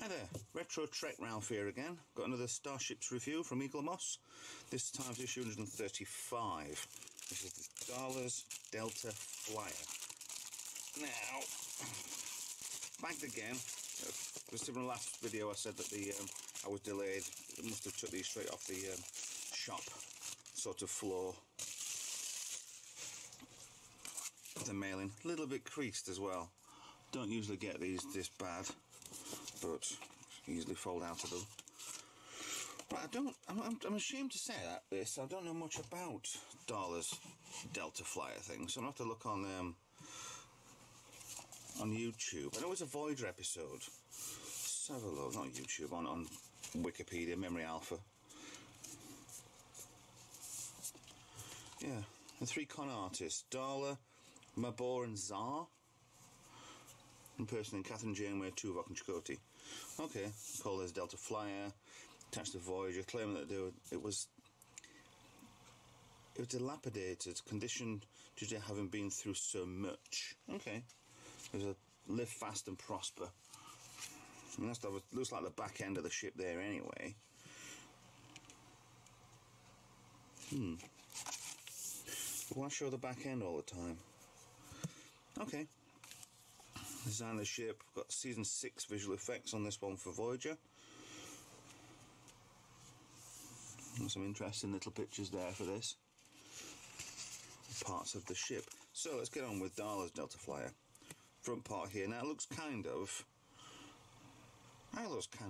Hi there, Retro Trek Ralph here again. Got another Starships review from Eaglemoss. This time's issue 135. This is the Dallas Delta Flyer. Now, bagged again. Because in the last video I said that I was delayed. It must have took these straight off the shop sort of floor. The mailing, a little bit creased as well. Don't usually get these this bad, but easily fold out of them. But I'm ashamed to say that I don't know much about Darla's Delta Flyer thing, so I'm going to have to look on YouTube. I know it's a Voyager episode. Let's have a look, not YouTube, on Wikipedia, Memory Alpha. Yeah, the three con artists, Darla, Mabor and Tsar. Impersonating Catherine Janeway, Tuvok and Chakotay. Okay, called as Delta Flyer, attached to Voyager, claiming that it was dilapidated, conditioned due to having been through so much. Okay, it was a live fast and prosper. I mean, that looks like the back end of the ship there anyway. Why show the back end all the time? Okay. Design of the ship. We've got season 6 visual effects on this one for Voyager. Some interesting little pictures there for this. Parts of the ship. So let's get on with Darla's Delta Flyer. Front part here. Now it looks kind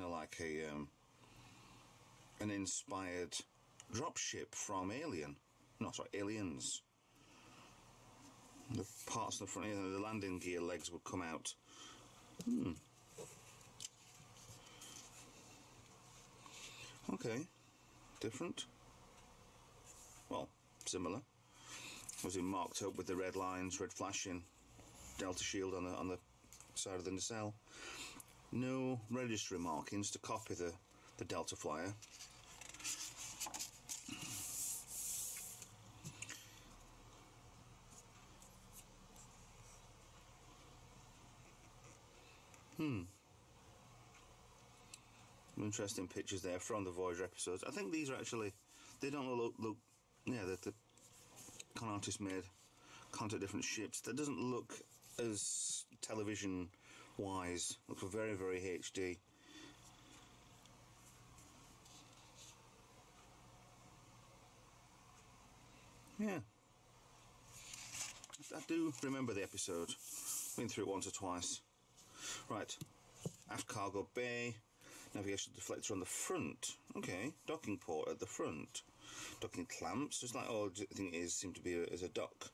of like an inspired dropship from Alien. No, sorry, Aliens. The parts on the front here, the landing gear legs would come out. Okay, different. Well, similar. Was it marked up with the red lines, red flashing, Delta shield on the side of the nacelle? No registry markings to copy the Delta Flyer. Interesting pictures there from the Voyager episodes. I think these are actually, they don't look yeah, the con artist made contact different ships. That doesn't look as television wise. Looks very, very HD. Yeah, I do remember the episode. Been through it once or twice. Right, aft cargo bay, navigation deflector on the front. Okay, docking port at the front. Docking clamps, just like all I think it is, seem to be as a dock.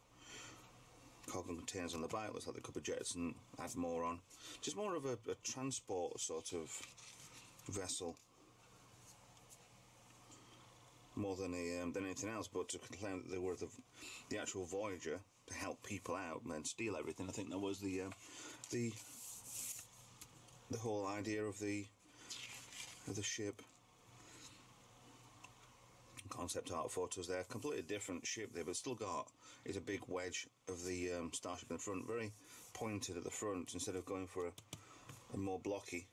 Cargo containers on the back, looks like they could be jets and add more on. Just more of a transport sort of vessel. More than anything else, but to claim that they were the actual Voyager to help people out and then steal everything. I think that was the whole idea of the ship. Concept art photos there, completely different ship there, but still is a big wedge of the Starship in the front, very pointed at the front instead of going for a more blocky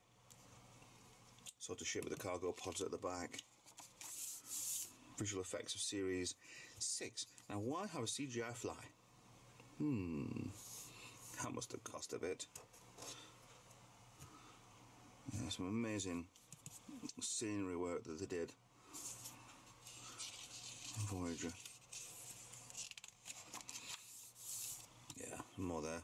sort of ship with the cargo pods at the back. Visual effects of series 6. Now, why have a CGI fly? That must have cost a bit. Yeah, some amazing scenery work that they did. Voyager. Yeah, more there.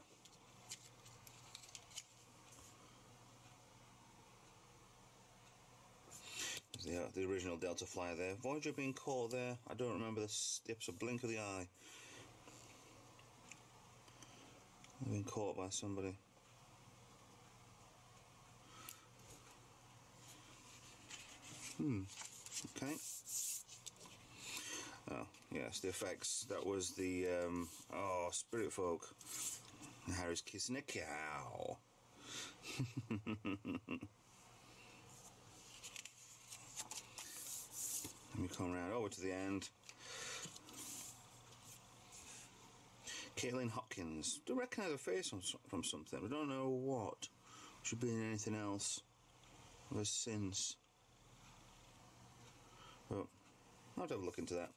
The original Delta Flyer there. Voyager being caught there. I don't remember the episode. Blink of the eye. Being caught by somebody. Okay. Oh, yes, the effects. That was the, Spirit Folk. Harry's kissing a cow. Let me come around over to the end. Caitlin Hopkins. Do recognise her face from something. I don't know what. Should be in anything else. ever since. But I'll have to have a look into that.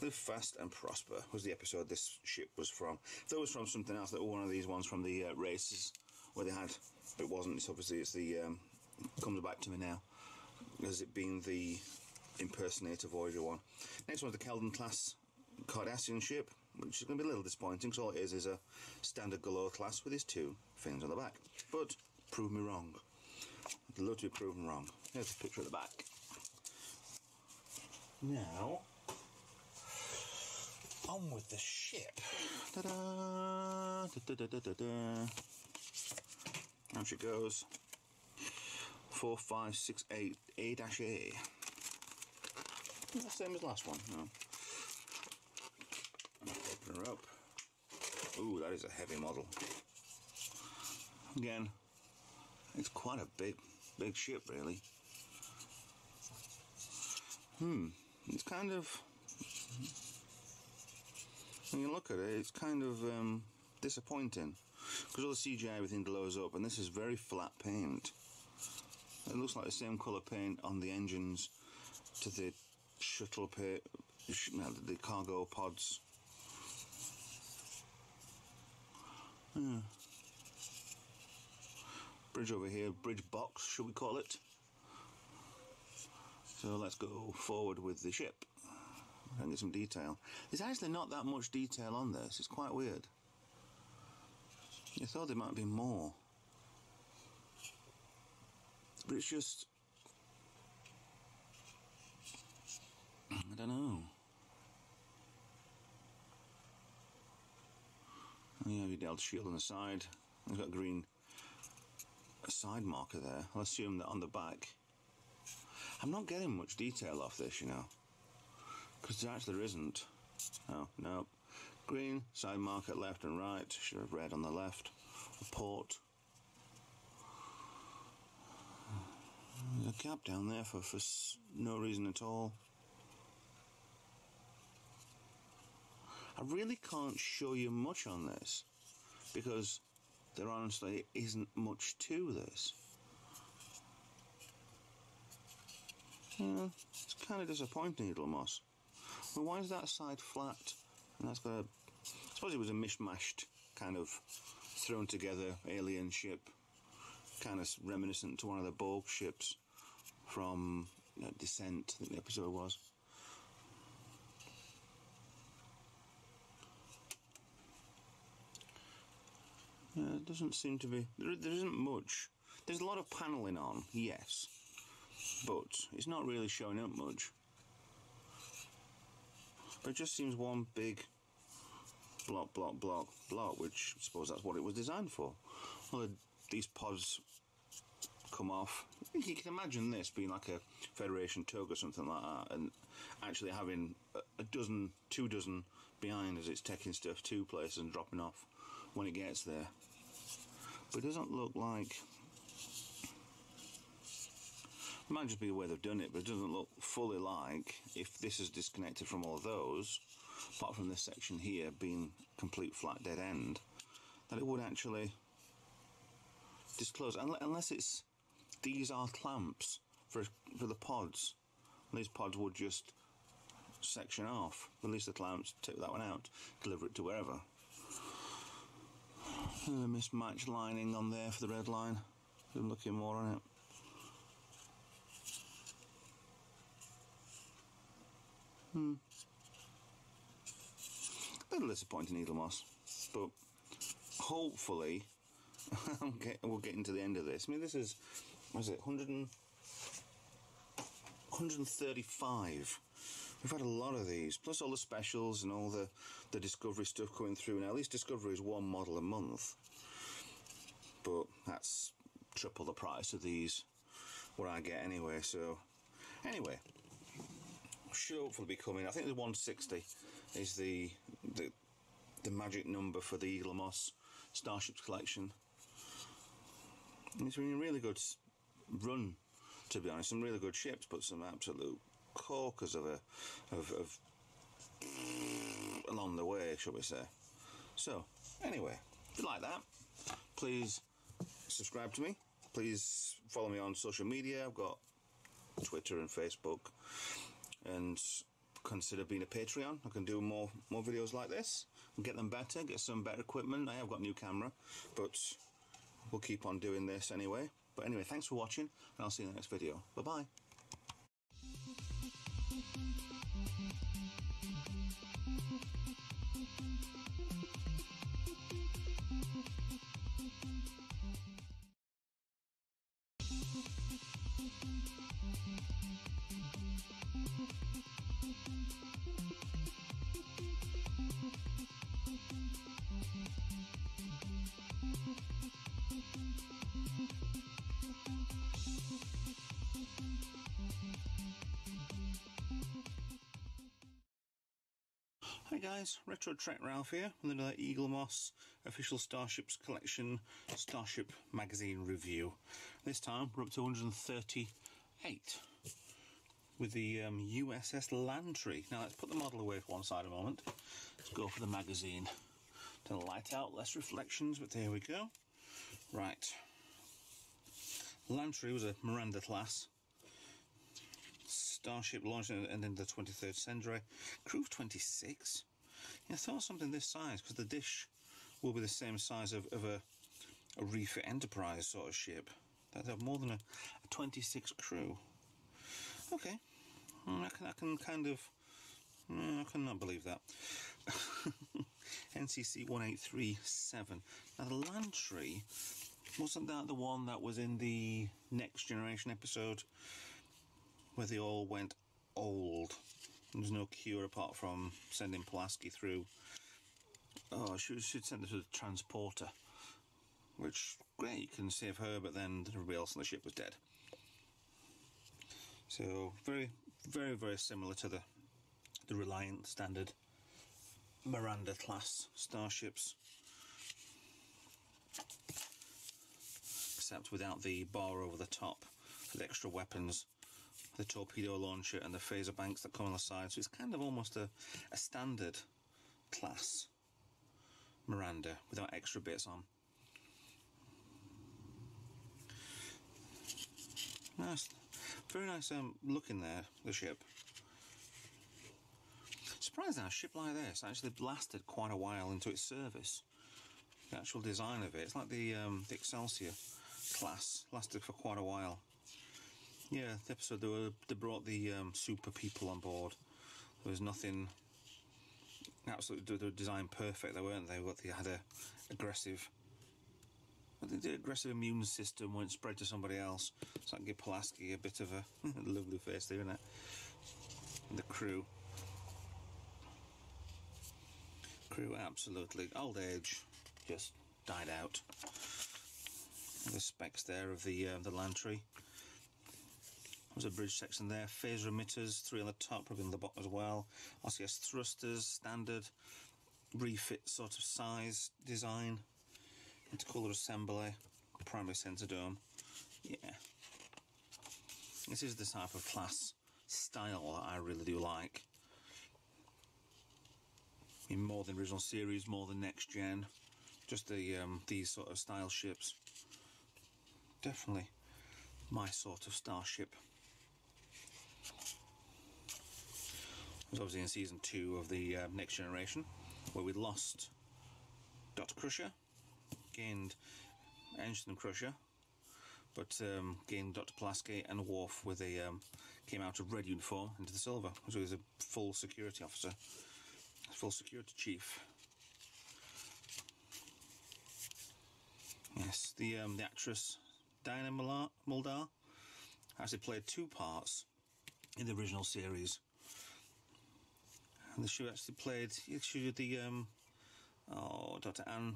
Live Fast and Prosper was the episode this ship was from. If it was from something else, that one of these ones from the races where they had, but it wasn't. It's obviously it's the comes back to me now as it being the impersonator Voyager one. Next one's the Keldon class Cardassian ship, which is going to be a little disappointing because all it is a standard Galore class with his 2 fins on the back. But prove me wrong. I'd love to be proven wrong. Here's a picture of the back. Now, on with the ship. Ta-da! Da-da-da-da-da. Out she goes. 4568 A-A. The same as last one. No. Open her up. Ooh, that is a heavy model. Again, it's quite a big ship, really. It's kind of, when you look at it, it's kind of disappointing because all the CGI everything blows up, and this is very flat paint. It looks like the same colour paint on the engines to the shuttle paint, the cargo pods. Yeah. Bridge over here, bridge box, should we call it? So let's go forward with the ship and get some detail. There's actually not that much detail on this. It's quite weird. I thought there might be more. But it's just, I don't know. You have your Delta shield on the side. I've got a green side marker there. I'll assume that on the back. I'm not getting much detail off this, you know, because there actually isn't. Oh, no. Green, side marker left and right. Should have red on the left. A port. There's a gap down there for no reason at all. I really can't show you much on this because there honestly isn't much to this. Yeah, it's kind of disappointing, Eaglemoss. Well, why is that side flat? And that's got a, I suppose it was a mishmashed kind of thrown together alien ship, kind of reminiscent to one of the Borg ships from Descent, I think the episode was. Yeah, it doesn't seem to be, there isn't much. There's a lot of panelling on, yes, but it's not really showing up much. But it just seems one big block, which I suppose that's what it was designed for. Well, these pods come off. You can imagine this being like a Federation tug or something like that, and actually having a dozen, 2 dozen behind as it's taking stuff to places and dropping off when it gets there. But it doesn't look like, it might just be the way they've done it, but it doesn't look fully like, if this is disconnected from all of those, apart from this section here being complete flat dead end, that it would actually disclose, unless it's, these are clamps for the pods. These pods would just section off, release the clamps, take that one out, deliver it to wherever. A mismatched lining on there for the red line. I'm looking more on it. A little disappointing, Eaglemoss, but hopefully we'll get into the end of this. I mean, this is, what is it, 135. We've had a lot of these, plus all the specials and all the Discovery stuff coming through. Now, at least Discovery is 1 model a month, but that's triple the price of these, what I get anyway. So, anyway, should hopefully be coming. I think the 160 is the magic number for the Eaglemoss Starships collection. It's been a really good run, to be honest. Some really good ships, but some absolute corkers of along the way, shall we say. So, anyway, if you like that, please subscribe to me, please follow me on social media. I've got Twitter and Facebook, and consider being a Patreon. I can do more videos like this and get them better, get some better equipment. I have got a new camera, but we'll keep on doing this anyway. But anyway, thanks for watching, and I'll see you in the next video. Bye-bye. Hi guys, Retro Trek Ralph here with another Eaglemoss Official Starships Collection Starship Magazine review. This time we're up to 138 with the USS Lantry. Now let's put the model away for one side a moment. Let's go for the magazine. Turn the light out, less reflections, but there we go. Right. Lantry was a Miranda class starship launched in the 23rd century. Crew of 26. Yeah, I thought something this size, because the dish will be the same size of a refit Enterprise sort of ship. That'd have more than a 26 crew. Okay, I can kind of, I cannot believe that. NCC 1837. Now the Lantry, wasn't that the one that was in the Next Generation episode where they all went old? There's no cure apart from sending Pulaski through. Oh, she'd send her to the transporter, which, great, you can save her, but then everybody else on the ship was dead. So very, very, very similar to the Reliant standard Miranda class starships, except without the bar over the top for the extra weapons, the torpedo launcher and the phaser banks that come on the side. So it's kind of almost a standard class Miranda without extra bits on. Nice, very nice looking there, the ship. Surprised now, a ship like this actually lasted quite a while into its service. The actual design of it, it's like the Excelsior class, lasted for quite a while. Yeah, the episode they brought the super people on board. There was nothing absolutely, they were designed perfect, they weren't they? But they had a aggressive, the aggressive immune system won't spread to somebody else. So I can give Pulaski a bit of a lovely face there, isn't it? And the crew absolutely old age, just died out. The specs there of the Lantry. There's a bridge section there, phaser emitters, 3 on the top, probably on the bottom as well. RCS thrusters, standard refit sort of size design, intercooler assembly, primary sensor dome. Yeah, this is the type of class style that I really do like. I mean, more than original series, more than next gen, just the these sort of style ships. Definitely my sort of starship. I was obviously in season 2 of the Next Generation, where we lost Dr. Crusher, gained Engine Crusher, but gained Dr. Pulaski and Worf with a came out of red uniform into the silver, so he was a full security officer, full security chief. Yes, the actress Diana Muldaur actually played 2 parts in the original series. And she actually played, she did the, Dr. Anne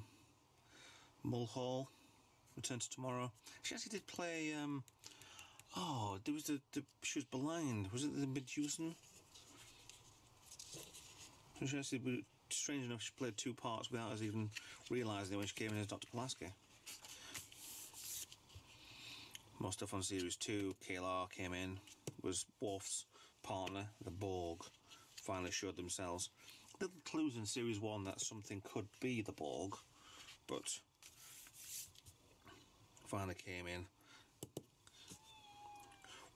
Mulhall, Return to Tomorrow. She actually did play, there was she was blind, was it the Medusan? So she actually, strange enough, she played 2 parts without us even realising it when she came in as Dr. Pulaski. More stuff on Series 2, K'Ehleyr came in, was Worf's partner, the Borg. Finally showed themselves. Little clues in Series 1 that something could be the Borg, but finally came in.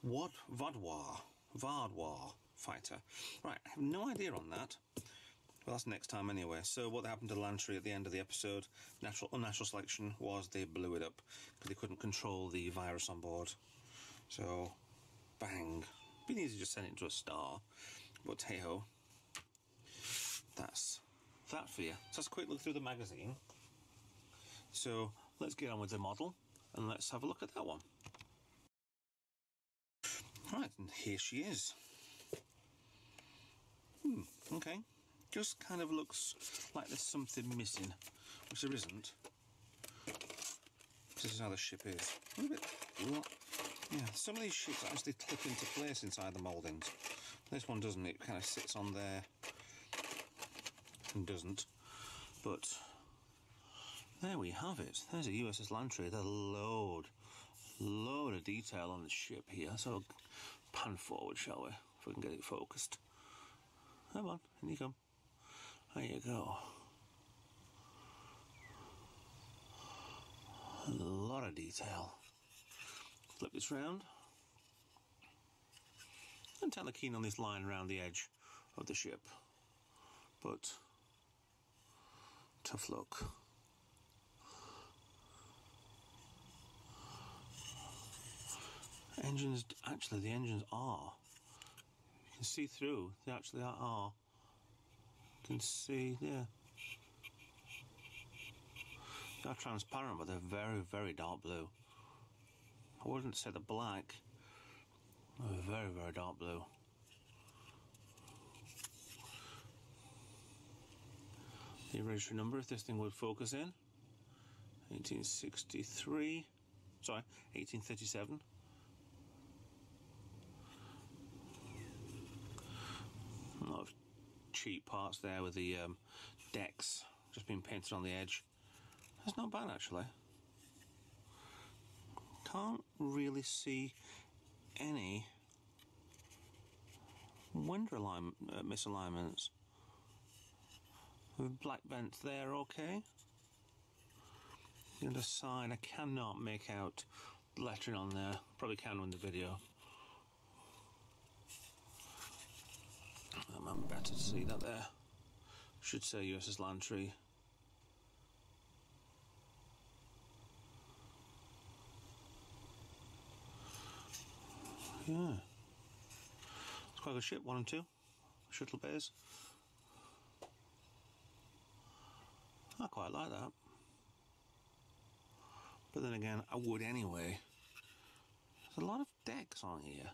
Vardwar fighter. Right, I have no idea on that. Well, that's next time anyway. So what happened to the Lantry at the end of the episode, unnatural selection, was they blew it up because they couldn't control the virus on board. So, bang. Been easy to just send it into a star. But hey-ho. That's that for you. So let's quick look through the magazine. So let's get on with the model and let's have a look at that one. Right, and here she is. Okay. Just kind of looks like there's something missing, which there isn't. This is how the ship is. A little bit. Yeah, some of these ships actually clip into place inside the mouldings. This one doesn't. It kind of sits on there and doesn't. But there we have it. There's a USS Lantry. There's a load of detail on the ship here. So pan forward, shall we? If we can get it focused. Come on, in you come. There you go. A lot of detail. Flip this round. I'm kind of keen on this line around the edge of the ship, but tough look. Engines, actually the engines are. You can see through, they actually are. You can see there. They are transparent, but they're very, very dark blue. I wouldn't say they're black. They're very, very dark blue. The registry number, if this thing would focus in. 1863. Sorry, 1837. A lot of cheap parts there with the decks just being painted on the edge. That's not bad actually. Can't really see any winder misalignments. With black vents there, okay. The other side, I cannot make out the lettering on there. Probably can in the video. I'm better to see that there. Should say USS Lantry. Yeah. It's quite a good ship, 1 and 2. Shuttle bays. I quite like that. But then again, I would anyway. There's a lot of decks on here.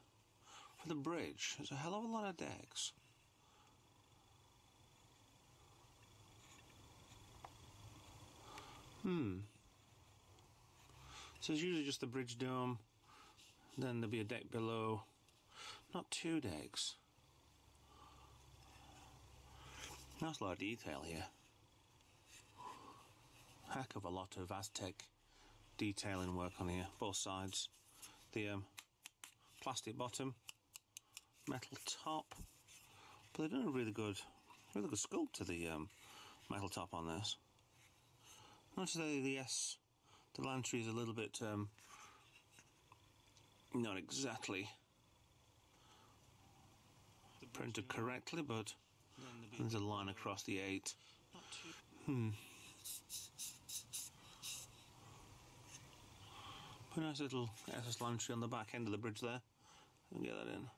For the bridge, there's a hell of a lot of decks. So it's usually just the bridge dome, then there'll be a deck below. Not 2 decks. That's a lot of detail here. Heck of a lot of Aztec detailing work on here, both sides. The plastic bottom, metal top, but they've done a really good sculpt to the metal top on this. Notice the Lantry is a little bit not exactly printed correctly, but there's a line across the 8. Put a nice little SS Lantry on the back end of the bridge there. And get that in.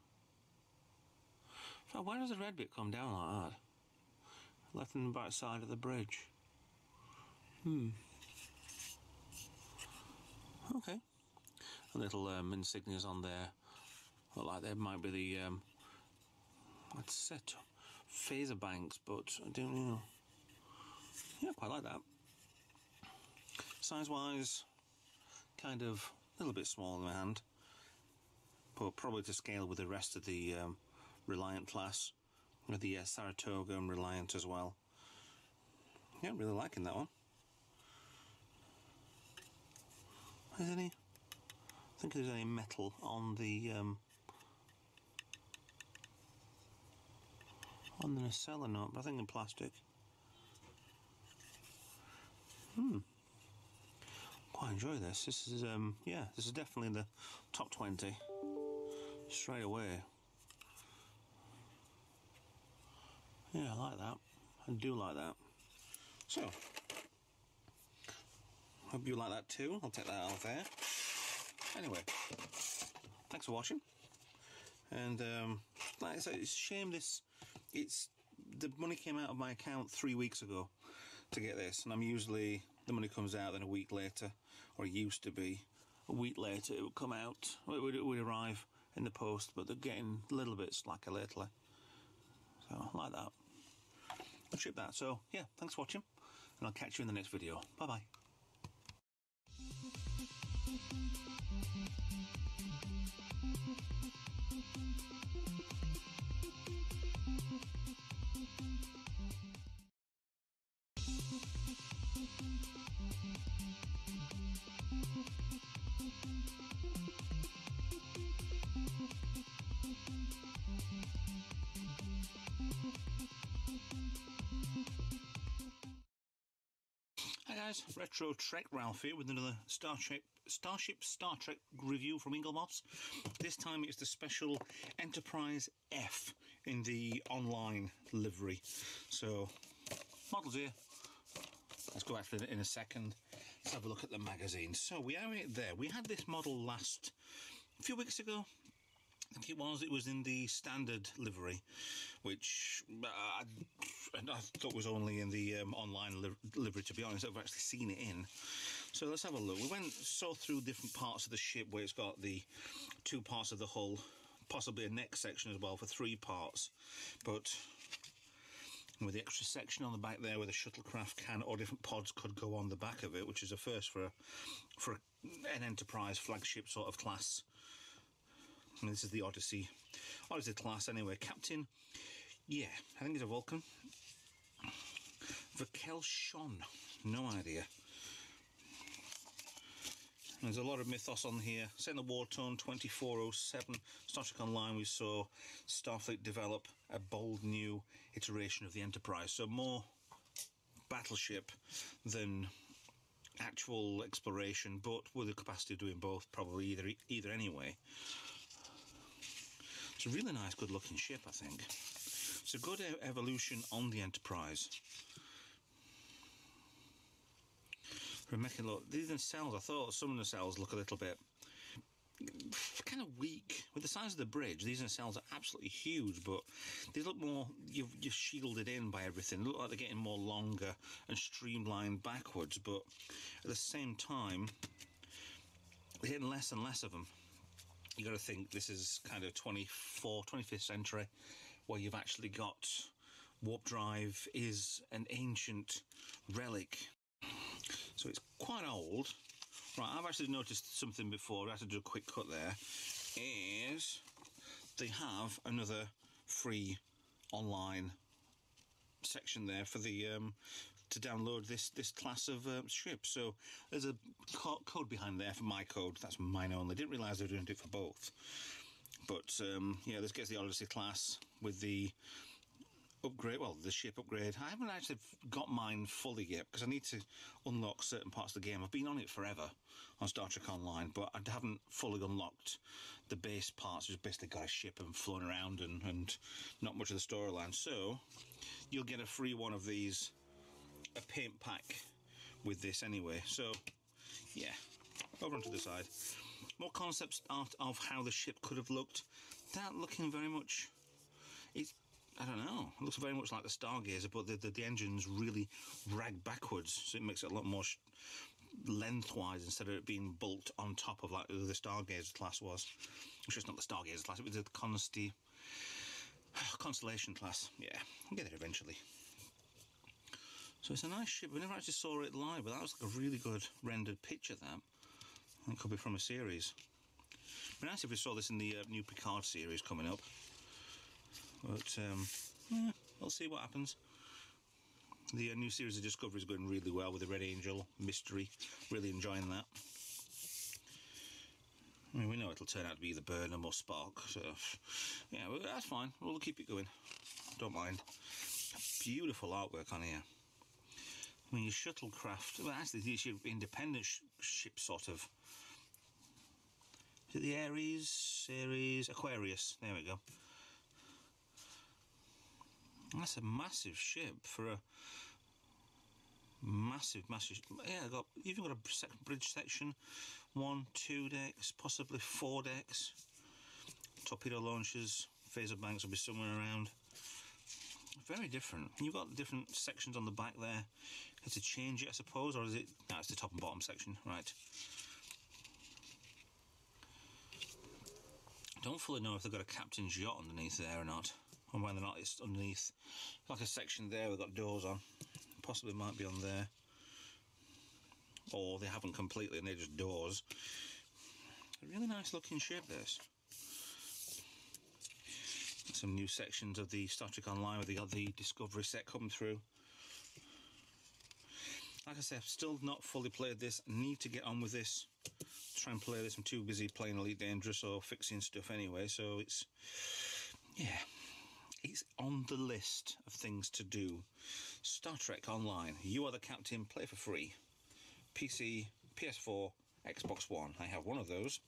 So why does the red bit come down like that? Left and back side of the bridge. Okay. A little insignias on there. Look like there might be the I'd set phaser banks, but I don't know. Yeah, quite like that. Size wise, kind of a little bit smaller than my hand, but probably to scale with the rest of the Reliant class, with the Saratoga and Reliant as well. Yeah, really liking that one. Is any? I think there's any metal on the nacelle or not, but I think in plastic. Quite enjoy this. This is yeah, this is definitely in the top 20. straight away. Yeah, I like that. I do like that. So, hope you like that too. I'll take that out of there. Anyway, thanks for watching. And like I said, it's a shame the money came out of my account 3 weeks ago to get this, and I'm usually, the money comes out then a week later, or it used to be a week later it would come out, it would arrive in the post, but they're getting a little bit slacker lately, so I like that. I'll ship that. So yeah, thanks for watching, and I'll catch you in the next video. Bye bye. Hi guys, Retro Trek Ralph here with another Starship Star Trek review from Eaglemoss. This time it's the special Enterprise F in the online livery. So, models here. Let's go after it in a second. Let's have a look at the magazine. So we have it there. We had this model a few weeks ago. I think it was in the standard livery, which I thought was only in the online livery, to be honest. I've actually seen it in. So let's have a look. We saw through different parts of the ship where it's got the 2 parts of the hull, possibly a neck section as well for 3 parts. But with the extra section on the back there where the shuttlecraft can, or different pods could go on the back of it, which is a first for an Enterprise flagship sort of class. And this is the Odyssey class anyway. Captain, yeah, I think he's a Vulcan. Vakel Shon, no idea. There's a lot of mythos on here. Set in the War Tone 2407, Star Trek Online, we saw Starfleet develop a bold new iteration of the Enterprise. So more battleship than actual exploration, but with the capacity of doing both, probably either anyway. It's a really nice, good-looking ship, I think. It's a good evolution on the Enterprise. We're making look. These nacelles, I thought some of the nacelles look a little bit kind of weak. With the size of the bridge, these nacelles are absolutely huge, but they look more, you're shielded in by everything. They look like they're getting more longer and streamlined backwards, but at the same time, they're getting less and less of them. You got to think this is kind of 25th century, where you've actually got warp drive is an ancient relic, so it's quite old. Right, I've actually noticed something before. I had to do a quick cut there. Is they have another free online section there for the to download this class of ship. So there's a code behind there for my code. That's mine only. Didn't realise they were doing it for both. But yeah, this gets the Odyssey class with the upgrade, well, the ship upgrade. I haven't actually got mine fully yet because I need to unlock certain parts of the game. I've been on it forever on Star Trek Online, but I haven't fully unlocked the base parts. Just basically got a ship and flown around and not much of the storyline. So you'll get a free one of these, a paint pack with this anyway. So yeah, over onto the side. More concepts art of how the ship could have looked. That looking very much, it's, I don't know, it looks very much like the Stargazer, but the engine's really rag backwards, so it makes it a lot more lengthwise instead of it being bolt on top of like the Stargazer class was. Which is not the Stargazer class, it was the Constellation class. Yeah, I'll get it eventually. So it's a nice ship. We never actually saw it live, but that was like a really good rendered picture, that. It could be from a series. It'd be nice if we saw this in the new Picard series coming up. But, yeah, we'll see what happens. The new series of Discovery is going really well with the Red Angel mystery. Really enjoying that. I mean, we know it'll turn out to be either Burnham or Spock, so yeah, well, that's fine. We'll keep it going. Don't mind. Beautiful artwork on here. I mean, your shuttlecraft, well, actually, these are your independent ship sort of Is it the Aries series? Aquarius. There we go. That's a massive ship for a massive. Yeah, even got a bridge section. 1, 2 decks, possibly 4 decks. Torpedo launchers, phaser banks will be somewhere around. Very different. You've got different sections on the back there. To change it, I suppose, or is it? No, it's the top and bottom section, right? Don't fully know if they've got a captain's yacht underneath there or not, or whether or not it's underneath, like a section there we've got doors on. Possibly might be on there, or they haven't completely and they're just doors. A really nice looking ship, this. Some new sections of the Star Trek Online where they got the Discovery set coming through. Like I said, I've still not fully played this. I need to get on with this. Try and play this. I'm too busy playing Elite Dangerous or fixing stuff anyway, so it's, yeah, it's on the list of things to do. Star Trek Online. You are the captain. Play for free. PC, PS4, Xbox One. I have one of those.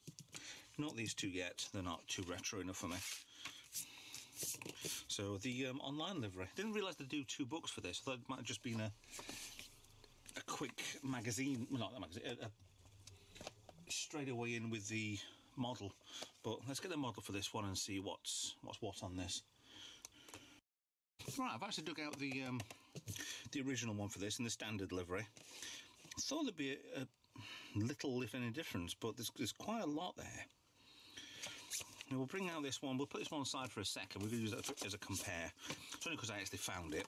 Not these two yet. They're not too retro enough for me. So the online livery. Didn't realise they'd do 2 books for this. I thought it might have just been a quick magazine. Well, not that magazine. Straight away in with the model. But let's get the model for this one and see what's what on this. Right, I've actually dug out the original one for this in the standard livery. I thought there'd be a little, if any, difference, but there's quite a lot there. Now we'll bring out this one. We'll put this one aside for a second. We're going to use that as a compare. It's only because I actually found it.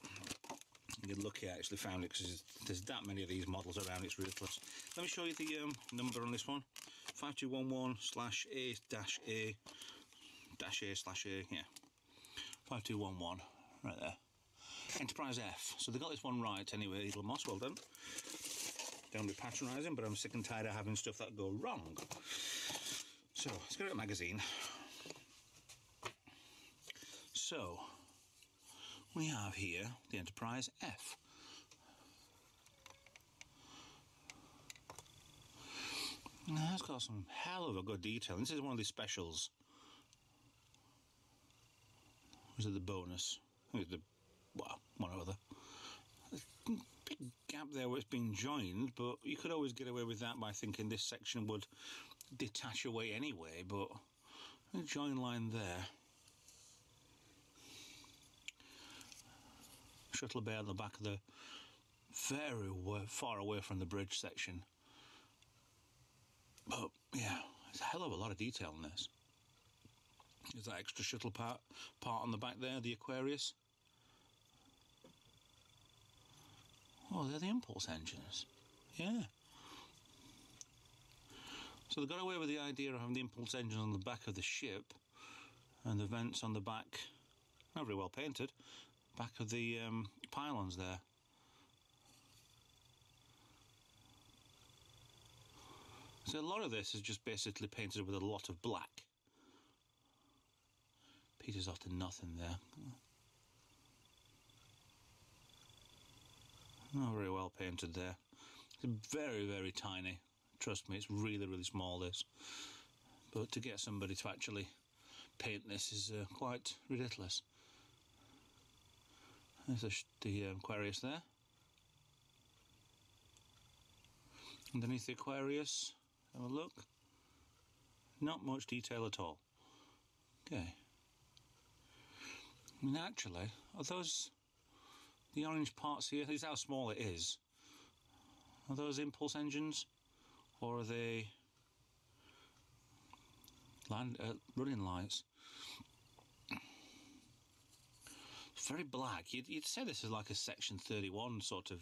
You're lucky I actually found it, because there's that many of these models around. It's ridiculous. Let me show you the number on this one. 5211/A-A-A-A, yeah. 5211, right there. Enterprise F. So they got this one right anyway. Eaglemoss, well done. Don't be patronising, but I'm sick and tired of having stuff that go wrong. So let's get a magazine. So we have here the Enterprise F. Now, it's got some hell of a good detail. This is one of the specials. Was it the bonus? I think it's the, well, one or other. Big gap there where it's been joined, but you could always get away with that by thinking this section would detach away anyway, but a join line there. Shuttle bay on the back of the, very far away from the bridge section. But yeah, there's a hell of a lot of detail in this. There's that extra shuttle part on the back there, the Aquarius. Oh, they're the impulse engines. Yeah. So they got away with the idea of having the impulse engine on the back of the ship, and the vents on the back, not very well painted, back of the pylons there. So a lot of this is just basically painted with a lot of black. Peter's off to nothing there. Not very well painted there. It's very, very tiny. Trust me, it's really, really small, this. But to get somebody to actually paint this is quite ridiculous. There's the Aquarius there. Underneath the Aquarius, have a look. Not much detail at all. Okay. I mean, actually, are those the orange parts here? This is how small it is. Are those impulse engines, or are they running lights? It's very black. You'd say this is like a Section 31 sort of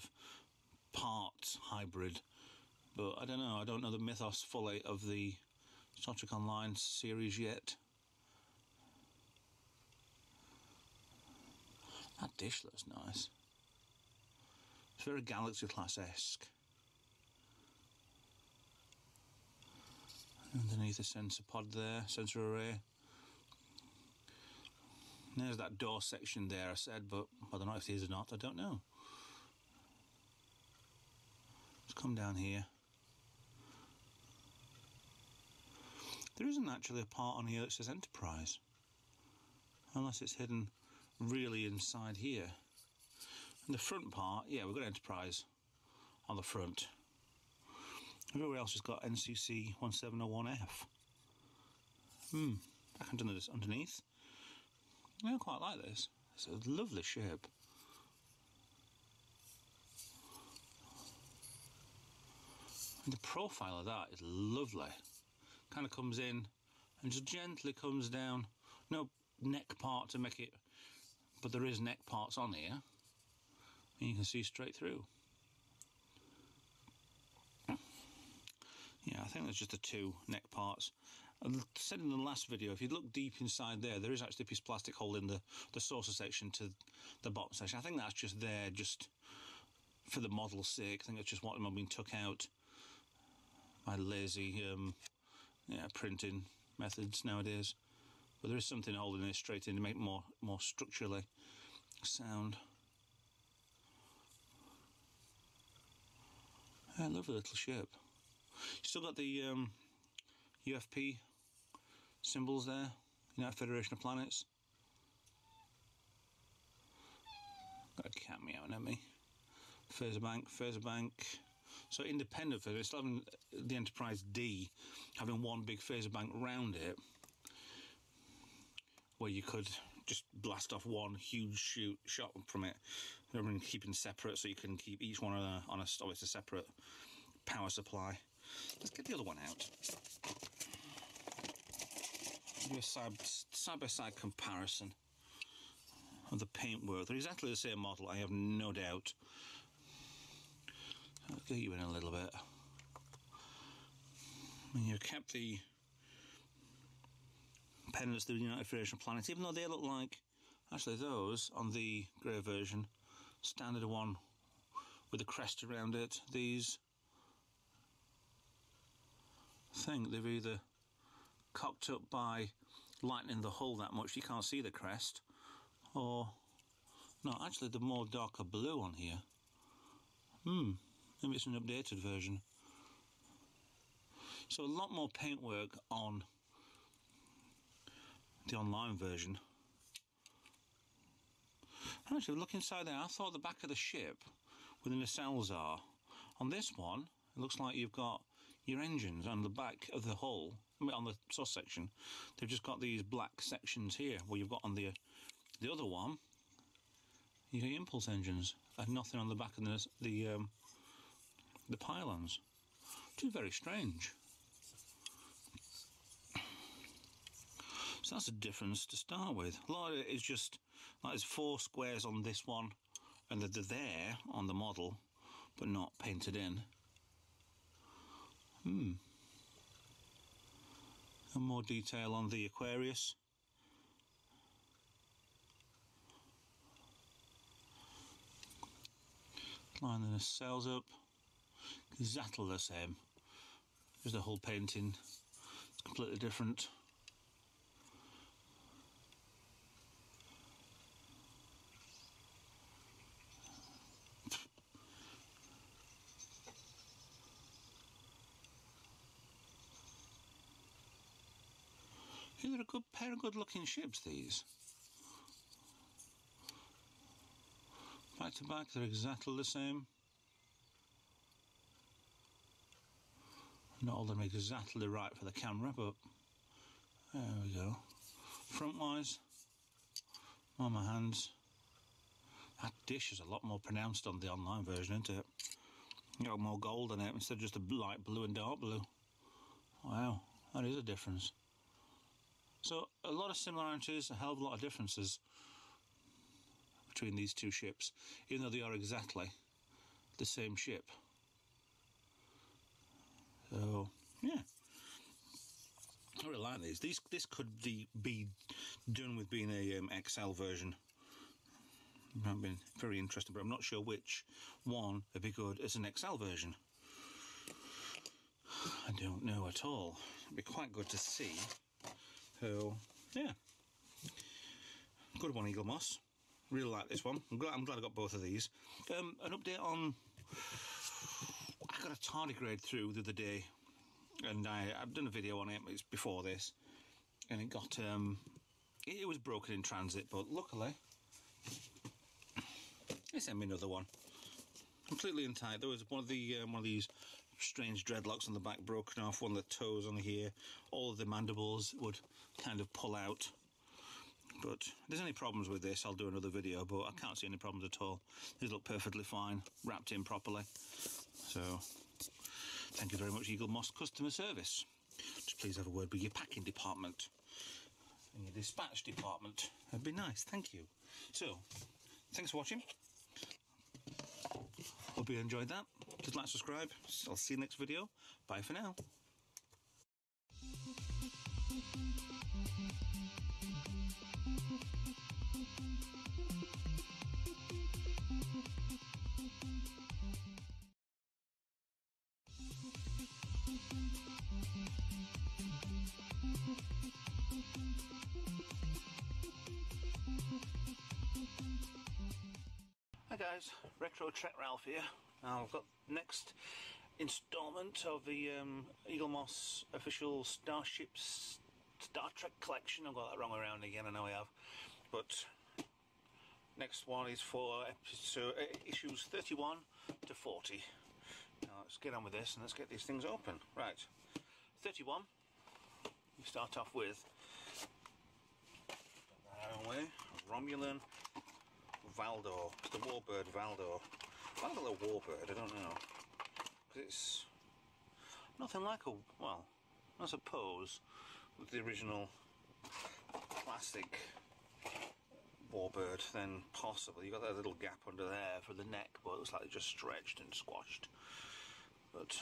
part hybrid, but I don't know. I don't know the mythos fully of the Star Trek Online series yet. That dish looks nice. It's very Galaxy class-esque. Underneath the sensor pod there, sensor array. There's that door section there, I said, but whether or not it is or not, I don't know. Let's come down here. There isn't actually a part on here that says Enterprise, unless it's hidden really inside here. And the front part, yeah, we've got Enterprise on the front. Everywhere else has got NCC 1701F. Back underneath. I quite like this. It's a lovely shape. And the profile of that is lovely. Kind of comes in and just gently comes down. No neck part to make it, but there is neck parts on here. And you can see straight through. Yeah, I think there's just the two neck parts. I said in the last video, if you look deep inside there is actually a piece of plastic holding the saucer section to the bottom section. I think that's just there just for the model's sake. I think it's just what have been took out by lazy printing methods nowadays. But there is something holding this straight in to make it more structurally sound. Yeah, lovely little shape. Still got the UFP symbols there, United Federation of Planets. Got a cat meowing at me. Phaser bank. So independent phaser, still having the Enterprise D, having one big phaser bank round it, where you could just blast off one huge shot from it. Keeping separate, so you can keep each one on a obviously separate power supply. Let's get the other one out. Do a side-by-side comparison of the paintwork. They're exactly the same model, I have no doubt. I'll get you in a little bit. And you've kept the pendants, the United Federation of Planets, even though they look like, actually those on the grey version, standard one with the crest around it, these, I think they've either cocked up by lightening the hull that much you can't see the crest, or no, actually the more darker blue on here. Maybe it's an updated version. So a lot more paintwork on the online version. Actually, look inside there. I thought the back of the ship where the nacelles are. On this one, it looks like you've got your engines on the back of the hull, on the sauce section. They've just got these black sections here, where you've got on the other one, you got your impulse engines, and nothing on the back of the pylons, which is very strange. So that's a difference to start with. A lot of it is just like there's 4 squares on this one, and they're there on the model, but not painted in. And more detail on the Aquarius. Lining the sails up, exactly the same. Just the whole painting, it's completely different. They're a good pair of good looking ships, these. Back to back, they're exactly the same. Not all of them exactly right for the camera, but there we go. Front wise, on my hands. That dish is a lot more pronounced on the online version, isn't it? You got more gold in it instead of just a light blue and dark blue. Wow, that is a difference. So a lot of similarities, a hell of a lot of differences between these two ships, even though they are exactly the same ship. So yeah, I really like these. This could be done with being a XL version. I've been very interested, but I'm not sure which one would be good as an XL version. I don't know at all. It'd be quite good to see. So yeah, good one, Eaglemoss. Really like this one. I'm glad I got both of these. An update on, I got a tardigrade through the other day and I've done a video on it. It's before this, and it got it was broken in transit, but luckily they sent me another one, completely intact. There was one of these strange dreadlocks on the back broken off, one of the toes on here, all of the mandibles would kind of pull out. But if there's any problems with this, I'll do another video, but I can't see any problems at all. These look perfectly fine, wrapped in properly. So, thank you very much, Eaglemoss Customer Service. Just please have a word with your packing department and your dispatch department. That'd be nice, thank you. So, thanks for watching. Hope you enjoyed that. Just like, subscribe. I'll see you next video. Bye for now. Hi guys, Retro Trek Ralph here. Now I've got next instalment of the Eaglemoss official Star Trek collection. I've got that wrong around again, I know I have. But next one is for issues 31 to 40. Now let's get on with this and let's get these things open. Right, 31, we start off with Romulan Valdor. It's the Warbird Valdor. I call it a Warbird, I don't know. Because it's nothing like a, well, I suppose, with the original plastic Warbird, then possibly. You've got that little gap under there for the neck, but it looks like it just stretched and squashed. But,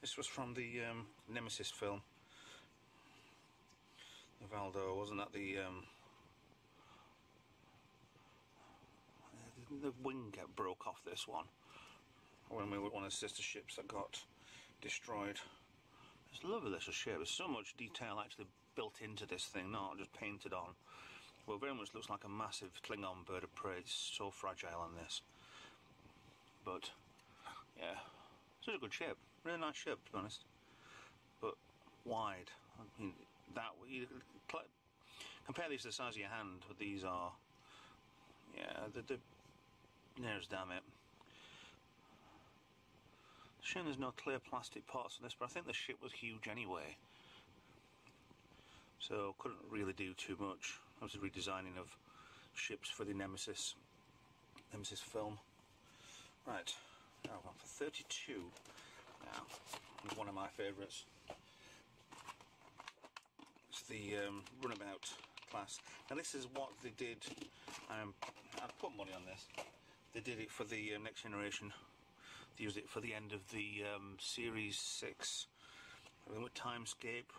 this was from the Nemesis film. The Valdor, wasn't that the wing broke off this one when we were one of the sister ships that got destroyed. It's a lovely little ship. There's so much detail actually built into this thing, not just painted on. Well, very much looks like a massive Klingon bird of prey. It's so fragile on this, but yeah, it's a good ship. Really nice ship, to be honest, but wide. I mean, that you compare these to the size of your hand, but these are, yeah, the there's damn it. Shame there's no clear plastic parts on this, but I think the ship was huge anyway, so couldn't really do too much. I was redesigning of ships for the Nemesis film. Right, now I'm for 32. Now, it's one of my favourites. It's the Runabout class. Now this is what they did. I'd put money on this. They did it for the Next Generation. They used it for the end of the Series 6. Then with Timescape,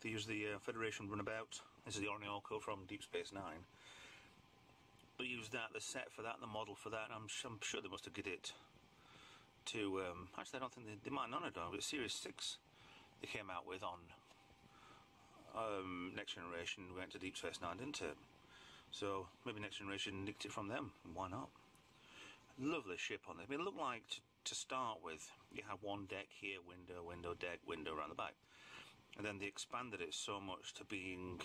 they used the Federation Runabout. This is the Orinoco from Deep Space Nine. They used that, the set for that, and the model for that. I'm sure they must have did it to. Actually, I don't think they might not have done. But Series 6 they came out with on Next Generation. Went to Deep Space Nine, didn't it? So maybe Next Generation nicked it from them. Why not? Lovely ship on this. I mean, it looked like, to start with, you had one deck here, window, deck, window around the back. And then they expanded it so much to being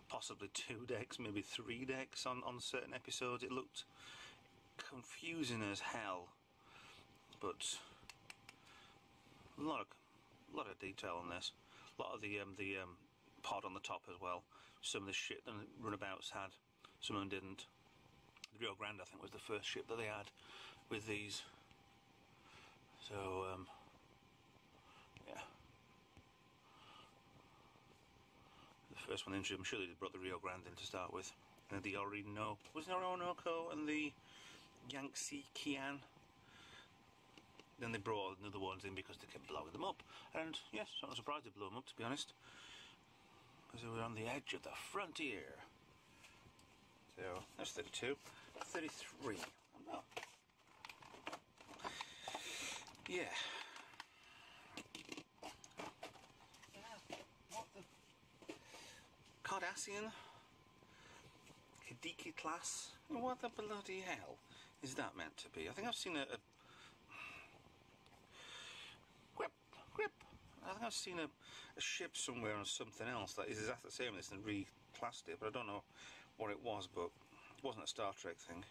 possibly 2 decks, maybe 3 decks on certain episodes. It looked confusing as hell. But a lot of detail on this. A lot of the pod on the top as well. Some of the shit that runabouts had, some of them didn't. The Rio Grande, I think, was the first ship that they had with these. So, yeah. The first one, I'm sure they brought the Rio Grande in to start with. And the Orinoco, was it Orinoco and the Yangtze Kian? Then they brought another ones in because they kept blowing them up. And yes, I'm not surprised they blew them up, to be honest, because they were on the edge of the frontier. So that's 32. 33. Oh. Yeah. What the? Cardassian? Hideki class? What the bloody hell is that meant to be? I think I've seen I think I've seen a ship somewhere on something else that is exactly the same as this and reclassed it, but I don't know what it was, but it wasn't a Star Trek thing.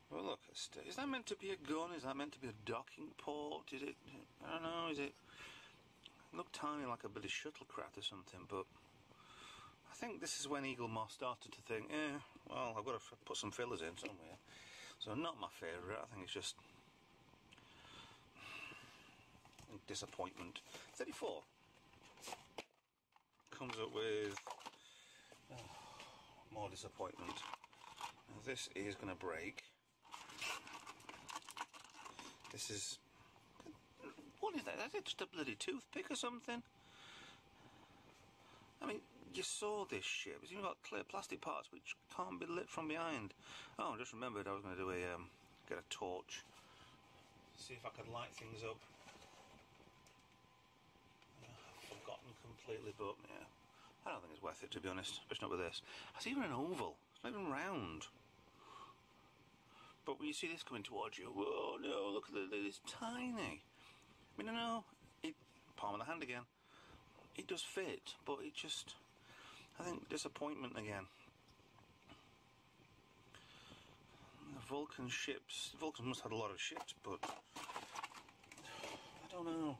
Well, look, is that meant to be a gun? Is that meant to be a docking port? Is it, I don't know, is it looked tiny like a bit of shuttlecraft or something, but I think this is when Eaglemoss started to think, well, I've got to put some fillers in somewhere. So not my favourite, I think it's just disappointment. 34 comes up with more disappointment. Now, this is going to break. This is... What is that? Is it just a bloody toothpick or something? I mean, you saw this ship. It's even got clear plastic parts which can't be lit from behind. Oh, I just remembered I was going to do get a torch. See if I could light things up. I've forgotten completely, but yeah, I don't think it's worth it, to be honest, especially not with this. It's even an oval. It's not even round. But when you see this coming towards you, oh no, look at it, it's tiny. I mean, I know, palm of the hand again. It does fit, but it just, I think, disappointment again. The Vulcan ships, Vulcan must have had a lot of ships, but I don't know.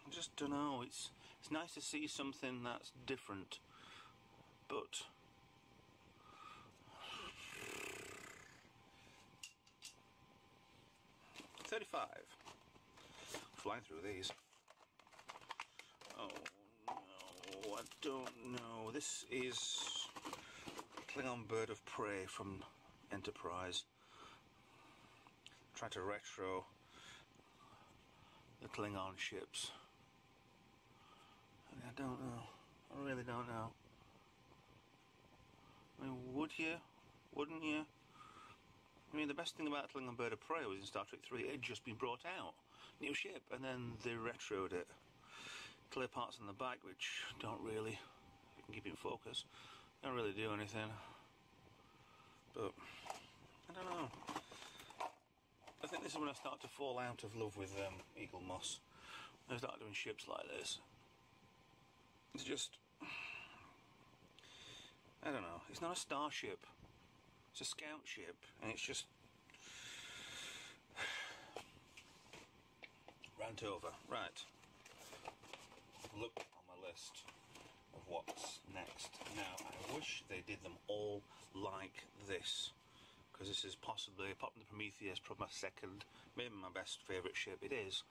I just don't know. It's nice to see something that's different, but 35. Flying through these. Oh no, I don't know. This is Klingon Bird of Prey from Enterprise. Try to retro the Klingon ships. I don't know. I really don't know. I mean, would you? Wouldn't you? I mean, the best thing about Klingon Bird of Prey was in Star Trek 3, it had just been brought out. New ship, and then they retroed it. Clear parts on the back, which don't really, you can keep it in focus, don't really do anything. But, I don't know. I think this is when I start to fall out of love with Eaglemoss. I start doing ships like this. It's just, I don't know, it's not a starship. It's a scout ship, and it's just rant over. Right. Look on my list of what's next. Now, I wish they did them all like this, because this is possibly, apart from the Prometheus, probably my second, maybe my best favourite ship. It is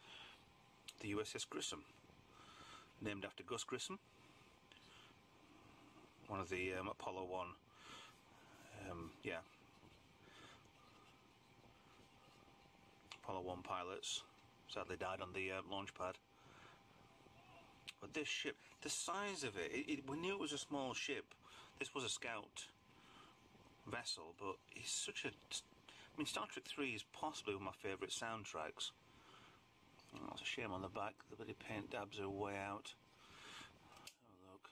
the USS Grissom, named after Gus Grissom, one of the Apollo 1. Apollo 1 pilots sadly died on the launch pad. But this ship, the size of it, we knew it was a small ship. This was a scout vessel, but it's such a... I mean, Star Trek 3 is possibly one of my favourite soundtracks. Oh, it's a shame on the back, the bloody paint dabs are way out. Oh, look.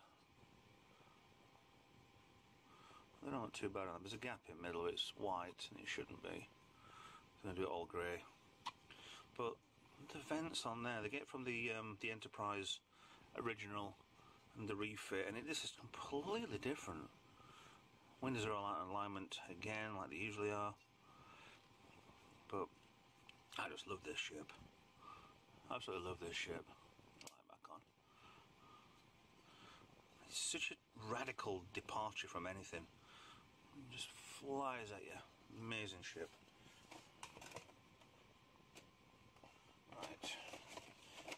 They're not too bad on that. There's a gap in the middle, it's white, and it shouldn't be. I'm going to do it all grey. But the vents on there, they get from the Enterprise original and the refit, and this is completely different. Windows are all out of alignment again, like they usually are. But I just love this ship. Absolutely love this ship. Light back on. It's such a radical departure from anything. It just flies at you. Amazing ship. Right.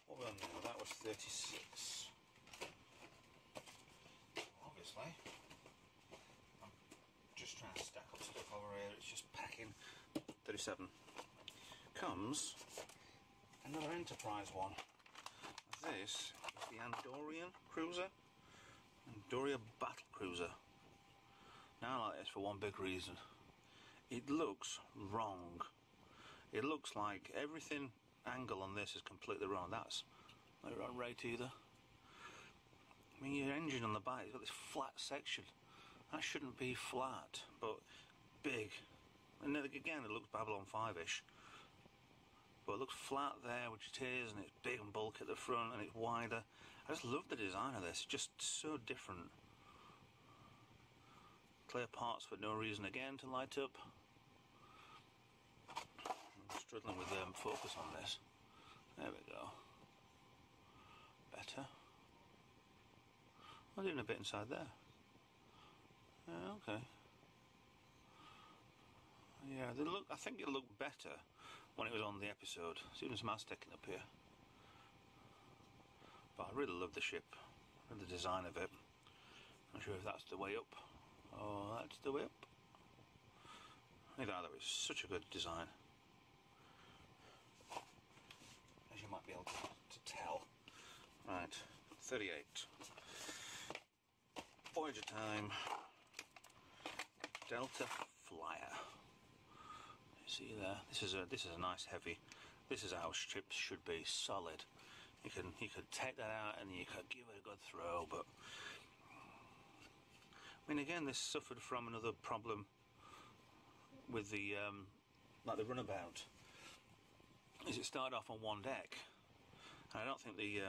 What we're on now? That was 36. Obviously. I'm just trying to stack up stuff over here. It's just packing. 37. Comes another Enterprise one. This is the Andorian cruiser. Andoria battle cruiser. Now I like this for one big reason. It looks wrong. It looks like everything angle on this is completely wrong. That's not right either. I mean, your engine on the back, it's got this flat section. That shouldn't be flat, but big. And then again, it looks Babylon 5-ish. but it looks flat there, which it is, and it's big and bulky at the front, and it's wider. I just love the design of this. It's just so different. Clear parts for no reason again to light up. I'm struggling with focus on this. There we go. Better. There's even a bit inside there. Yeah, okay. Yeah, they look. I think it looked better when it was on the episode. See, there's some sticking up here. But I really love the ship and the design of it. I'm not sure if that's the way up. Oh, that's the way up. Either way, it's such a good design. As you might be able to tell. Right, 38. Voyager time. Delta Flyer. See there. This is a nice heavy. This is how ships should be, solid. You could take that out and you could give it a good throw, but I mean, again, this suffered from another problem with the like the runabout. Is it started off on one deck, and I don't think the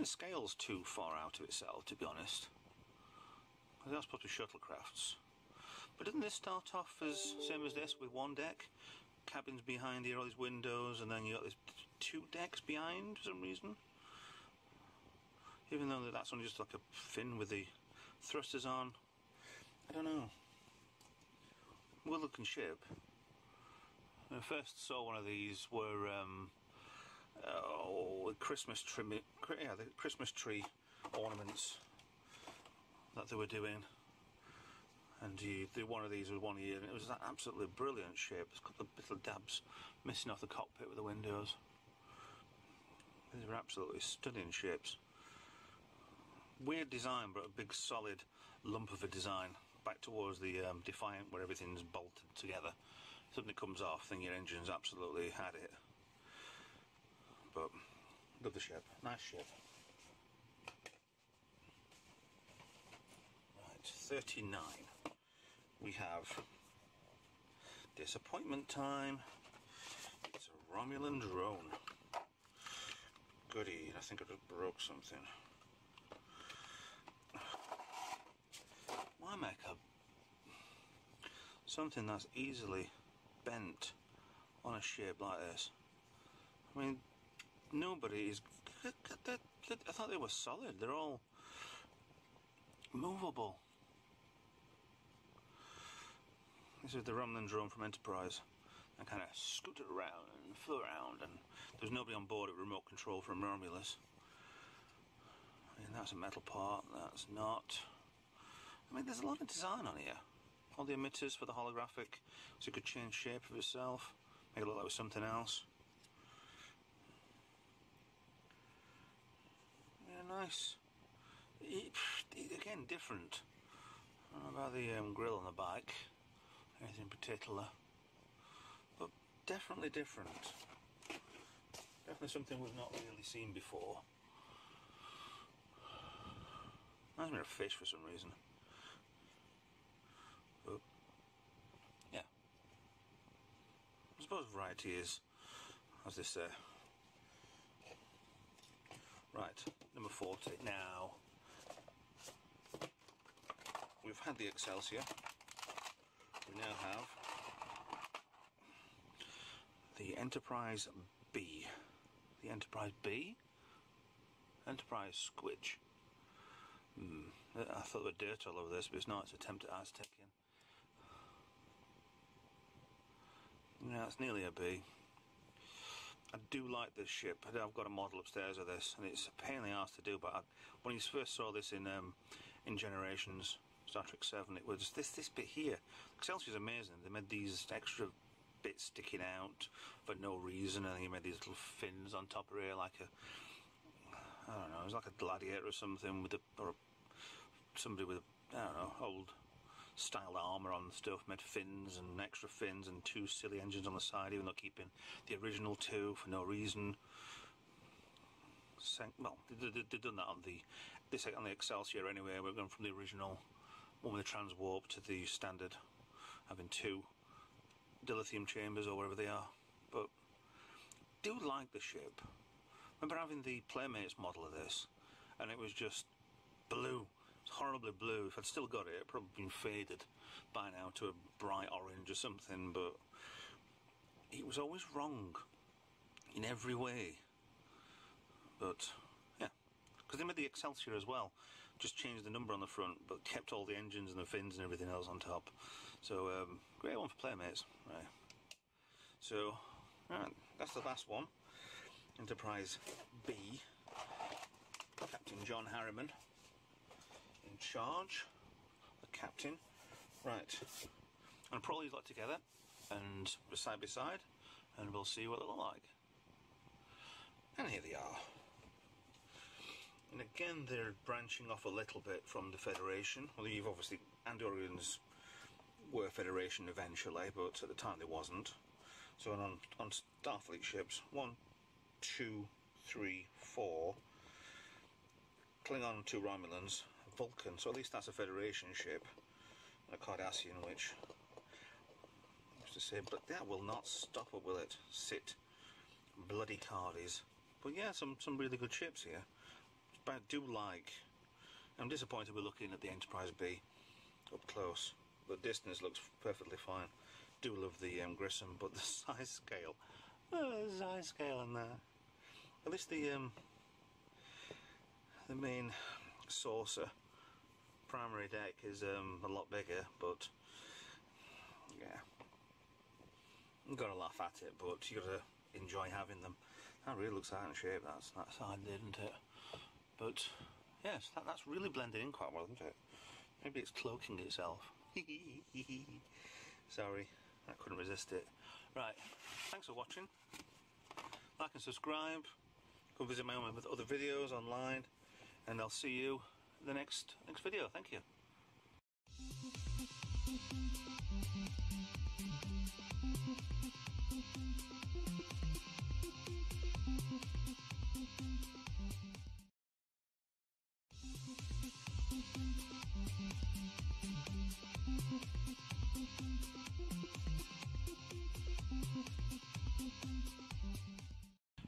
scale's too far out of itself, to be honest. That's supposed to be shuttlecrafts. But didn't this start off as same as this, with one deck? Cabins behind here, all these windows, and then you got these two decks behind for some reason. Even though that's only just like a fin with the thrusters on. I don't know. Well looking ship. When I first saw one of these were the Christmas tree ornaments that they were doing. And one of these was one year, and it was an absolutely brilliant shape. There's a couple of little dabs missing off the cockpit with the windows. These were absolutely stunning shapes. Weird design, but a big solid lump of a design. Back towards the Defiant, where everything's bolted together. If something comes off, then your engine's absolutely had it. But love the ship. Nice ship. Right, 39. We have Disappointment Time. It's a Romulan drone. Goody, I think I just broke something. Why make something that's easily bent on a shape like this? I mean, nobody is. I thought they were solid. They're all movable. This is the Romulan drone from Enterprise. And kind of scooted around and flew around, and there's nobody on board with remote control from Romulus. I mean, that's a metal part, that's not. I mean, there's a lot of design on here. All the emitters for the holographic, so it could change shape of itself, make it look like it was something else. Yeah, nice. Again, different. I don't know about the grill on the back, anything particular, but definitely different. Definitely something we've not really seen before. Reminds me of a fish for some reason. But, yeah. I suppose variety is, as they say. Right, number 40. Now, we've had the Excelsior. We now have the Enterprise B. The Enterprise B? Enterprise Squidge. I thought there were dirt all over this, but it's not. It's attempted Aztecian. Yeah, it's nearly a B. I do like this ship. I've got a model upstairs of this, and it's a pain in the arse to do. But when you first saw this in Generations, Star Trek 7, it was this bit here. Excelsior's amazing. They made these extra bits sticking out for no reason, and he made these little fins on top of here, like a, I don't know, it was like a gladiator or something with somebody with I don't know, old styled armour on stuff, made fins and extra fins and two silly engines on the side, even though keeping the original two for no reason. Well, they've done that on the Excelsior anyway. We're going from the original one with the transwarp to the standard, having two dilithium chambers or whatever they are. But do like the ship. I remember having the Playmates model of this, and it was just blue. It's horribly blue. If I'd still got it, it'd probably been faded by now to a bright orange or something, but it was always wrong in every way. But yeah, because they made the Excelsior as well, just changed the number on the front but kept all the engines and the fins and everything else on top. So great one for Playmates. Right, so right, that's the last one. Enterprise B, Captain John Harriman in charge, the captain. Right, and I'll put all these lot together and side by side, and we'll see what they look like. And here they are. And again, they're branching off a little bit from the Federation. Well, you've obviously, Andorians were Federation eventually, but at the time they wasn't. So on Starfleet ships, 1, 2, 3, 4, Klingon, 2 Romulans, Vulcan, so at least that's a Federation ship, and a Cardassian, which I used to say, but that will not stop it, will it? Sit, bloody Cardies. But yeah, some really good ships here. But I do like, I'm disappointed we're looking at the Enterprise B up close. The distance looks perfectly fine. Do love the Grissom, but the size scale, the size scale in there. At least the main saucer primary deck is a lot bigger, but yeah, you've got to laugh at it, but you got to enjoy having them. That really looks out in shape. That side did, isn't it? But yes, that's really blended in quite well, isn't it? Maybe it's cloaking itself. Sorry, I couldn't resist it. Right, thanks for watching. Like and subscribe. Go visit my own other videos online, and I'll see you in the next video. Thank you.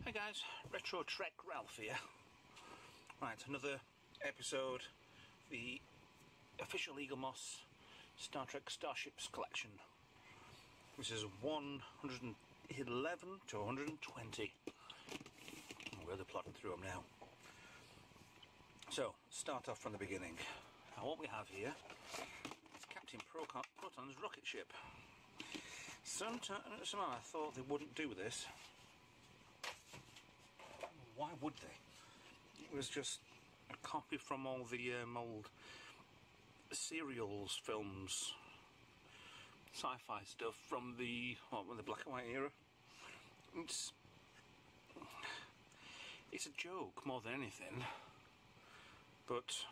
Hey guys, Retro Trek Ralph here. Right, another episode, the official Eaglemoss Star Trek Starships collection. This is 111 to 120. I'm really plodding through them now. So, start off from the beginning. Now what we have here is Captain Proton's rocket ship. Somehow I thought they wouldn't do this. Why would they? It was just a copy from all the old serials, films, sci-fi stuff from the black and white era. It's a joke more than anything, but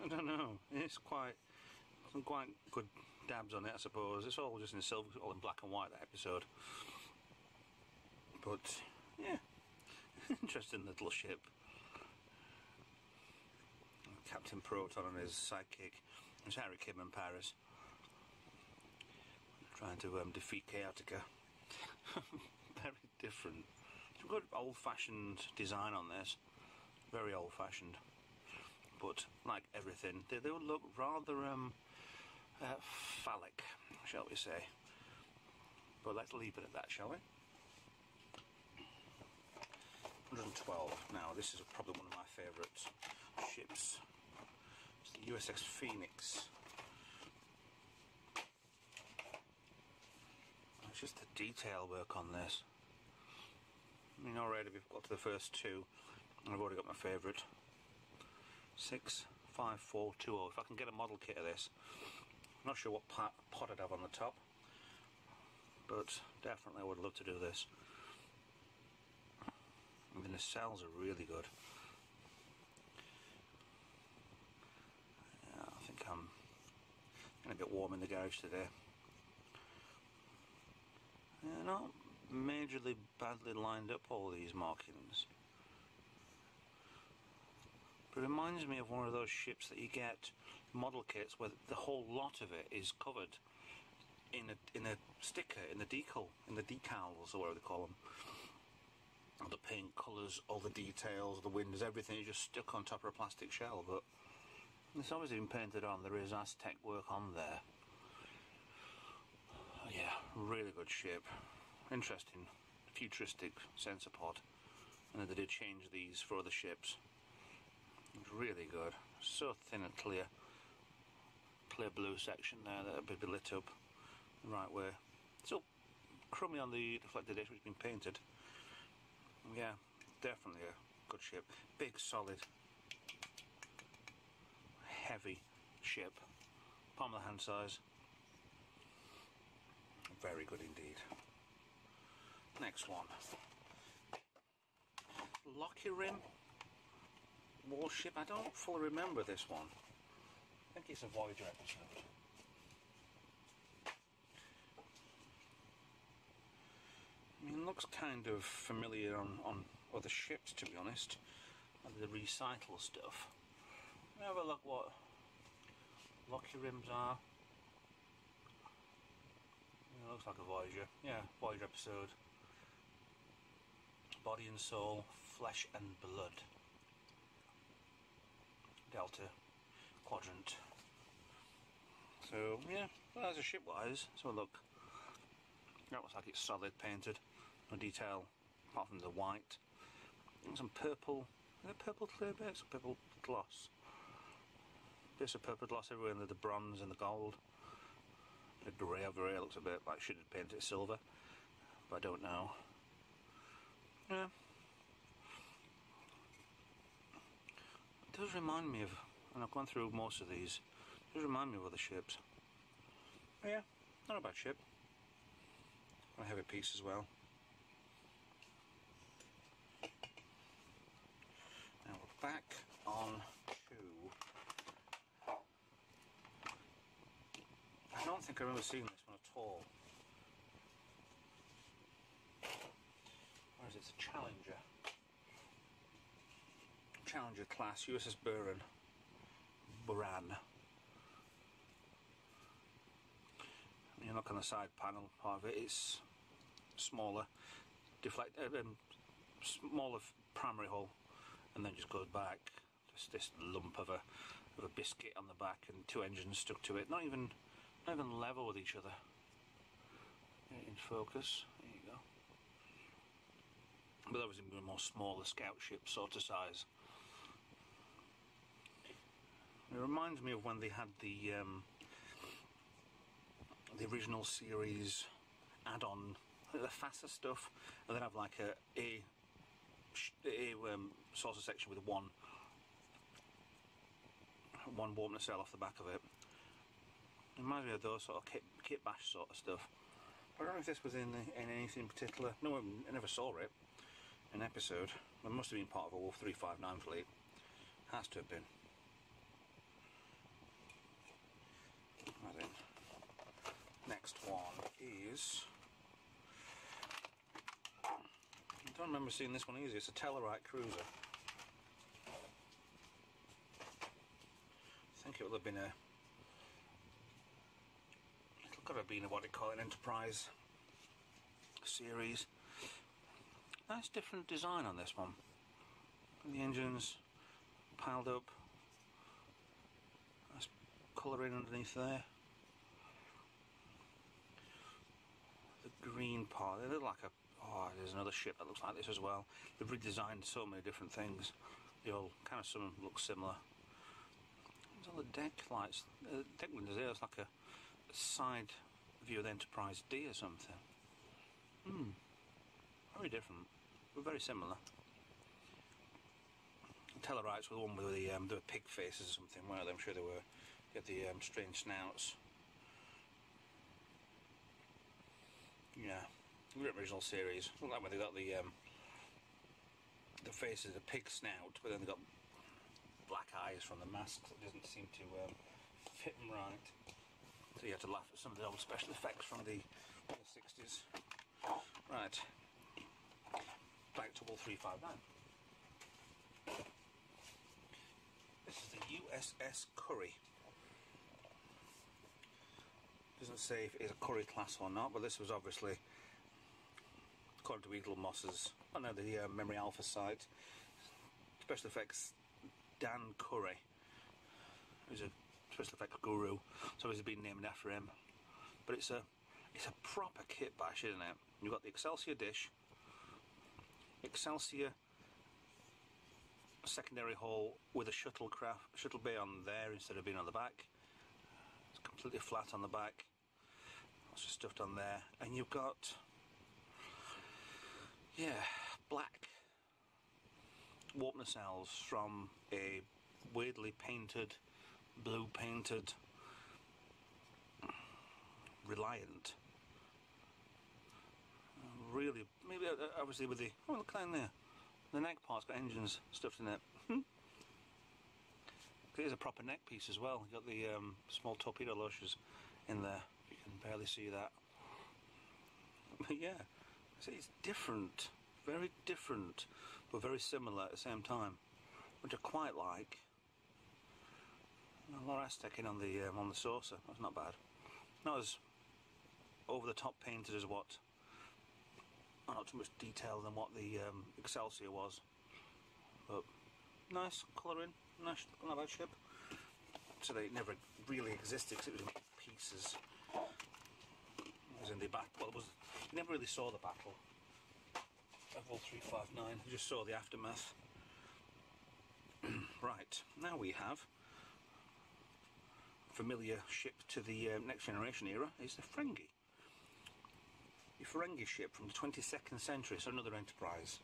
I don't know. It's some quite good dabs on it, I suppose. It's all just in silver, all in black and white, that episode. But yeah. Interesting little ship. Captain Proton and his sidekick, it's Harry Kim and Paris, trying to defeat Chaotica. Very different. It's a good old-fashioned design on this. Very old-fashioned. But like everything, they would look rather phallic, shall we say. But let's leave it at that, shall we? 112. Now, this is probably one of my favourite ships. It's the USS Phoenix. It's just the detail work on this. I mean, already we've got to the first two, and I've already got my favourite. 65420. If I can get a model kit of this, I'm not sure what pot I'd have on the top, but definitely I would love to do this. I mean, the cells are really good. Yeah, I think I'm going to get warm in the garage today. Yeah, not majorly badly lined up, all these markings. But it reminds me of one of those ships that you get model kits where the whole lot of it is covered in a sticker, in the decals, or whatever they call them. The paint colours, all the details, the windows, everything is just stuck on top of a plastic shell, but it's obviously been painted on. There is Aztec work on there. Yeah, really good ship. Interesting, futuristic sensor pod. And they did change these for other ships. It's really good. So thin and clear. Clear blue section there that would be lit up the right way. Still crummy on the deflected edge, which has been painted. Yeah, definitely a good ship. Big, solid, heavy ship. Palm of the hand size. Very good indeed. Next one. Lockyer Rim warship. I don't fully remember this one. I think it's a Voyager episode. I mean, it looks kind of familiar on other ships, to be honest. Like the recycle stuff. Have a look what Lockyer rims are. Yeah, looks like a Voyager. Yeah, Voyager episode. Body and soul, flesh and blood. Delta quadrant. So yeah, well, as a ship wise, so look. That looks like it's solid painted. No detail apart from the white. And some purple. Is it purple clear bits or purple gloss? Bits of purple gloss everywhere, and the bronze and the gold. The grey over here looks a bit like should have painted it silver, but I don't know. Yeah. It does remind me of, and I've gone through most of these, it does remind me of other ships. But yeah, not a bad ship. A heavy piece as well. Now we're back on to... I don't think I remember seeing this one at all. Or is it a Challenger? Challenger class, USS Buran. You look on the side panel part of it, it's smaller, smaller primary hull, and then just goes back. Just this lump of a biscuit on the back, and two engines stuck to it. Not even level with each other. In focus, there you go. But that was a more smaller scout ship sort of size. It reminds me of when they had the original series add-on, the faster stuff, and then have like a saucer section with one warp nacelle off the back of it. It reminds me of those sort of kit bash sort of stuff. But I don't know if this was in anything in particular. No, I never saw it in an episode. It must have been part of a Wolf 359 fleet. Has to have been. Right then. Next one is... I don't remember seeing this one either. It's a Tellarite cruiser. I think it would have been a... It could have been what they call an Enterprise series. Nice different design on this one. The engines piled up. Nice colouring underneath there. The green part, they look like a... Oh, there's another ship that looks like this as well. They've redesigned so many different things. They all kind of some look similar. There's all the deck lights, deck windows there. It's like a side view of the Enterprise D or something. Very different, but very similar. The Tellarites were the one with the they were pig faces or something, weren't they? I'm sure they were. They had the strange snouts. Yeah, the original series. Look like when they got the faces, the pig snout, but then they got black eyes from the masks. It doesn't seem to fit them right. So you have to laugh at some of the old special effects from the 60s. Right, back to Wolf 359. This is the USS Curry. Doesn't say if it is a Curry class or not, but this was obviously according to Eaglemoss's, on the Memory Alpha site, special effects Dan Curry, who's a special effects guru, so he's been named after him. But it's a proper kit bash, isn't it? You've got the Excelsior dish, Excelsior secondary hull with a shuttle bay on there instead of being on the back. It's completely flat on the back. Lots of stuff on there, and you've got, yeah, black warp nacelles from a weirdly painted, blue painted Reliant. Really, maybe obviously with the, oh look down there, the neck part's got engines stuffed in it. There's a proper neck piece as well. You've got the small torpedo launchers in there. You can barely see that. But yeah, it's different, very different, but very similar at the same time, which I quite like. A lot of Aztec in on the saucer. That's not bad. Not as over the top painted as what. Not too much detail than what the Excelsior was, but nice colouring, nice, not a bad ship. So they never really existed because it was in pieces. It was in the battle. Well, you never really saw the battle of Vol 359. You just saw the aftermath. Right, now we have a familiar ship to the next generation era is the Ferengi. The Ferengi ship from the 22nd century, so another Enterprise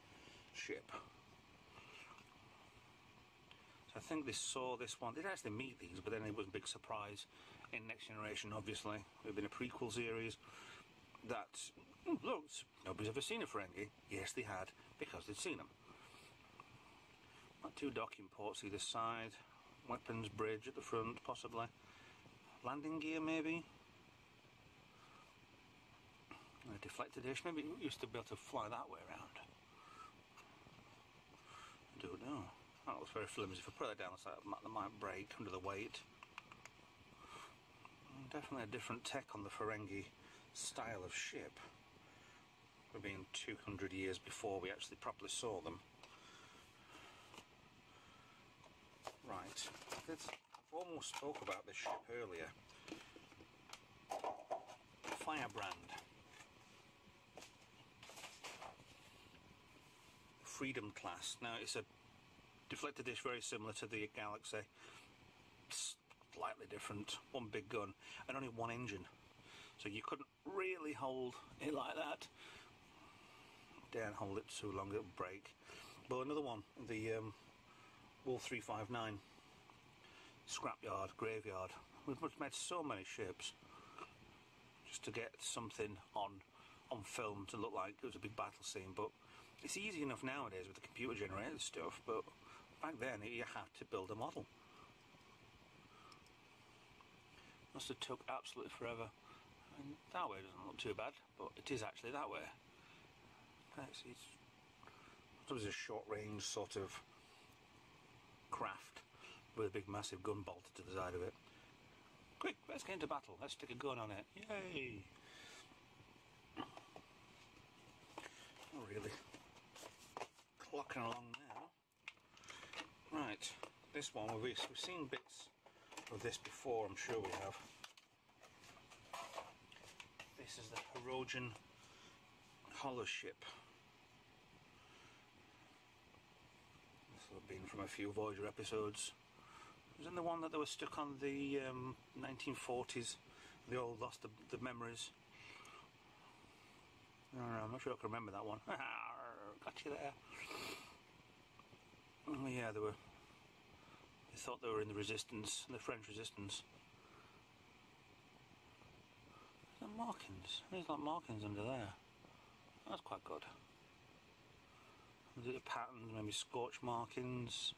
ship. So I think they saw this one. They didn't actually meet these, but then it was a big surprise in Next Generation, obviously. It had been a prequel series that, look, nobody's ever seen a Ferengi. Yes, they had, because they'd seen them. Got two docking ports either side, weapons bridge at the front, possibly. Landing gear, maybe. A deflector dish. Maybe it used to be able to fly that way around. I don't know. That looks very flimsy. If I put that down, that might break under the weight. Definitely a different tech on the Ferengi style of ship. We're being 200 years before we actually properly saw them. Right. I've almost spoke about this ship earlier. Firebrand. Freedom class. Now it's a deflector dish very similar to the Galaxy, slightly different, one big gun and only one engine, so you couldn't really hold it like that. Don't hold it too long, it'll break. But another one, the Wolf 359 scrapyard, graveyard. We've made so many ships just to get something on film to look like it was a big battle scene, but it's easy enough nowadays with the computer generated stuff, but back then you had to build a model. Must have took absolutely forever. And that way doesn't look too bad, but it is actually that way. It was a short range sort of craft with a big massive gun bolted to the side of it. Quick, let's get into battle. Let's stick a gun on it. Yay! Not really. Clocking along now. Right, this one we've seen bits of this before, I'm sure we have. This is the Hirogen hollow ship. This will have been from a few Voyager episodes. Wasn't the one that they were stuck on the 1940s? They all lost the memories. I don't know, I'm not sure I can remember that one. Got you there. Oh yeah, they thought they were in the Resistance, the French Resistance. There's markings. There's like markings under there. That's quite good. The patterns, maybe scorch markings.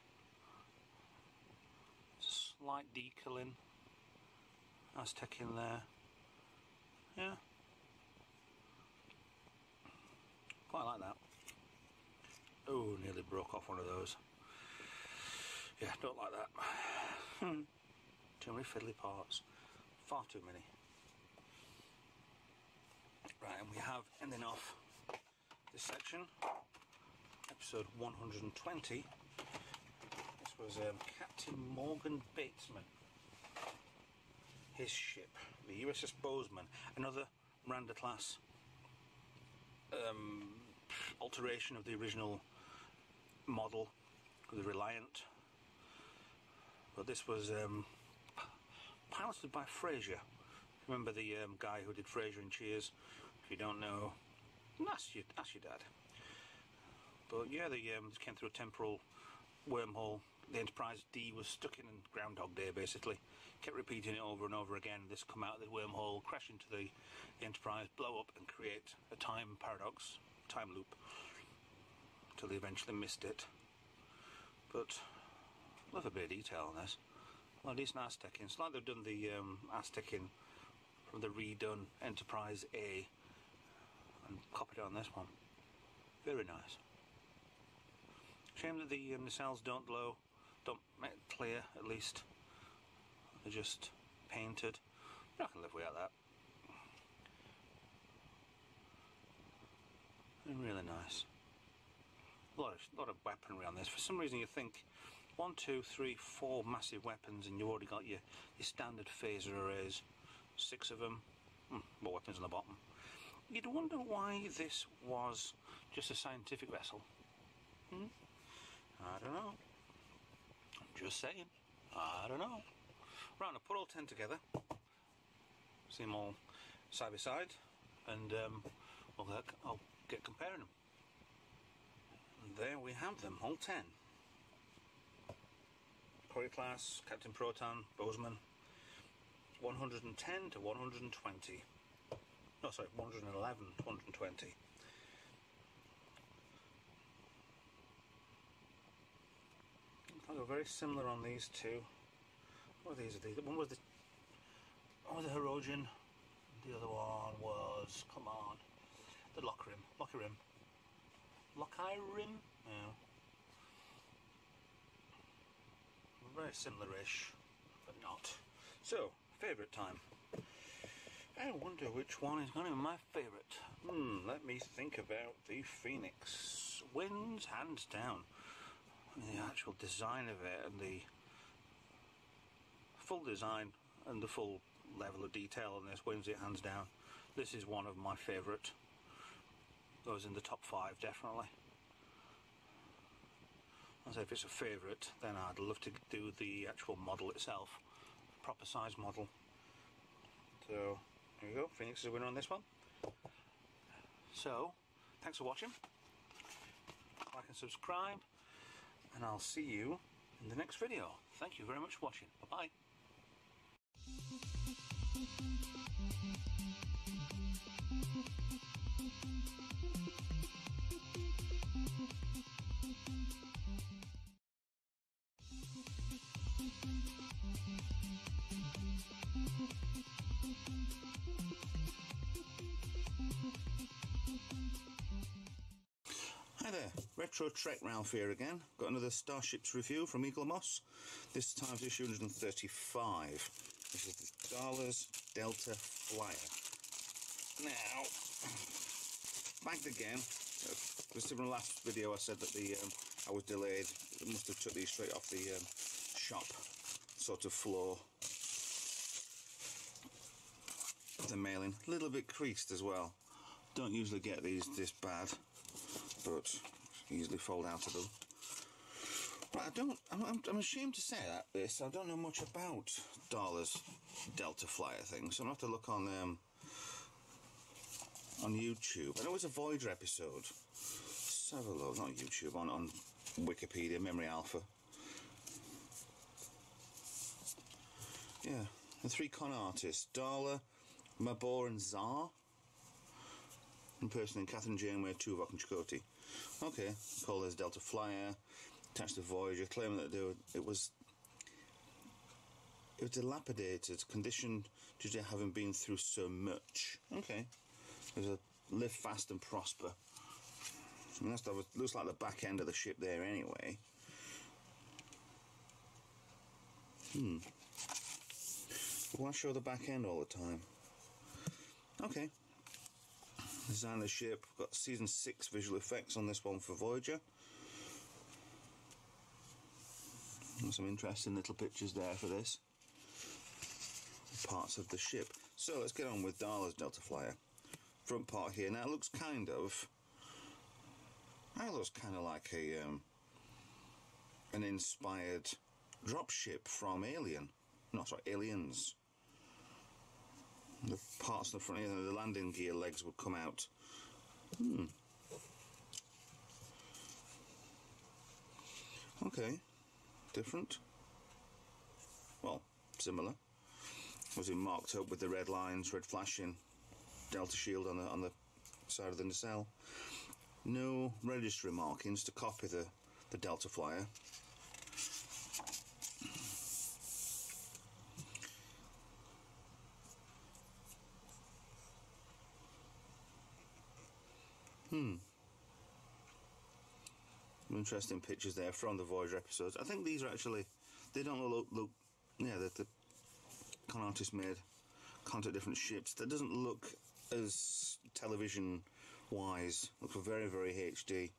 Slight decaling. Aztec in there. Yeah. Quite like that. Oh, nearly broke off one of those. Yeah, don't like that. Too many fiddly parts. Far too many. Right, and we have ending off this section, episode 120. This was Captain Morgan Batesman. His ship, the USS Bozeman, another Miranda class alteration of the original model with the Reliant. But this was piloted by Fraser. Remember the guy who did Fraser and Cheers? If you don't know, ask your dad. But yeah, they came through a temporal wormhole. The Enterprise D was stuck in Groundhog Day, basically. Kept repeating it over and over again. This come out of the wormhole, crash into the Enterprise, blow up and create a time paradox, time loop, until they eventually missed it. But love a bit of detail on this. A lot of decent Aztecing. It's like they've done the Aztecing from the redone Enterprise A and copied it on this one. Very nice. Shame that the nacelles don't glow, don't make it clear at least. They're just painted. But I can live without that. They're really nice. A lot of weaponry on this. For some reason you think 1, 2, 3, 4 massive weapons and you've already got your standard phaser arrays. 6 of them. More weapons on the bottom. You'd wonder why this was just a scientific vessel. I don't know. Just saying. I don't know. Right, I'll put all 10 together. See them all side by side, and I'll get comparing them. And there we have them, all 10. Courier class, Captain Proton, Bozeman. 110 to 120. No, sorry, 111 to 120. They're very similar on these two. What are these? One was the Herodian. The other one was, come on, the Lockrim. Lockrim? Yeah. Very similar-ish, but not. So, favourite time. I wonder which one is going to be my favourite. Let me think about the Phoenix. Wins hands down. The actual design of it and the full design and the full level of detail on this wins it hands down. This is one of my favourite. Goes in the top 5 definitely. As if it's a favourite, then I'd love to do the actual model itself, proper size model. So here we go. Phoenix is a winner on this one. So thanks for watching. Like and subscribe. And I'll see you in the next video. Thank you very much for watching. Bye-bye. Hi there, Retro Trek Ralph here again. Got another Starships review from Eaglemoss. This time's issue 135. This is the Dallas Delta Flyer. Now, bagged again. From the last video I said that I was delayed. I must have took these straight off the shop sort of floor. The mailing, a little bit creased as well. Don't usually get these this bad, but easily fold out of them. Right, I'm ashamed to say that I don't know much about Darla's Delta Flyer thing, so I'm gonna have to look on YouTube. I know it's a Voyager episode. Let's have a look, not YouTube, on Wikipedia, Memory Alpha. Yeah, the 3 con artists, Darla, Mabor and Tsar. Impersonating Catherine Janeway, Tuvok and Chakotay. Okay, called as Delta Flyer, attached to Voyager, claiming that it was dilapidated, conditioned due to having been through so much. Okay, there's a live fast and prosper. I mean, that looks like the back end of the ship there anyway. Why show the back end all the time? Okay. Design of the ship. We've got season 6 visual effects on this one for Voyager. And some interesting little pictures there for this. Parts of the ship. So let's get on with Darla's Delta Flyer. Front part here. Now it looks kind of like a an inspired dropship from Alien. No, sorry, Aliens. The parts on the front, the landing gear legs would come out. Okay, different. Well, similar. Was it marked up with the red lines, red flashing, Delta shield on the side of the nacelle? No registry markings to copy the Delta Flyer. Interesting pictures there from the Voyager episodes. I think these are actually, they don't look yeah, the con artist made contact different ships. That doesn't look as television wise. Looks very, very HD.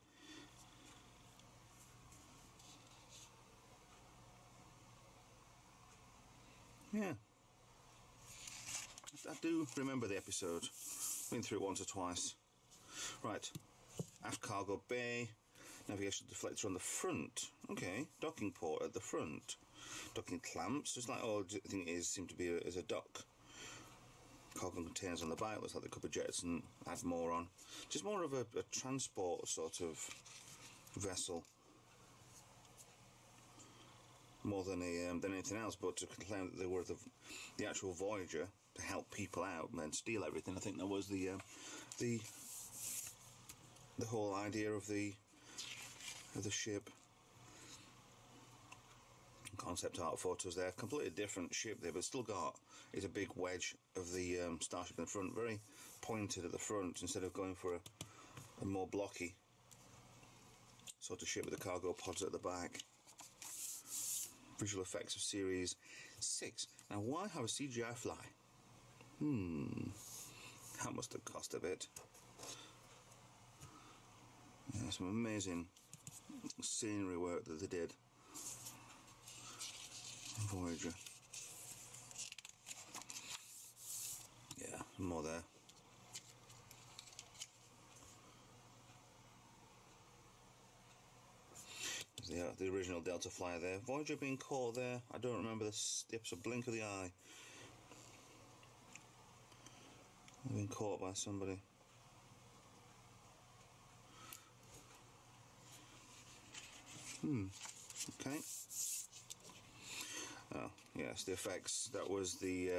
Yeah, I do remember the episode. Been through it once or twice. Right, aft cargo bay, navigation deflector on the front. Okay, docking port at the front. Docking clamps, just like all I think it is, seem to be as a dock. Cargo containers on the back, looks like they could be jets and add more on. Just more of a transport sort of vessel. More than anything else, but to claim that they were the actual Voyager to help people out and then steal everything. I think that was the whole idea of the ship. Concept art photos there. Completely different ship there, but still got is a big wedge of the starship in the front. Very pointed at the front instead of going for a more blocky sort of ship with the cargo pods at the back. Visual effects of series 6. Now, why have a CGI fly? That must have cost a bit. Yeah, some amazing scenery work that they did. Voyager. Yeah, more there. The original Delta Flyer there. Voyager being caught there. I don't remember the episode. Blink of the eye. Being caught by somebody. Okay. Oh, yes, the effects. That was the,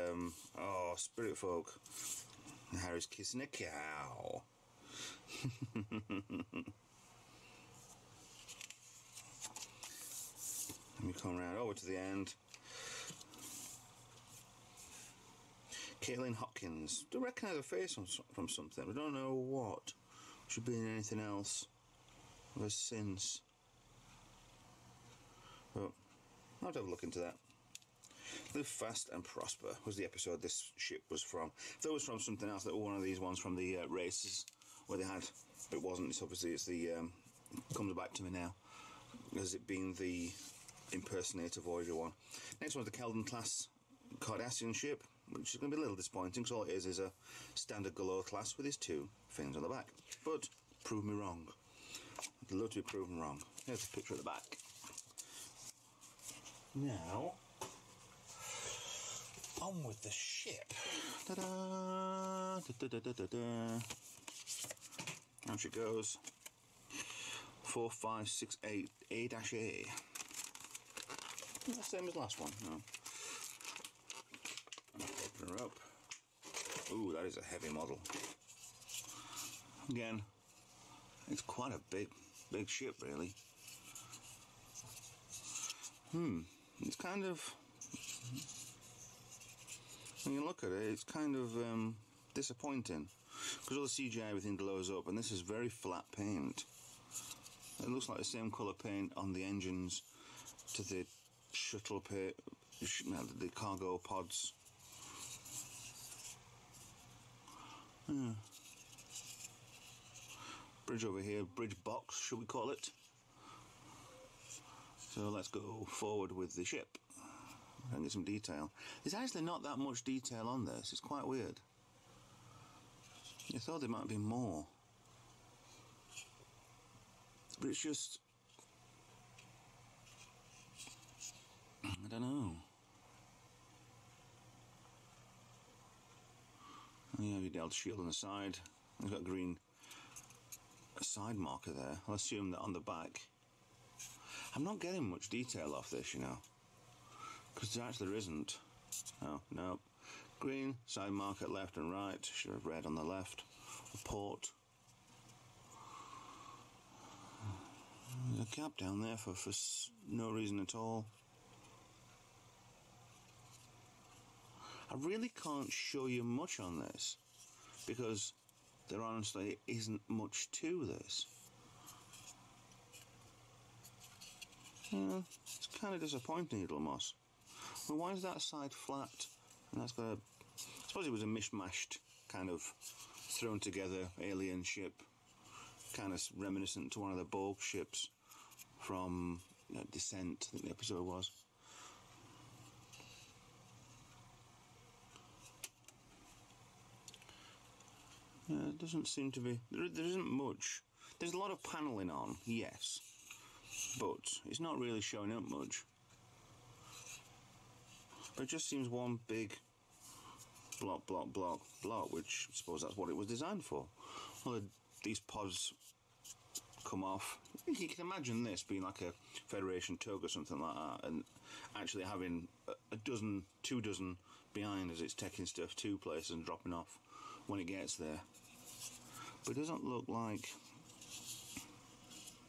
Spirit Folk. Harry's kissing a cow. Let me come around over to the end. Caitlin Hopkins. Do recognise her face from something. I don't know what. Should be in anything else ever since. But I'll have to have a look into that. Live Fast and Prosper was the episode this ship was from. If that was from something else, that was one of these ones from the races where they had, but it wasn't. It's obviously it's the comes back to me now as it being the impersonator Voyager one. Next one's the Keldon class Cardassian ship, which is going to be a little disappointing because all it is a standard Galore class with his 2 fins on the back. But prove me wrong. I'd love to be proven wrong. Here's a picture of the back. Now, on with the ship. Ta-da! Da-da-da-da-da-da. How she goes. 4568 A-A. The same as last one. No. Open her up. Ooh, that is a heavy model. Again, it's quite a big ship, really. It's kind of, when you look at it, it's kind of disappointing because all the CGI everything glows up, and this is very flat paint. It looks like the same colour paint on the engines to the shuttle paint, the cargo pods. bridge over here, bridge box, should we call it? So let's go forward with the ship and get some detail. There's actually not that much detail on this. It's quite weird. I thought there might be more, but it's just, I don't know. Yeah, the Delta shield on the side. It's got a green side marker there. I'll assume that on the back. I'm not getting much detail off this, you know, because there actually isn't. Oh, no. Green side marker left and right. Should have red on the left. A port. There's a gap down there for no reason at all. I really can't show you much on this because there honestly isn't much to this. Yeah, it's kind of disappointing, Eaglemoss. Well, why is that side flat? And that's got a, I suppose it was a mishmashed kind of thrown together alien ship, kind of reminiscent to one of the Borg ships from Descent, I think the episode was. Yeah, it doesn't seem to be, there isn't much. There's a lot of panelling on, yes, but it's not really showing up much. But it just seems one big block, block, block, block, which I suppose that's what it was designed for. Well, these pods come off. You can imagine this being like a Federation tug or something like that, and actually having a dozen, 2 dozen behind as it's taking stuff to places and dropping off when it gets there. But it doesn't look like,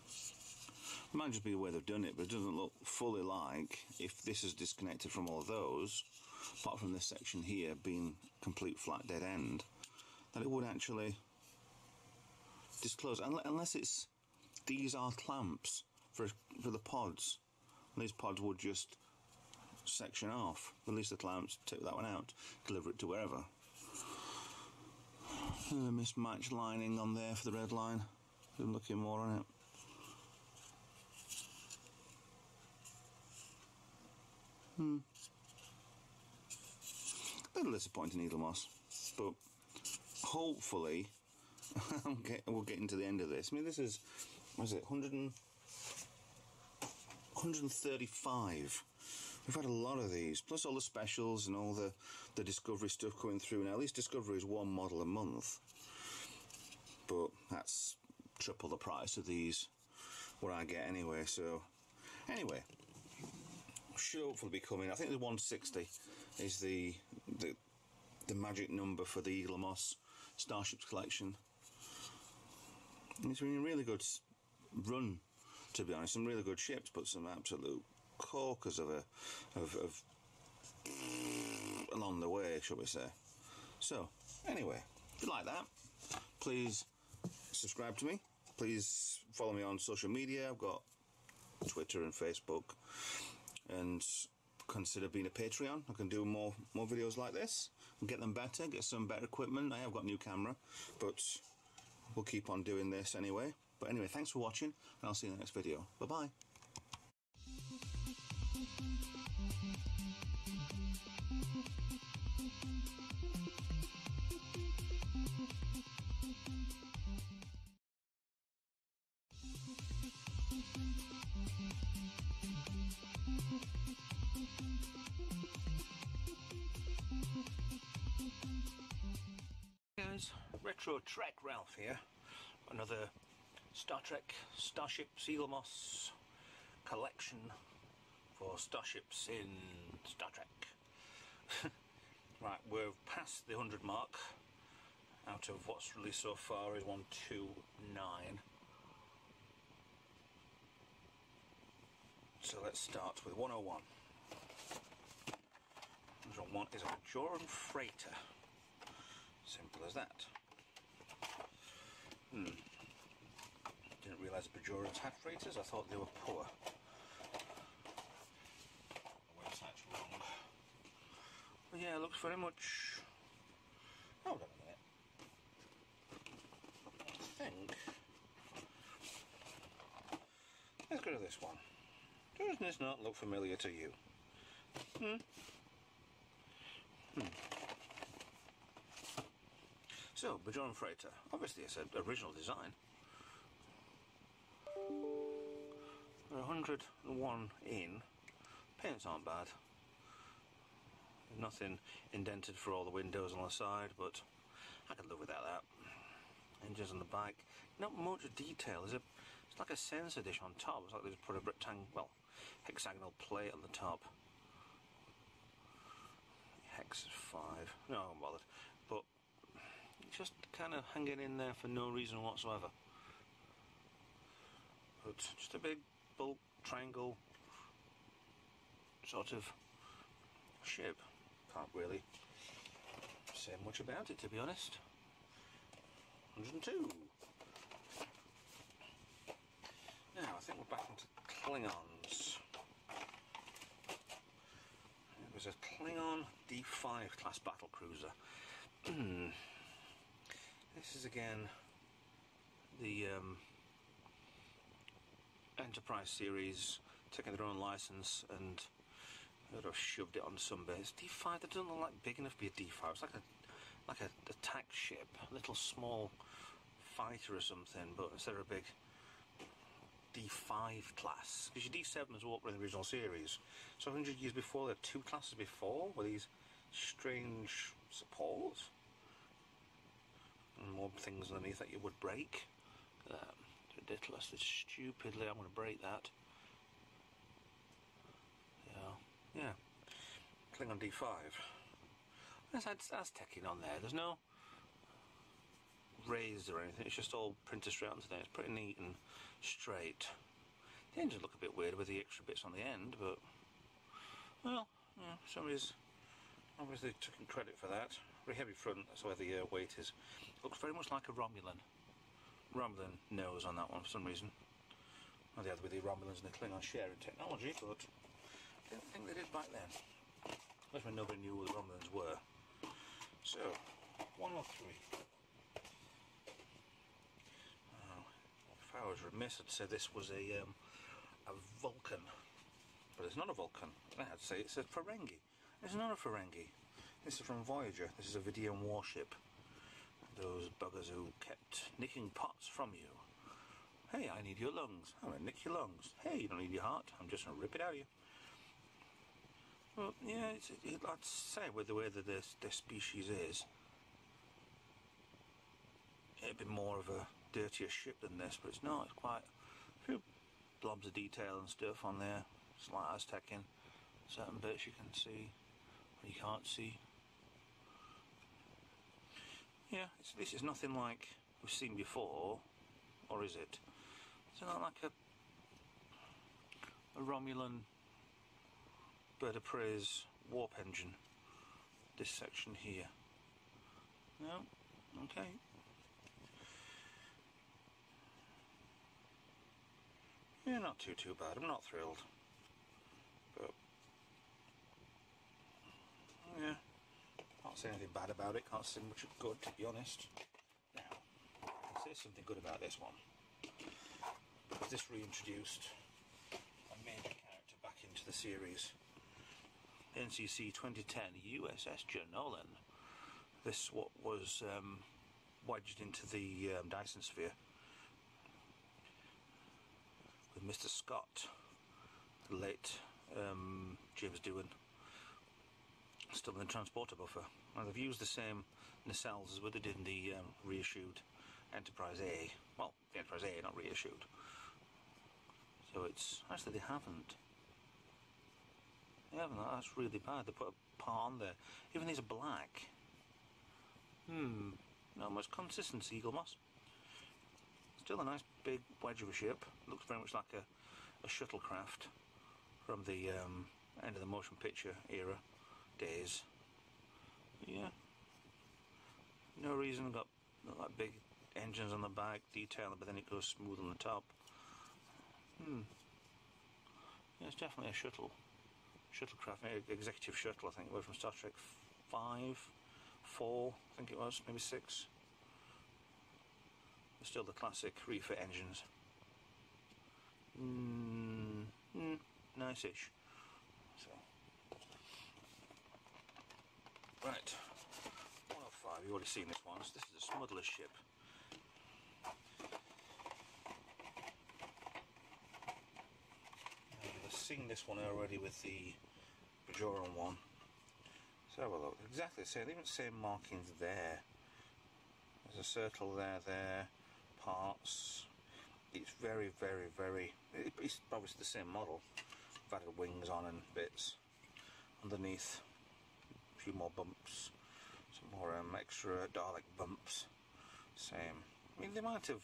it might just be the way they've done it, but it doesn't look fully like, if this is disconnected from all of those, apart from this section here being complete flat dead end, that it would actually disclose, unless it's, these are clamps for the pods. These pods would just section off, release the clamps, take that one out, deliver it to wherever. There's a mismatched lining on there for the red line. I'm looking more on it. A little disappointing, Eaglemoss, but hopefully we'll get into the end of this. I mean, this is, what is it, 135. We've had a lot of these, plus all the specials and all the Discovery stuff coming through. Now, at least Discovery is 1 model a month, but that's triple the price of these, what I get anyway. So, anyway, should hopefully be coming. I think the 160 is the magic number for the Eaglemoss Starships collection. And it's been a really good run, to be honest. Some really good ships, but some absolute corkers of along the way, shall we say. So, anyway, if you like that, please subscribe to me. Please follow me on social media. I've got Twitter and Facebook. And consider being a Patreon. I can do more videos like this and get them better, get some better equipment. I have got a new camera, but we'll keep on doing this anyway. But anyway, thanks for watching, and I'll see you in the next video. Bye-bye. Guys, Retro Trek Ralph here. Another Star Trek Starships Eaglemoss collection for starships in Star Trek. Right, we're past the 100 mark. Out of what's released so far is 129. So let's start with 101. 101 is a Bajoran freighter. Simple as that. Didn't realise the Bajorans had freighters. I thought they were poor. The website's wrong. But yeah, it looks very much... Hold on a minute. I think this one? Does this not look familiar to you? So, Bajon Freighter. Obviously it's an original design. 101 in. Paints aren't bad. Nothing indented for all the windows on the side, but I could live without that. Engines on the back. Not much detail. It's like a sensor dish on top. It's like they just put a hexagonal plate on the top. Hex 5. No, I'm bothered. But it's just kind of hanging in there for no reason whatsoever. But just a big bulk triangle sort of ship. Can't really say much about it, to be honest. 102. Now I think we're back into Klingons. It was a Klingon D5 class battle cruiser. This is again the Enterprise series taking their own license and sort of shoved it on some base. D5, that doesn't look like big enough to be a D5. It's like a attack ship, a little small fighter or something, but instead of a big D5 class. Because your D7 was what were in the original series. So 100 years before, there were two classes before with these strange supports and more things underneath that you would break. Ridiculously, stupidly, I'm going to break that. Yeah. Klingon D5. There's Aztecing on there. There's no raised or anything. It's just all printed straight onto there. It's pretty neat and straight. The engines look a bit weird with the extra bits on the end, but well, yeah, somebody's obviously taking credit for that. Very heavy front. That's where the weight is. Looks very much like a Romulan. Romulan nose on that one for some reason. Well, the other with the Romulans and the Klingon sharing technology, but I didn't think they did back then. Unless when nobody knew who the Romulans were. So, 103. If I was remiss, I'd say this was a Vulcan. But it's not a Vulcan. I'd say it's a Ferengi. It's not a Ferengi. This is from Voyager. This is a Vidian warship. Those buggers who kept nicking parts from you. Hey, I need your lungs. I'm going to nick your lungs. Hey, you don't need your heart. I'm just going to rip it out of you. Well, yeah, I'd say with the way that this species is, it'd be more of a dirtier ship than this, but it's not. It's quite a few blobs of detail and stuff on there. Slight Aztecing. Certain bits you can see, but you can't see. Yeah, this is nothing like we've seen before, or is it? Is it not like a Romulan bird of prey's warp engine? This section here. No? Okay. Yeah, not too bad. I'm not thrilled. But yeah. Can't say anything bad about it, can't say much good, to be honest. Now, I can say something good about this one. Because this reintroduced a major character back into the series. NCC 2010 USS Janolan. This what was wedged into the Dyson Sphere with Mr. Scott, the late James Doohan, still in the transporter buffer. Now they've used the same nacelles as what they did in the reissued Enterprise A. Well, the Enterprise A, not reissued. So it's actually they haven't. They haven't. That's really bad. They put a part on there. Even these are black. Not much consistency, Eaglemoss. Still a nice big wedge of a ship. Looks very much like a shuttlecraft from the end of the motion picture era days. Yeah. No reason. Got like big engines on the back, detail, but then it goes smooth on the top. Yeah, it's definitely a shuttlecraft, executive shuttle. I think it was from Star Trek 5, 4. I think it was, maybe 6. But still the classic refit engines. nice-ish. So, right, 105. You've already seen this one. So this is a smuggler's ship. I've seen this one already with the Bajoran one. So have a look. Exactly the same. Even the same markings there. There's a circle there, parts. It's very, very, very. It's obviously the same model. I've added wings on and bits underneath. A few more bumps. Some more extra Dalek bumps. Same. I mean, they might have.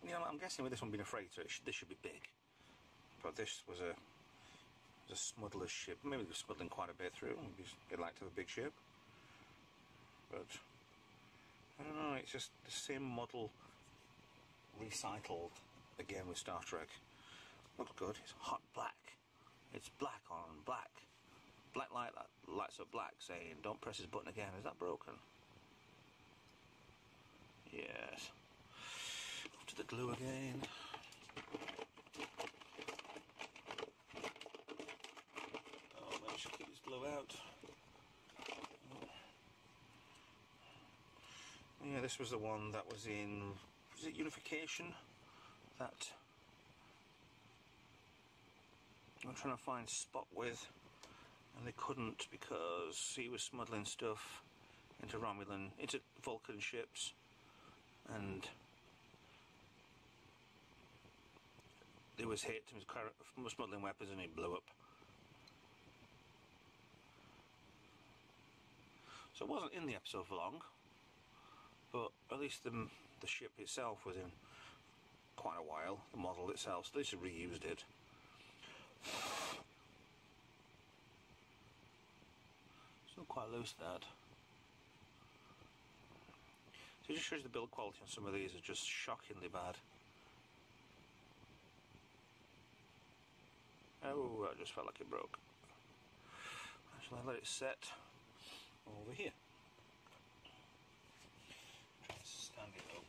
You know, I'm guessing with this one being a freighter, this should be big. But this was a smuggler's ship. Maybe they were smuggling quite a bit through. Maybe they'd like to have a big ship. But I don't know. It's just the same model recycled again with Star Trek. Looks good. It's hot black. It's black on black. Black light that lights up black, saying "Don't press this button again." Is that broken? Yes. Up to the glue again. Oh, maybe I should keep this glue out. Yeah, this was the one that was in. Was it Unification? That I'm trying to find Spot with, and they couldn't because he was smuggling stuff into Vulcan ships, and he was hit. He was smuggling weapons, and he blew up. So it wasn't in the episode for long, but at least the ship itself was in quite a while, the model itself, so they just reused it. Still quite loose, that. So it just shows the build quality on some of these is just shockingly bad. Oh, I just felt like it broke. Actually, I let it set over here. Try to stand it up.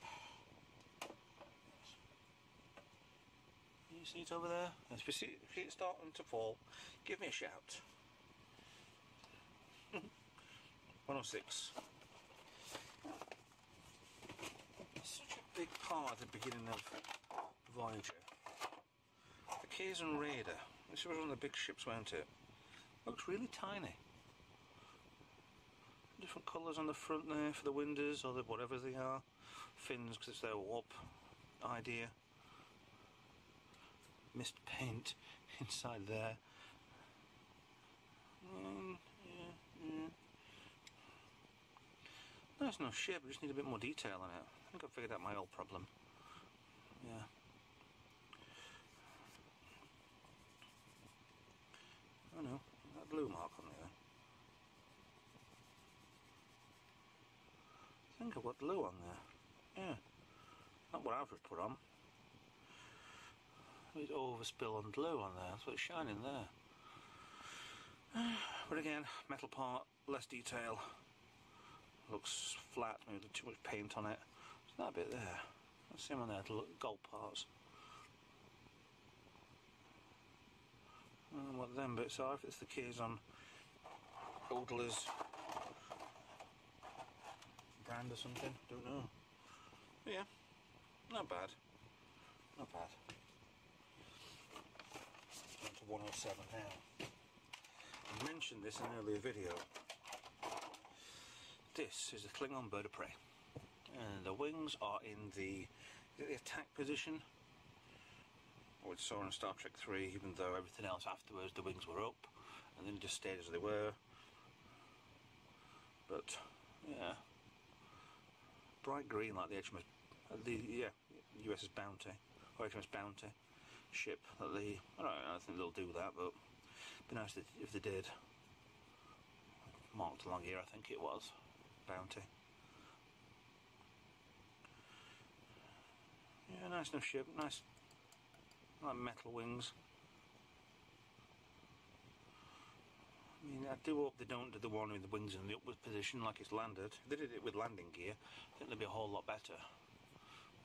You see it over there? If you see it starting to fall, give me a shout. 106. Such a big part at the beginning of Voyager. The Kazon Raider. This was one of the big ships, wasn't it? Looks really tiny. Different colours on the front there for the windows, or whatever they are. Fins, because it's their warp idea. Mist paint inside there. Nice enough shape, we just need a bit more detail on it. I think I've figured out my old problem. Yeah. Oh no, that blue mark on there. I think I've got blue on there. Yeah. Not what I've just put on. There's overspill on blue on there, that's what's shining there. But again, metal part, less detail. Looks flat, maybe too much paint on it. There's that bit there. Let's see them on there, the gold parts. I don't know what them bits are, if it's the case on Odler's brand or something, don't know. But yeah, not bad. Not bad. On to 107 now. I mentioned this in an earlier video. This is a Klingon bird of prey, and the wings are in the attack position, which saw in Star Trek 3, even though everything else afterwards the wings were up, and then just stayed as they were. But yeah, bright green like the HMS, USS Bounty or HMS Bounty ship. That I don't think they'll do that, but it'd be nice if they did. Marked along here, I think it was. Bounty. Yeah, nice enough ship, nice like metal wings. I mean, I do hope they don't do the one with the wings in the upward position like it's landed. If they did it with landing gear, I think they'd be a whole lot better.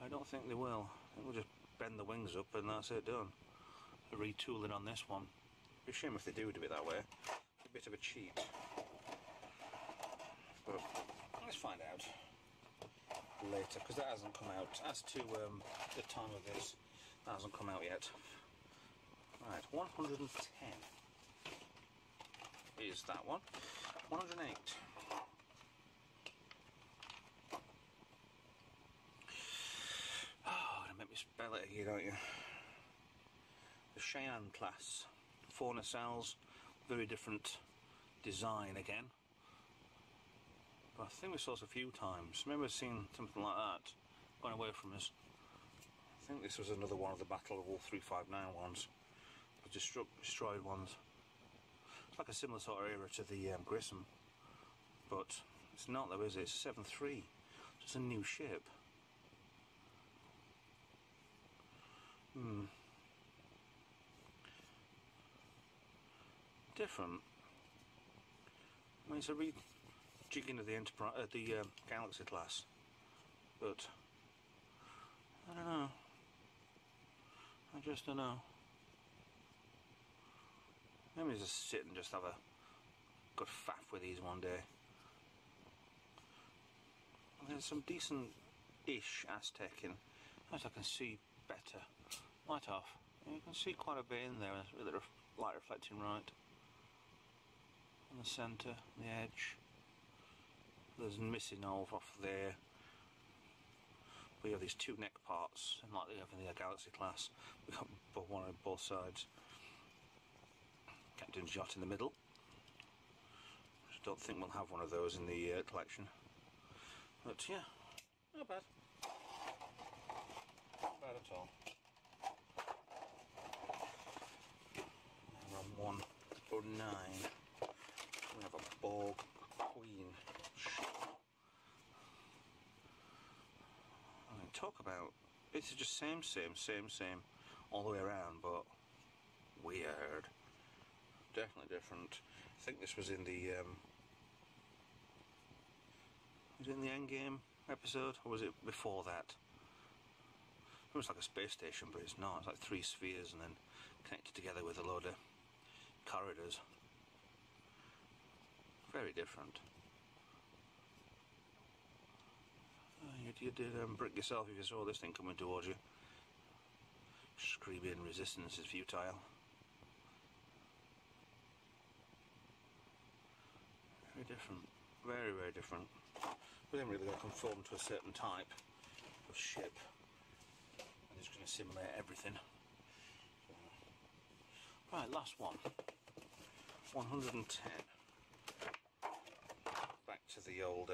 I don't think they will. I think we'll just bend the wings up and that's it done. the retooling on this one. It'd be a shame if they do it that way. It's a bit of a cheat. But let's find out later, because that hasn't come out. As to the time of this, that hasn't come out yet. Right, 110 is that one. 108. Oh, gonna make me spell it here, don't you? The Cheyenne class. 4 nacelles, very different design again. But I think we saw this a few times. Remember seeing something like that going away from us. I think this was another one of the Battle of all 359 ones. The destroyed ones. It's like a similar sort of era to the Grissom. But it's not though, is it? It's a 7.3. It's a new ship. Different. I mean, it's a rejigging of the Enterprise, the Galaxy class, but I don't know. I just don't know. Maybe just sit and just have a good faff with these one day. There's some decent-ish Aztec in, as I can see better. Light off. You can see quite a bit in there with the light reflecting right. On the centre, the edge. There's missing off there. We have these 2 neck parts, and like they have in the Galaxy class, we've got one on both sides. Captain's yacht in the middle. Just don't think we'll have one of those in the collection. But yeah, not bad. Not bad at all. We're on 109. We have a Borg Queen. I mean, talk about, it's just same all the way around, but weird. Definitely different. I think this was in the was it in the Endgame episode, or was it before that? It was like a space station, but it's not. It's like 3 spheres and then connected together with a load of corridors. Very different. You'd brick yourself if you saw this thing coming towards you. Screaming resistance is futile. Very different. Very, very different. We haven't really got to conform to a certain type of ship. I'm just going to simulate everything. Right, last one. 110. Back to the old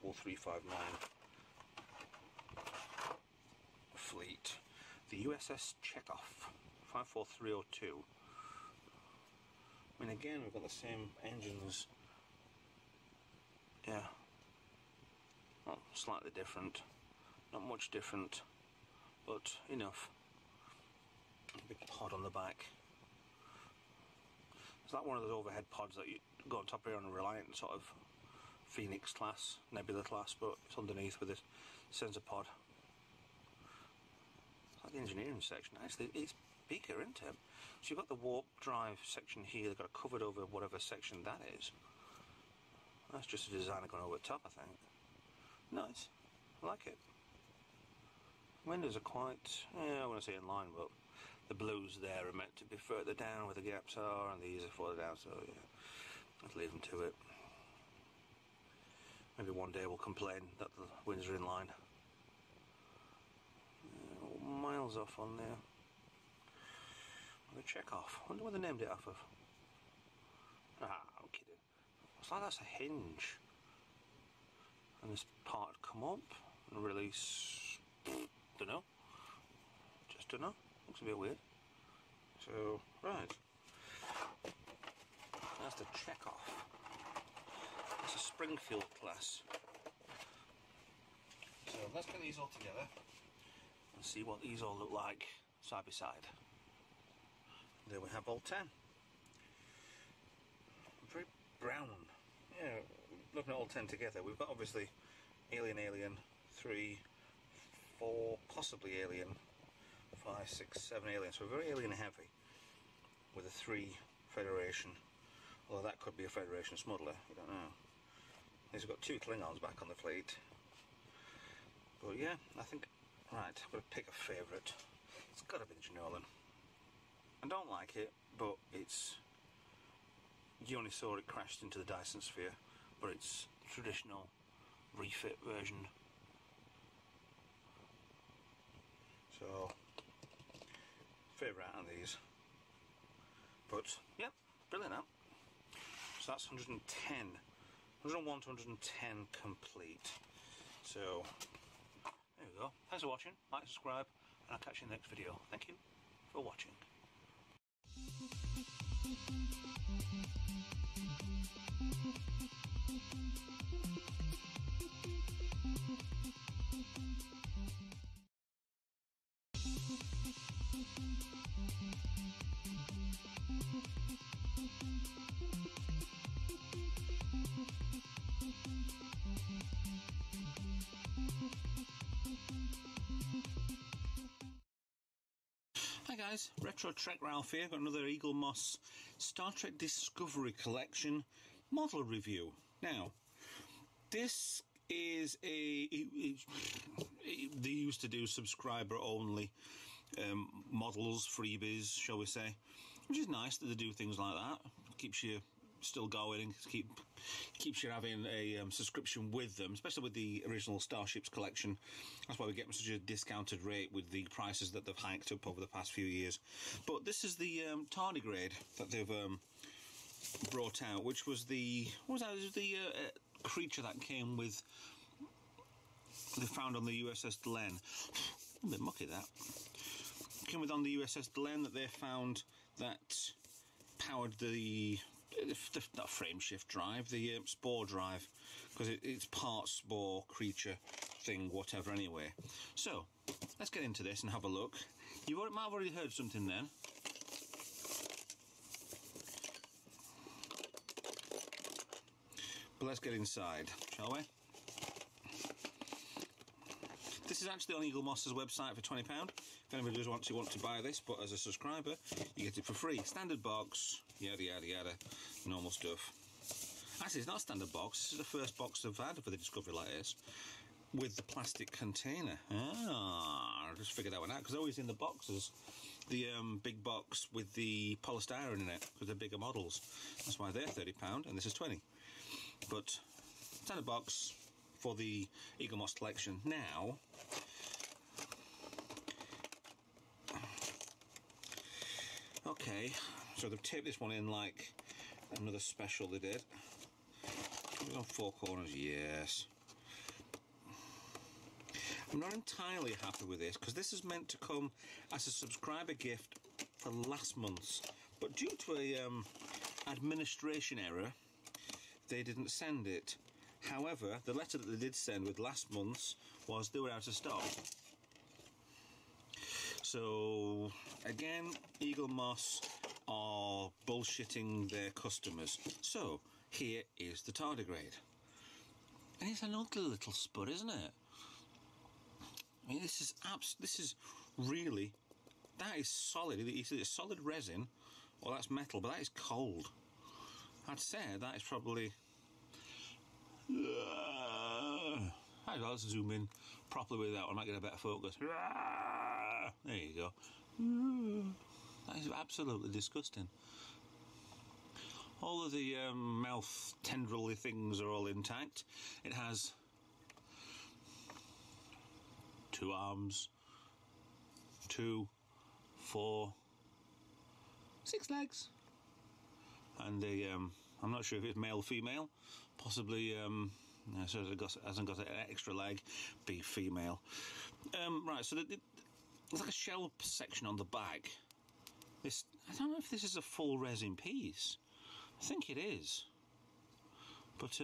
All 359 fleet. The USS Chekhov 54302. I mean, again, we've got the same engines. Yeah. Not slightly different. Not much different. But enough. Big pod on the back. It's like one of those overhead pods that you go on top here on a Reliant sort of Phoenix class, Nebula class, but it's underneath with this sensor pod. It's like the engineering section. Actually, it's bigger, isn't it? So you've got the warp drive section here, they've got it covered over whatever section that is. That's just a designer going over the top, I think. Nice. I like it. Windows are quite, I want to say in line, but the blues there are meant to be further down where the gaps are, and these are further down, so yeah, let's leave them to it. Maybe one day we'll complain that the windows are in line. Miles off on there. The Chekhov. I wonder what they named it off of. Ah, I'm kidding. It's like that's a hinge. And this part would come up and release. Dunno. Just dunno. Looks a bit weird. So, right. That's the Chekhov. It's a Springfield class. So let's get these all together and see what these all look like side by side. There we have all 10. Very brown. Yeah, looking at all 10 together, we've got obviously Alien, 3, 4, possibly Alien, 5, 6, 7 aliens. So very alien heavy. with a 3 Federation, although that could be a Federation smuggler, you don't know. He's got 2 Klingons back on the fleet. But yeah, I think, right, I've got to pick a favourite. It's got to be the Janolan. I don't like it, but it's... You only saw it crashed into the Dyson Sphere, but it's traditional refit version. So, favourite out of these. But, yeah, brilliant app. So that's 110. 101 to 110 complete. So, there we go. Thanks for watching. Like, subscribe, and I'll catch you in the next video. Thank you for watching. Hi guys, Retro Trek Ralph here. Got another Eaglemoss Star Trek Discovery Collection model review. Now, this is they used to do subscriber only models, freebies, shall we say, which is nice that they do things like that. Keeps you still going and keeps you having a subscription with them, especially with the original Starships collection. That's why we get such a discounted rate with the prices that they've hiked up over the past few years. But this is the tardigrade that they've brought out, which was the creature that came with, they found on the USS Glenn. A bit mucky that. Came with on the USS Glenn that they found that powered the not frame shift drive, the spore drive, because it's part spore creature thing, whatever. Anyway, so let's get into this and have a look. You might have already heard something then. But let's get inside, shall we? This is actually on Eaglemoss's website for £20. If anybody does want to buy this, but as a subscriber, you get it for free. Standard box, yada yada yada, normal stuff. Actually, it's not a standard box. This is the first box I've had for the Discovery like this, with the plastic container. I just figured that one out, because always in the boxes, the big box with the polystyrene in it, because they're bigger models. That's why they're £30 and this is 20. But standard box for the Eaglemoss collection. Now, okay, so they've taped this one in like another special they did. It was on 4 corners, yes. I'm not entirely happy with this, because this is meant to come as a subscriber gift for last month's, but due to a administration error, they didn't send it. However, the letter that they did send with last month's was they were out of stock. So, again, Eaglemoss are bullshitting their customers. So, here is the tardigrade. And it's an ugly little spud, isn't it? I mean, this is really, that is solid. It's solid resin, or that's metal, but that is cold. I'd say that is probably... I'll zoom in properly with that one. I might get a better focus. There you go. That is absolutely disgusting. All of the mouth tendril-y things are all intact. It has 2 arms, 2, 4, 6 legs, and I'm not sure if it's male or female. Possibly, so it hasn't got an extra leg, be female. Right, so there's like a shell section on the back. I don't know if this is a full resin piece. I think it is. But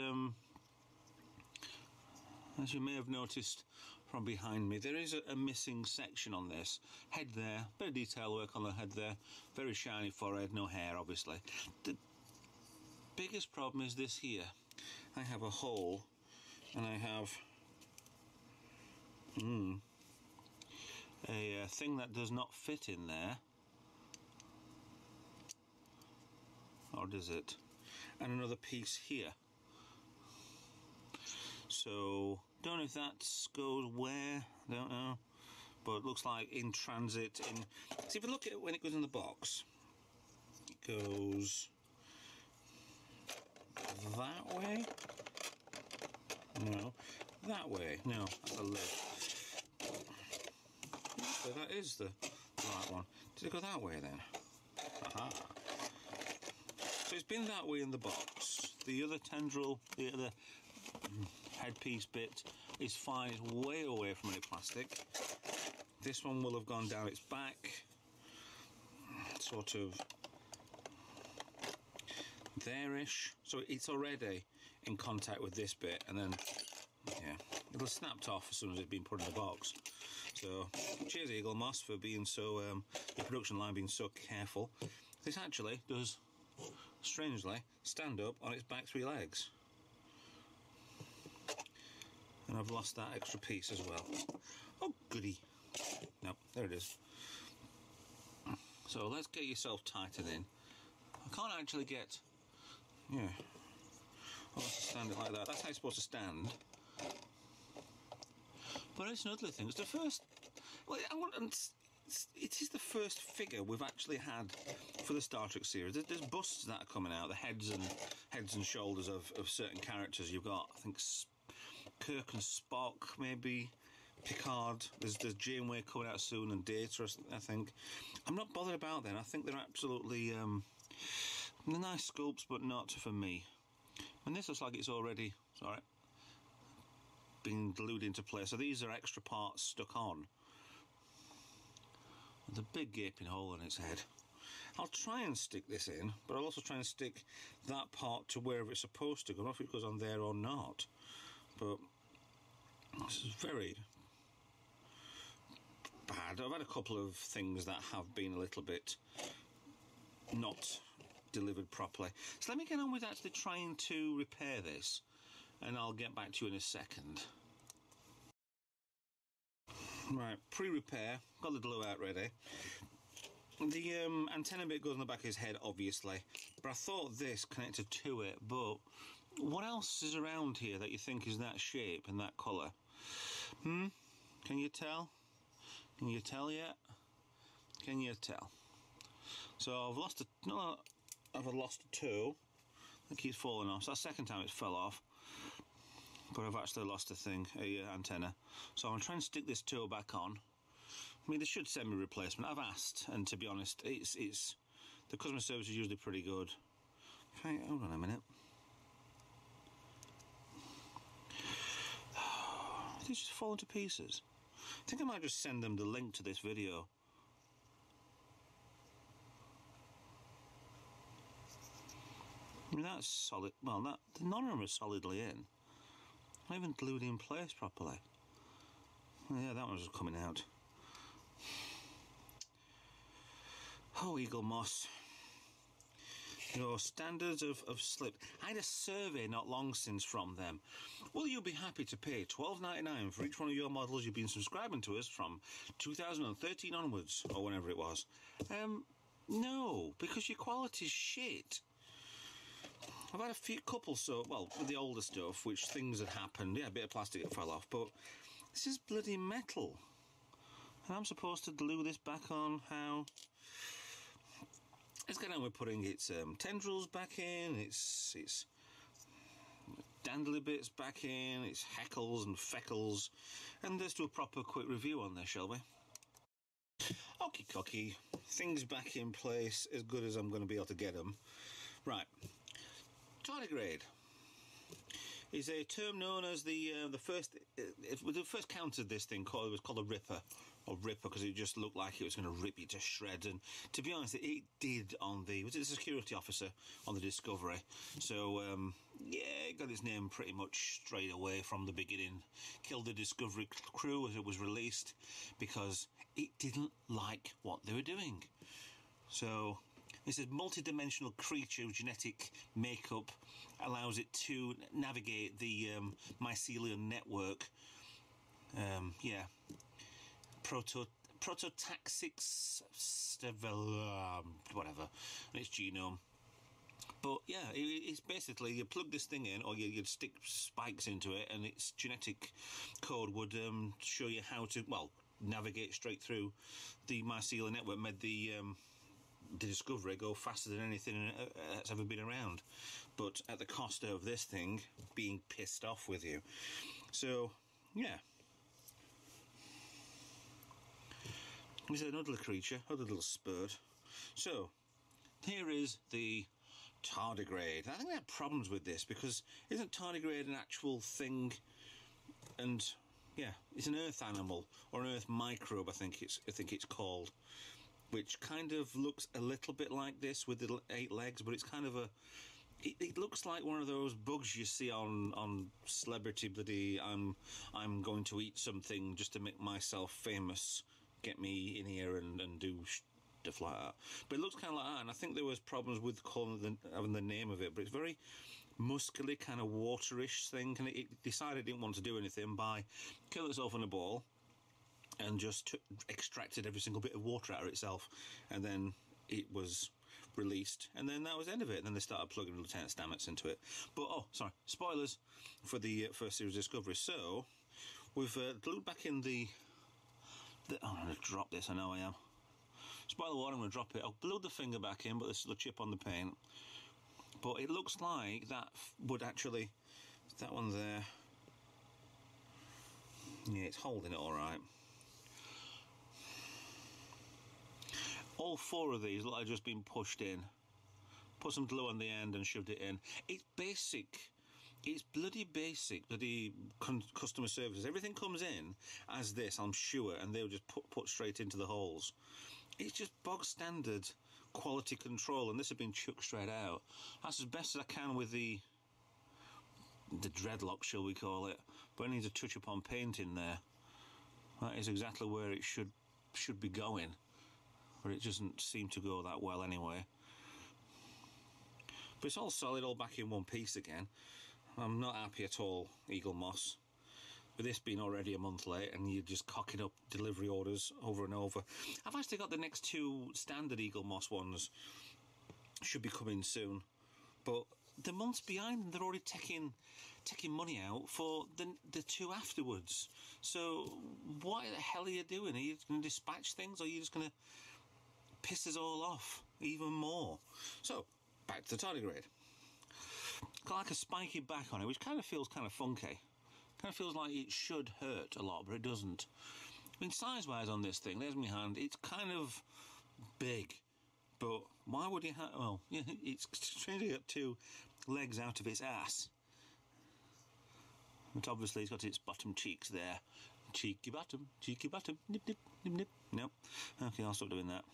as you may have noticed from behind me, there is a missing section on this. Head there, bit of detail work on the head there. Very shiny forehead, no hair obviously. The biggest problem is this here. I have a hole, and I have a thing that does not fit in there. odd, is it? And another piece here. So, don't know if that goes where, don't know. But it looks like in transit. See, if you look at it when it goes in the box, it goes that way. No, that way. No, that's the lid. So that is the right one. Did it go that way then? Aha. So it's been that way in the box. The other tendril, the other headpiece bit is fine. It's way away from any plastic. This one will have gone down its back, sort of there-ish. So it's already in contact with this bit, and then, yeah, it'll have snapped off as soon as it's been put in the box. So, cheers Eaglemoss for being so, your production line being so careful. This actually does, strangely, stand up on its back 3 legs. And I've lost that extra piece as well. Oh, goody. No, there it is. So let's get yourself tightened in. I can't actually get, yeah. I'll have to stand it like that. That's how it's supposed to stand. But it's another thing. It's the first. Well, it is the first figure we've actually had for the Star Trek series. There's busts that are coming out, the heads and shoulders of certain characters. You've got, I think, Kirk and Spock, maybe Picard. There's Janeway coming out soon, and Data, I think. I'm not bothered about them. I think they're absolutely they're nice sculpts, but not for me. And this looks like it's already, sorry, been glued into place. So these are extra parts stuck on. With a big gaping hole in its head. I'll try and stick this in, but I'll also try and stick that part to wherever it's supposed to go. I don't know if it goes on there or not. But this is very bad. I've had a couple of things that have been a little bit not delivered properly. So let me get on with actually trying to repair this, and I'll get back to you in a second. Right, pre-repair, got the glue out ready. The antenna bit goes on the back of his head, obviously, but I thought this connected to it, but what else is around here that you think is that shape and that colour? Can you tell? Can you tell yet? Can you tell? So I've lost I've lost a toe. It keeps falling off. So that's the second time it's fell off. But I've actually lost a antenna. So I'm trying to stick this toe back on. I mean, they should send me a replacement. I've asked, and to be honest, it's the customer service is usually pretty good. Okay, hold on a minute. They just fall into pieces. I think I might just send them the link to this video. I mean, that's solid. Well, none of them are solidly in. Not even glued in place properly. Yeah, that one's coming out. Oh, Eaglemoss. Your standards of slip. I had a survey not long since from them. Will you be happy to pay $12.99 for each one of your models you've been subscribing to us from 2013 onwards, or whenever it was? No, because your quality's shit. I've had a couple, with the older stuff, which things had happened. Yeah, a bit of plastic that fell off, but this is bloody metal. And I'm supposed to glue this back on. How? Let's get on with putting its tendrils back in, its dangly bits back in, its heckles and feckles, and let's do a proper quick review on this, shall we? Okie dokie, things back in place as good as I'm going to be able to get them. Right, tardigrade is a term known as the first. We first counted this thing it was called a ripper, because it just looked like it was going to rip you to shreds. And to be honest, it did on was it the security officer on the Discovery? So yeah, it got its name pretty much straight away from the beginning. Killed the Discovery crew as it was released because it didn't like what they were doing. So this is a multi-dimensional creature with genetic makeup, allows it to navigate the mycelial network. Yeah, prototaxics, whatever, and its genome. But yeah, it's basically you plug this thing in, or you'd stick spikes into it, and its genetic code would show you how to, well, navigate straight through. The mycelial network made the discovery go faster than anything that's ever been around, but at the cost of this thing being pissed off with you. So, yeah. There's another creature, another little spurt. So, here is the tardigrade. I think they have problems with this because isn't tardigrade an actual thing? And yeah, it's an earth animal or an earth microbe. I think it's called, which kind of looks a little bit like this with the 8 legs, but it's kind of a. It looks like one of those bugs you see on Celebrity Bloody. I'm going to eat something just to make myself famous. Get me in here and do stuff like that. But it looks kind of like that, and I think there was problems with having the name of it, but it's very muscular, kind of waterish thing, and it decided it didn't want to do anything by killing itself in a ball and just extracted every single bit of water out of itself, and then it was released, and then that was the end of it. And then they started plugging Lieutenant Stamets into it. But sorry, spoilers for the first series Discovery. So we've glued back in the I'm going to drop this, I know I am. Spoiler warning, I'm going to drop it. I'll glue the finger back in, but there's still a chip on the paint. But it looks like that would actually... that one there... yeah, it's holding it alright. All 4 of these look like just been pushed in. Put some glue on the end and shoved it in. It's basic... it's bloody basic, bloody customer services. Everything comes in as this, I'm sure, and they'll just put straight into the holes. It's just bog standard quality control, and this has been chucked straight out. That's as best as I can with the dreadlock, shall we call it. But I need to touch up on paint in there. That is exactly where it should be going, but it doesn't seem to go that well anyway. But it's all solid, all back in one piece again. I'm not happy at all, Eaglemoss, with this being already a month late and you're just cocking up delivery orders over and over. I've actually got the next 2 standard Eaglemoss ones, should be coming soon, but the month's behind and they're already taking money out for the 2 afterwards. So what the hell are you doing? Are you going to dispatch things, or are you just going to piss us all off even more? So, back to the tardigrade. Got like a spiky back on it, which kind of feels kind of funky. Kind of feels like it should hurt a lot, but it doesn't. I mean, size-wise on this thing, there's my hand, it's kind of big. But why would you have... well, yeah, it's strangely got 2 legs out of its ass. But obviously it's got its bottom cheeks there. Cheeky bottom, nip, nip, nip, nip. Nope. Okay, I'll stop doing that.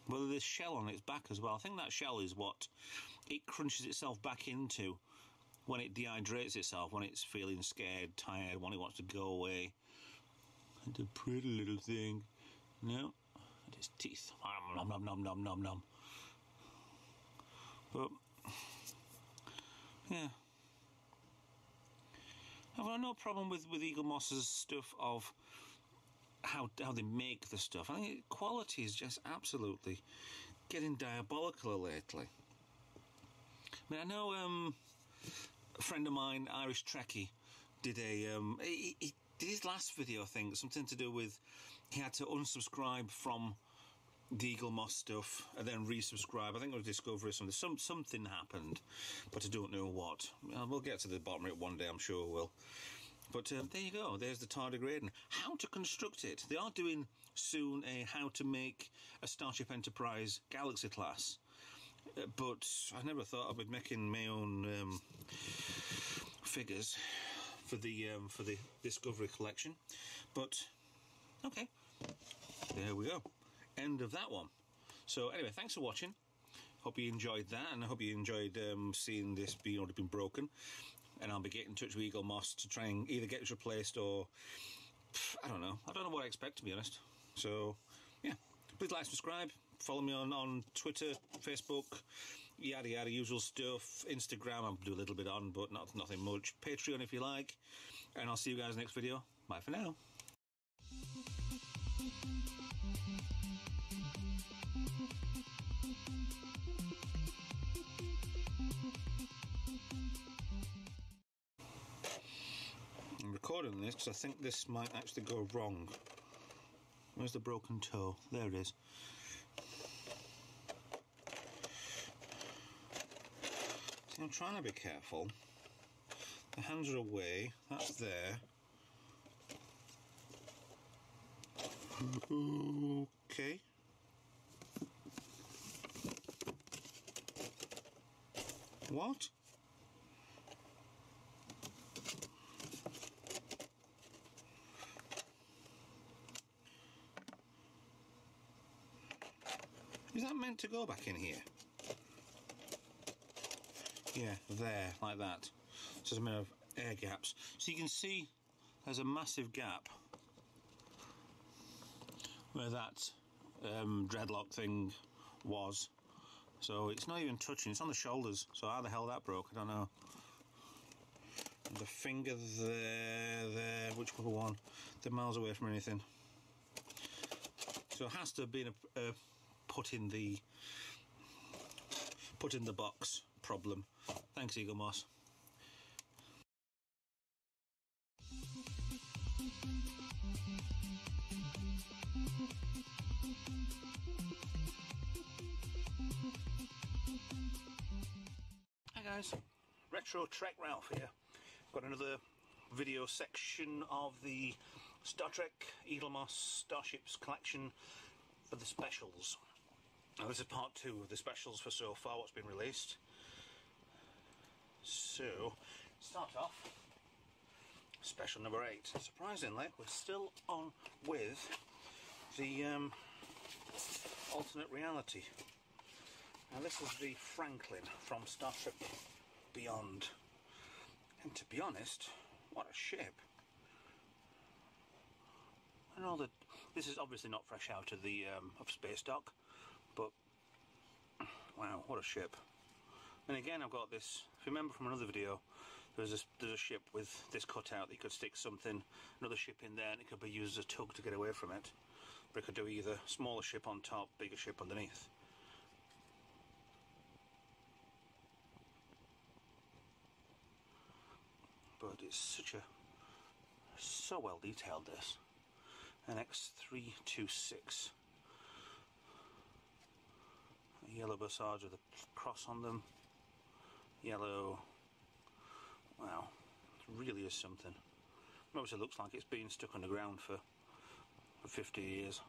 Well, there's shell on its back as well. I think that shell is what it crunches itself back into when it dehydrates itself, when it's feeling scared, tired, when it wants to go away. It's a pretty little thing. No, it is teeth. Nom, nom, nom, nom, nom, nom. But, yeah. I've got no problem with Eaglemoss's stuff of how they make the stuff. I think quality is just absolutely getting diabolical lately. I mean, I know a friend of mine, Irish Trekkie, did he did his last video, I think, something to do with he had to unsubscribe from the Eaglemoss stuff and then resubscribe. I think it was Discovery or something. Something happened, but I don't know what. We'll get to the bottom of it one day, I'm sure we'll. But there you go, there's the tardigrade and how to construct it. They are doing soon a how to make a Starship Enterprise Galaxy class. But I never thought I'd be making my own figures for the Discovery collection. But, okay, there we go. End of that one. So anyway, thanks for watching. Hope you enjoyed that, and I hope you enjoyed seeing this being already been broken. And I'll be getting in touch with Eaglemoss to try and either get it replaced or I don't know what I expect, to be honest. So yeah, please like, subscribe, follow me on Twitter, Facebook, yada yada, usual stuff. Instagram I'll do a little bit on, but nothing much. Patreon if you like, and I'll see you guys next video. Bye for now. I'm recording this because I think this might actually go wrong. Where's the broken toe? There it is. See, I'm trying to be careful. The hands are away. That's there. Okay. What? Is that meant to go back in here? Yeah, there, like that. So there's a bit of air gaps. So you can see there's a massive gap where that dreadlock thing was. So it's not even touching, it's on the shoulders. So how the hell that broke, I don't know. And the finger there, which other one? They're miles away from anything. So it has to have been a put in the box problem. Thanks, Eaglemoss. Hi guys, Retro Trek Ralph here. Got another video section of the Star Trek Eaglemoss Starships collection for the specials. Now this is part 2 of the specials for so far what's been released. So, start off special number 8. Surprisingly, we're still on with the alternate reality. Now this is the Franklin from Star Trek Beyond. And to be honest, what a ship. I know that this is obviously not fresh out of the of space dock, but wow, what a ship. And again, I've got this, if you remember from another video, there's a ship with this cutout that you could stick something, another ship in there, and it could be used as a tug to get away from it. But it could do either smaller ship on top, bigger ship underneath. But it's so well detailed, this. NX326. A yellow Bussards with a cross on them. Yellow. Wow, it really is something. It obviously looks like it's been stuck underground for 50 years.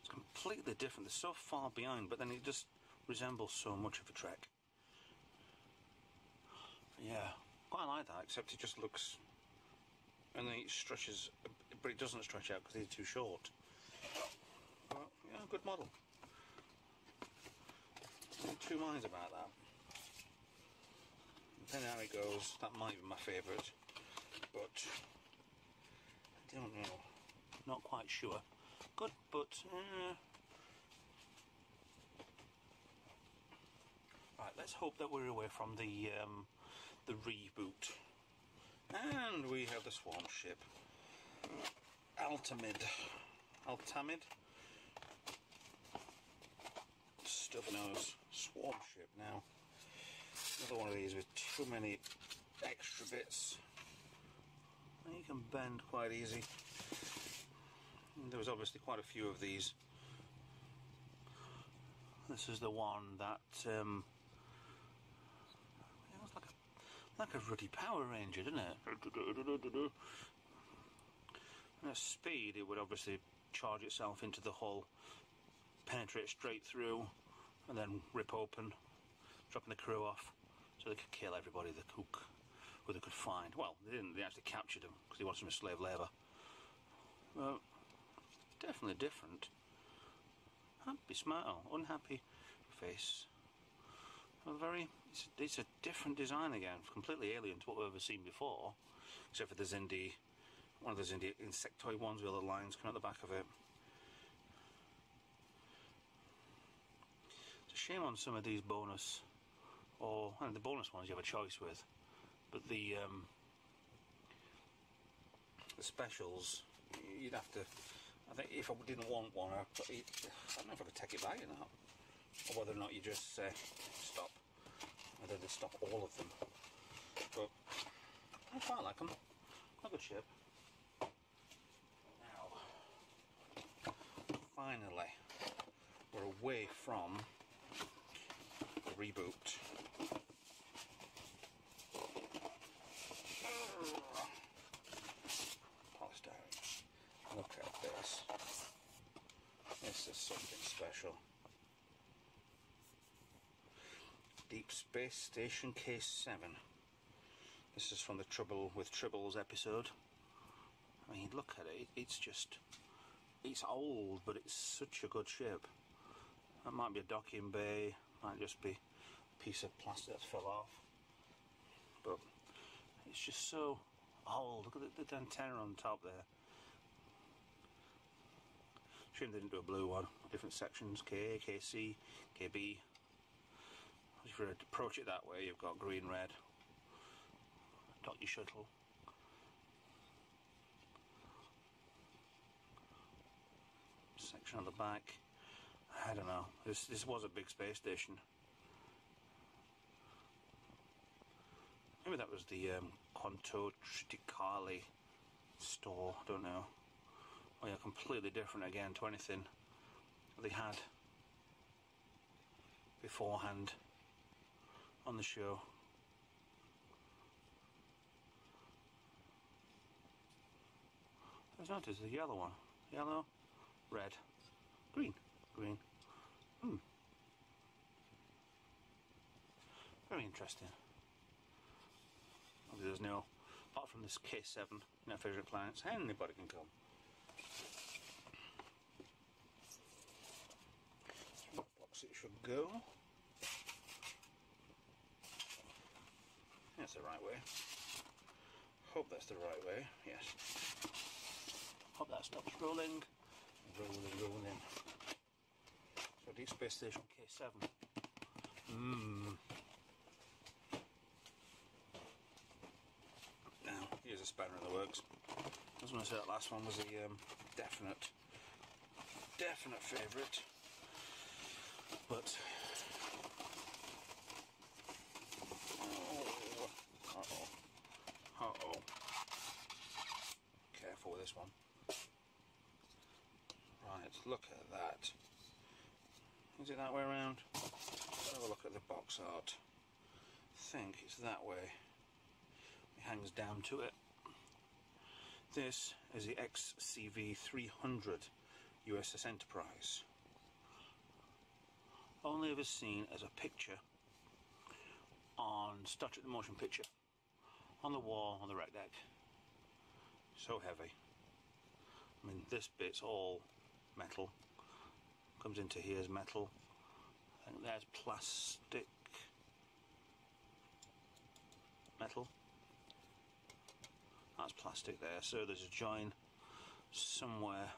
It's completely different. They're so far behind, but then it just resembles so much of a Trek. Yeah, quite like that, except it just looks, and then it stretches, but it doesn't stretch out because it's too short. Well, yeah, good model. I'm in two minds about that. Depending on how it goes, that might be my favourite, but I don't know. Not quite sure. Good, but right. Let's hope that we're away from the reboot. And we have the swarm ship. Altamid. Stuff knows. Swarm ship now. Another one of these with too many extra bits. And you can bend quite easy. And there was obviously quite a few of these. This is the one that like a ruddy Power Ranger, didn't it? And at speed, it would obviously charge itself into the hull, penetrate straight through, and then rip open, dropping the crew off, so they could kill everybody who they could find. Well, they didn't. They actually captured them because they wanted them as slave labour. Well, definitely different. Happy smile, unhappy face. Well, it's a different design again, completely alien to what we've ever seen before, except for the Zindi, one of the Zindi insectoid ones with all the lines coming out the back of it. It's a shame on some of these bonus, and the bonus ones you have a choice with, but the the specials, you'd have to. I think if I didn't want one, I don't know if I could take it back or not, or whether or not you just say stop. Whether they stop all of them, but I quite like them. Quite good shape. Now, finally, we're away from the reboot. Polystyrene. Look at this. This is something special. Deep Space Station Case 7. This is from the Trouble with Tribbles episode. I mean, look at it. It's old, but it's such a good shape. That might be a docking bay, might just be a piece of plastic that fell off. But it's just so old. Look at the antenna on top there. Shame they didn't do a blue one. Different sections, K, KC, KB. If you approach it that way, you've got green, red. Dot your shuttle. Section on the back. I don't know. This was a big space station. Maybe that was the Quanto Triticale store. I don't know. Oh yeah, completely different again to anything they had beforehand on the show. There's notice the yellow one. Yellow, red, green, green. Very interesting. There's no, apart from this K7, no favourite planets, anybody can come. What box it should go. That's the right way. Hope that's the right way. Yes. Hope that stops rolling. Rolling. So Deep Space Station K7. Now, here's a spanner in the works. I was going to say that last one was a definite favourite. But uh-oh. Careful with this one. Right, look at that. Is it that way around? Let's have a look at the box art. I think it's that way. It hangs down to it. This is the XCV-300 USS Enterprise. Only ever seen as a picture on Star Trek the Motion Picture. On the wall on the rec deck. So heavy. I mean, this bit's all metal. Comes into here as metal. I think there's plastic. Metal. That's plastic there. So there's a join somewhere.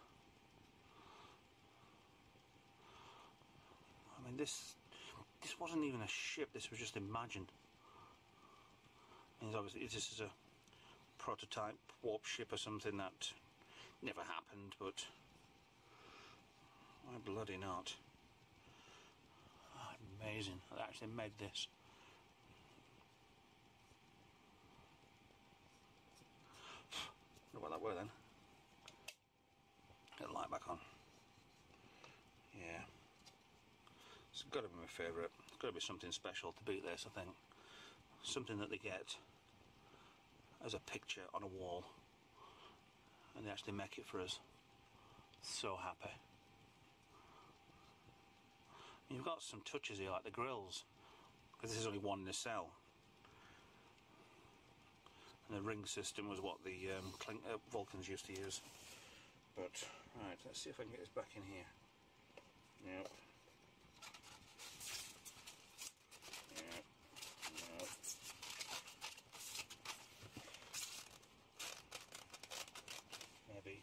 I mean, this wasn't even a ship. This was just imagined. And obviously, this is a prototype warp ship or something that never happened, but why bloody not? Oh, amazing, I actually made this. What that were then? Get the light back on. Yeah, it's got to be my favourite. It's got to be something special to beat this, I think. Something that they get as a picture on a wall and they actually make it for us. So happy. And you've got some touches here like the grills, because this is only one nacelle, and the ring system was what the Vulcans used to use. But right, let's see if I can get this back in here. Yep. Maybe.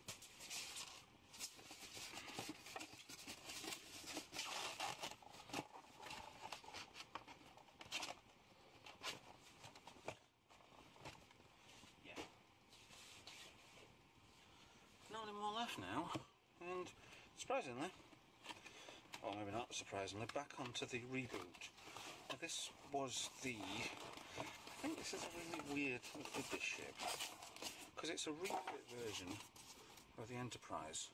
Yeah. more left now, and surprisingly, or maybe not surprisingly, back onto the reboot. Now this was the, I think this is a really weird thing with this ship, because it's a refit version of the Enterprise.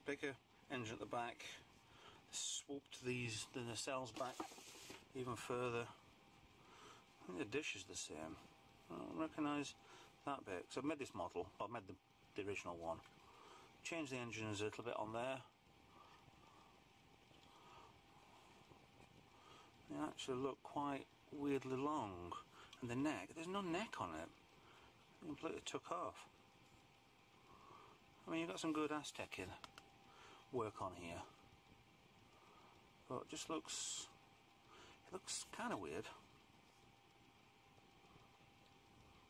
Bigger engine at the back, swooped the nacelles back even further. I think the dish is the same. I don't recognise that bit, because I've made this model, I've made the original one. Changed the engines a little bit on there. They actually look quite weirdly long. And the neck, there's no neck on it. It completely took off. I mean, you've got some good Aztec-in work on here. But it just looks... it looks kind of weird.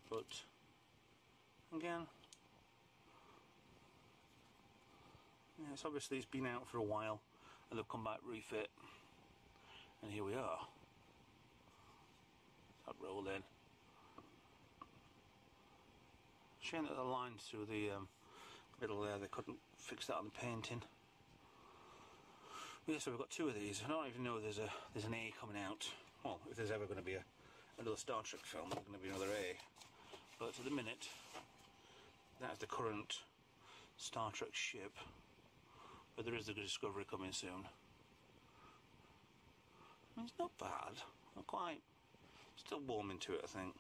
But, again... yeah, it's obviously it's been out for a while. And they've come back refit. And here we are. That roll in. Shame that the lines through the middle there, they couldn't fix that on the painting. Yeah, so we've got two of these. I don't even know there's an A coming out. Well, if there's ever going to be another Star Trek film, there's going to be another A. But at the minute, that's the current Star Trek ship. But there is the Discovery coming soon. I mean, it's not bad. Not quite. Still warming to it, I think.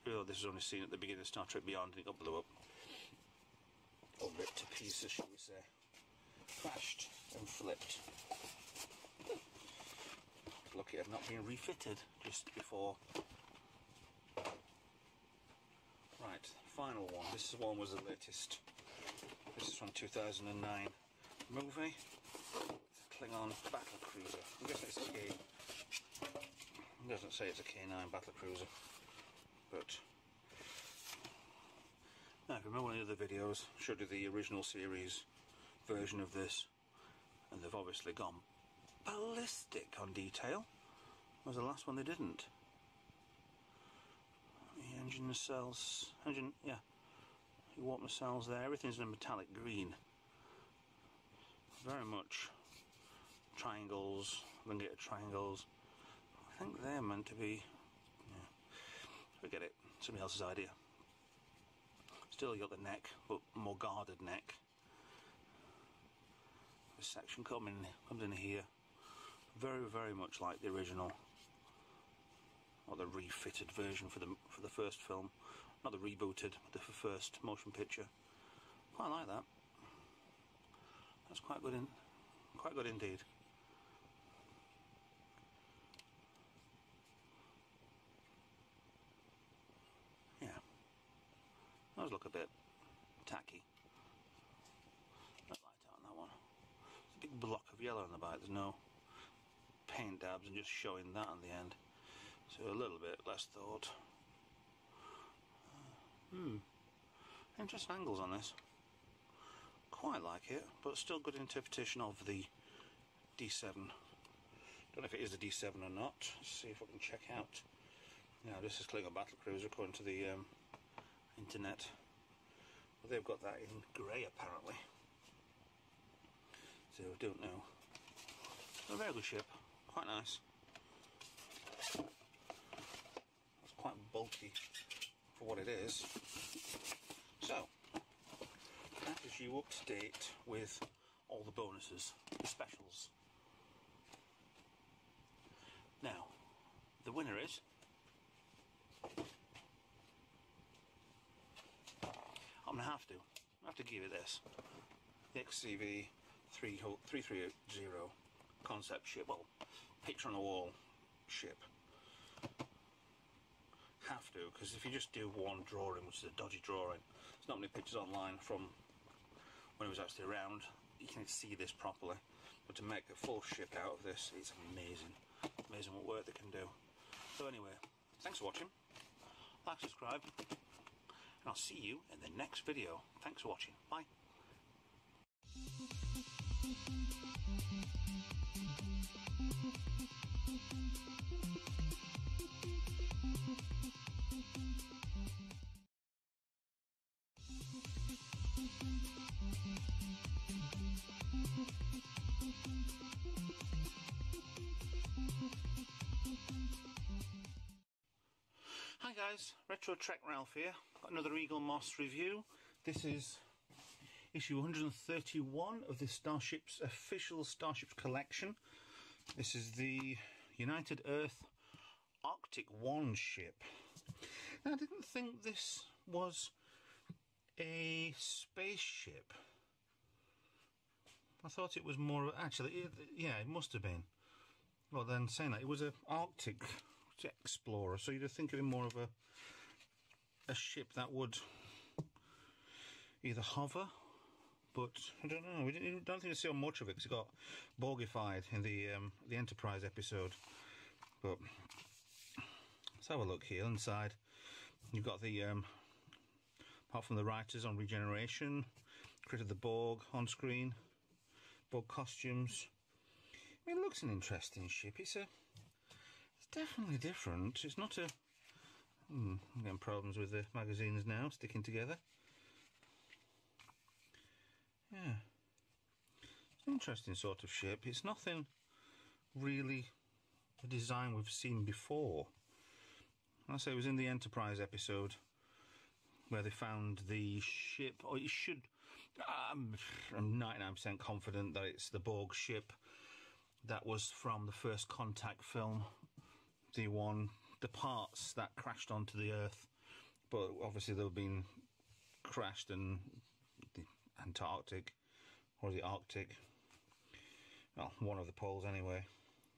Even though this was only seen at the beginning of Star Trek Beyond and it got blew up. Or ripped to pieces, shall we say. Crashed and flipped. Lucky it had not been refitted just before. Right, final one. This one was the latest. This is from 2009 movie. Klingon battle cruiser. I'm guessing it's a K. It doesn't say it's a K9 battle cruiser, but now if you remember one of the other videos, I showed you the original series version of this, and they've obviously gone ballistic on detail. Was the last one they didn't. The engine nacelles, yeah, you warp nacelles there. Everything's in a metallic green. Very much. Triangles, elongated triangles. I think they're meant to be, yeah, forget it, somebody else's idea. Still you got the neck, but more guarded neck. This section comes in here, very, very much like the original, or the refitted version for the first film, not the rebooted, but the first motion picture. Quite like that. That's quite good indeed. Yeah, those look a bit tacky. Not light out on that one. There's a big block of yellow on the back. There's no paint dabs and just showing that on the end. So a little bit less thought. Interesting angles on this. Quite like it, but still good interpretation of the D7. Don't know if it is the D7 or not. Let's see if I can check out. Now this is Klingon Battlecruiser according to the internet. Well, they've got that in grey apparently. So I don't know. A very good ship. Quite nice. It's quite bulky for what it is. So that is you up to date with all the bonuses, the specials. Now, the winner is I'm gonna have to give it this. The XCV 3380 concept ship, well, picture on the wall ship. Have to, because if you just do one drawing, which is a dodgy drawing, there's not many pictures online from when it was actually around, you can see this properly. But to make a full ship out of this, it's amazing. Amazing what work they can do. So anyway, thanks for watching. Like, subscribe, and I'll see you in the next video. Thanks for watching. Bye. Hi guys, Retro Trek Ralph here. Got another Eaglemoss review. This is issue 131 of the Starships official Starships collection. This is the United Earth Arctic 1 ship. Now, I didn't think this was a spaceship. I thought it was more... Actually, yeah, it must have been. Well, then saying that, it was an Arctic explorer, so you'd think it would be more of a ship that would either hover, but I don't know. We don't think we saw much of it because it got Borgified in the Enterprise episode. But let's have a look here inside. You've got the apart from the writers on Regeneration, created the Borg on screen, Borg costumes. I mean, it looks an interesting ship. It's definitely different. It's not a... I'm getting problems with the magazines now, sticking together. Yeah. It's an interesting sort of ship. It's nothing really a design we've seen before. I say it was in the Enterprise episode where they found the ship, or it should... I'm 99% confident that it's the Borg ship that was from the First Contact film. The parts that crashed onto the Earth, but obviously they've been crashed in the Antarctic or the Arctic. Well, one of the poles anyway.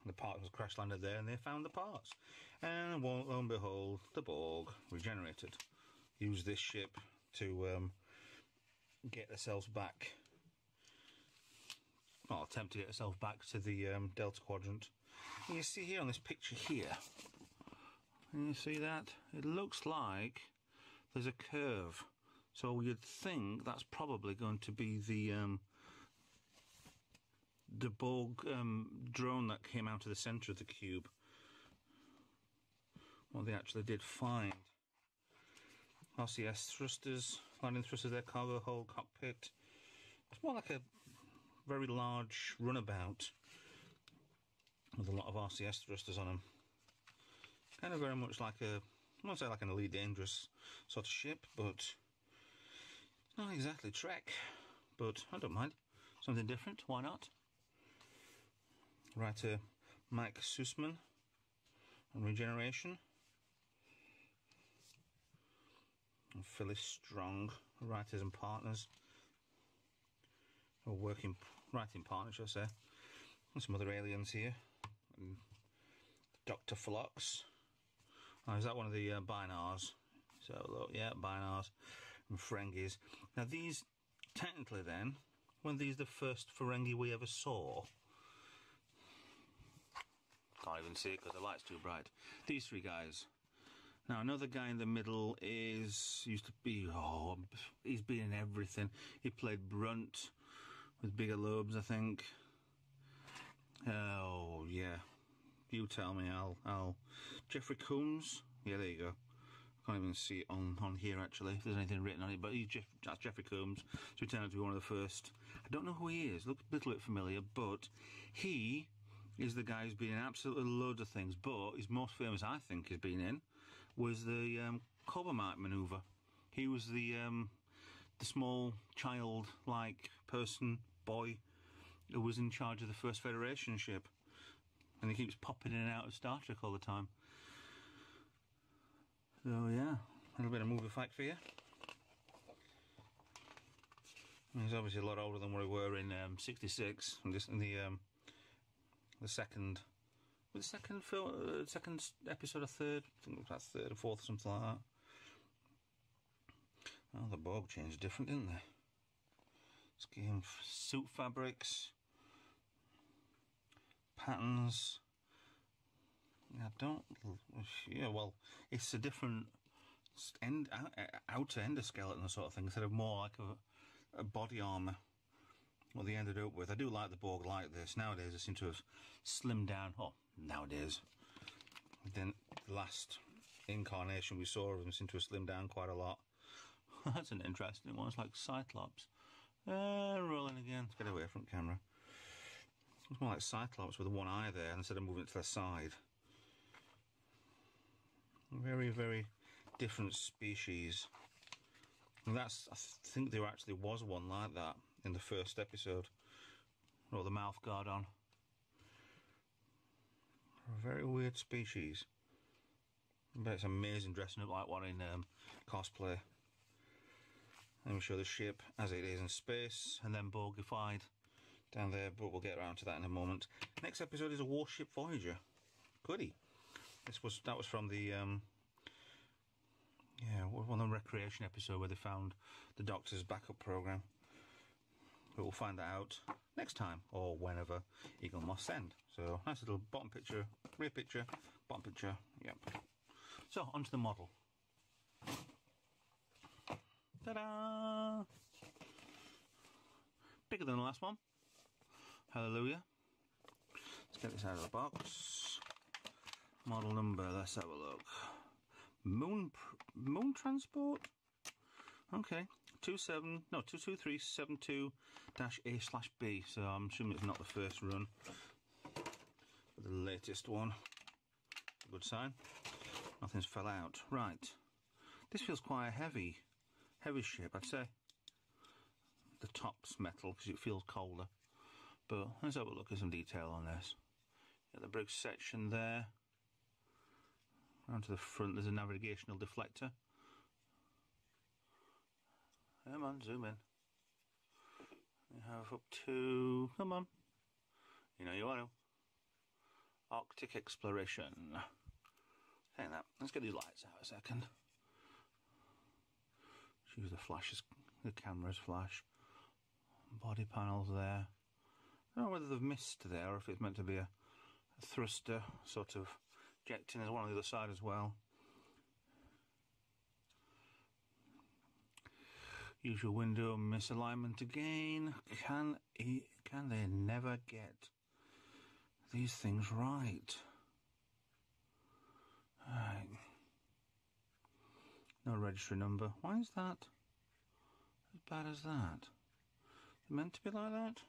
The part was crash landed there, and they found the parts. And lo and behold, the Borg regenerated. Used this ship to get themselves back. Well, attempt to get herself back to the Delta Quadrant. And you see here on this picture here, can you see that? It looks like there's a curve. So you'd think that's probably going to be the Borg drone that came out of the centre of the cube. What they actually did find. RCS thrusters, landing thrusters, their cargo hold, cockpit. It's more like a very large runabout with a lot of RCS thrusters on them. Kind of very much like I won't say like an Elite Dangerous sort of ship, but not exactly Trek. But I don't mind. Something different, why not? Writer Mike Sussman on Regeneration. And Phyllis Strong, writers and partners. Or writing partners, should I say. And some other aliens here. And Dr. Phlox. Oh, is that one of the Binars? So look, yeah, Binars and Ferengis. Now these, technically then, when these the first Ferengi we ever saw. Can't even see it because the light's too bright. These three guys. Now another guy in the middle used to be, he's been in everything. He played Brunt with Bigger Lobes, I think. Oh yeah, you tell me. I'll. Jeffrey Combs. Yeah, there you go. Can't even see it on here actually. If there's anything written on it, but that's Jeffrey Combs. So he turned out to be one of the first. I don't know who he is. Looks a little bit familiar, but he is the guy who's been in absolutely loads of things. But his most famous, I think, has been in was the Corbomite maneuver. He was the small child-like boy who was in charge of the first Federation ship, and he keeps popping in and out of Star Trek all the time. So yeah, a little bit of movie fact for you. He's obviously a lot older than we were in '66. And this in the second film, second episode or third. I think that's third or fourth, or something like that. Oh, the Borg changed different, didn't they? Scheme suit fabrics, patterns. Well, it's a different outer endoskeleton sort of thing instead of more like a body armour. What they ended up with. I do like the Borg like this. Nowadays they seem to have slimmed down. Oh, nowadays. Then the last incarnation we saw of them seemed to have slimmed down quite a lot. That's an interesting one. It's like Cyclops. Rolling again. Let's get away from camera. Looks more like Cyclops with one eye there instead of moving it to the side. Very, very different species. And I think there actually was one like that in the first episode. Or the mouth guard on. A very weird species. But it's amazing dressing up like one in cosplay. And we show the ship as it is in space, and then Borgified down there, but we'll get around to that in a moment. Next episode is a Warship Voyager. Goody. That was from the one of the recreation episode where they found the Doctor's backup program. But we'll find that out next time, or whenever Eaglemoss send. So, nice little bottom picture, rear picture, bottom picture, yep. So, onto the model. Ta-da! Bigger than the last one. Hallelujah. Let's get this out of the box. Model number, let's have a look. Moon Transport? Okay. 22372-A/B, so I'm assuming it's not the first run, but the latest one. Good sign. Nothing's fell out. Right. This feels quite a heavy ship, I'd say. The top's metal because it feels colder. But let's have a look at some detail on this. Got the bridge section there. Round to the front, there's a navigational deflector. Come on, zoom in. We have up to... Come on. You know you want to. Arctic exploration. Saying that, let's get these lights out a second. Choose the flashes, the camera's flash. Body panels there. I don't know whether they've missed there or if it's meant to be a thruster sort of ejecting. There's one on the other side as well. Usual window misalignment again. Can they never get these things right? Right. No registry number. Why is that as bad as that? Is it meant to be like that?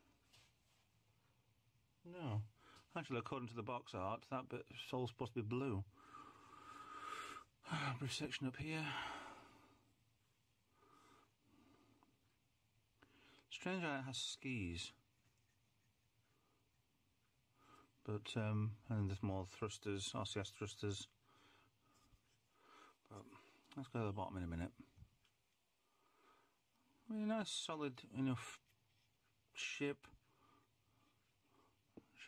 No. Actually, according to the box art, that bit's all supposed to be blue. Bridge section up here. Strange how it has skis. But, and there's more thrusters, RCS thrusters. But let's go to the bottom in a minute. Really nice, solid enough ship.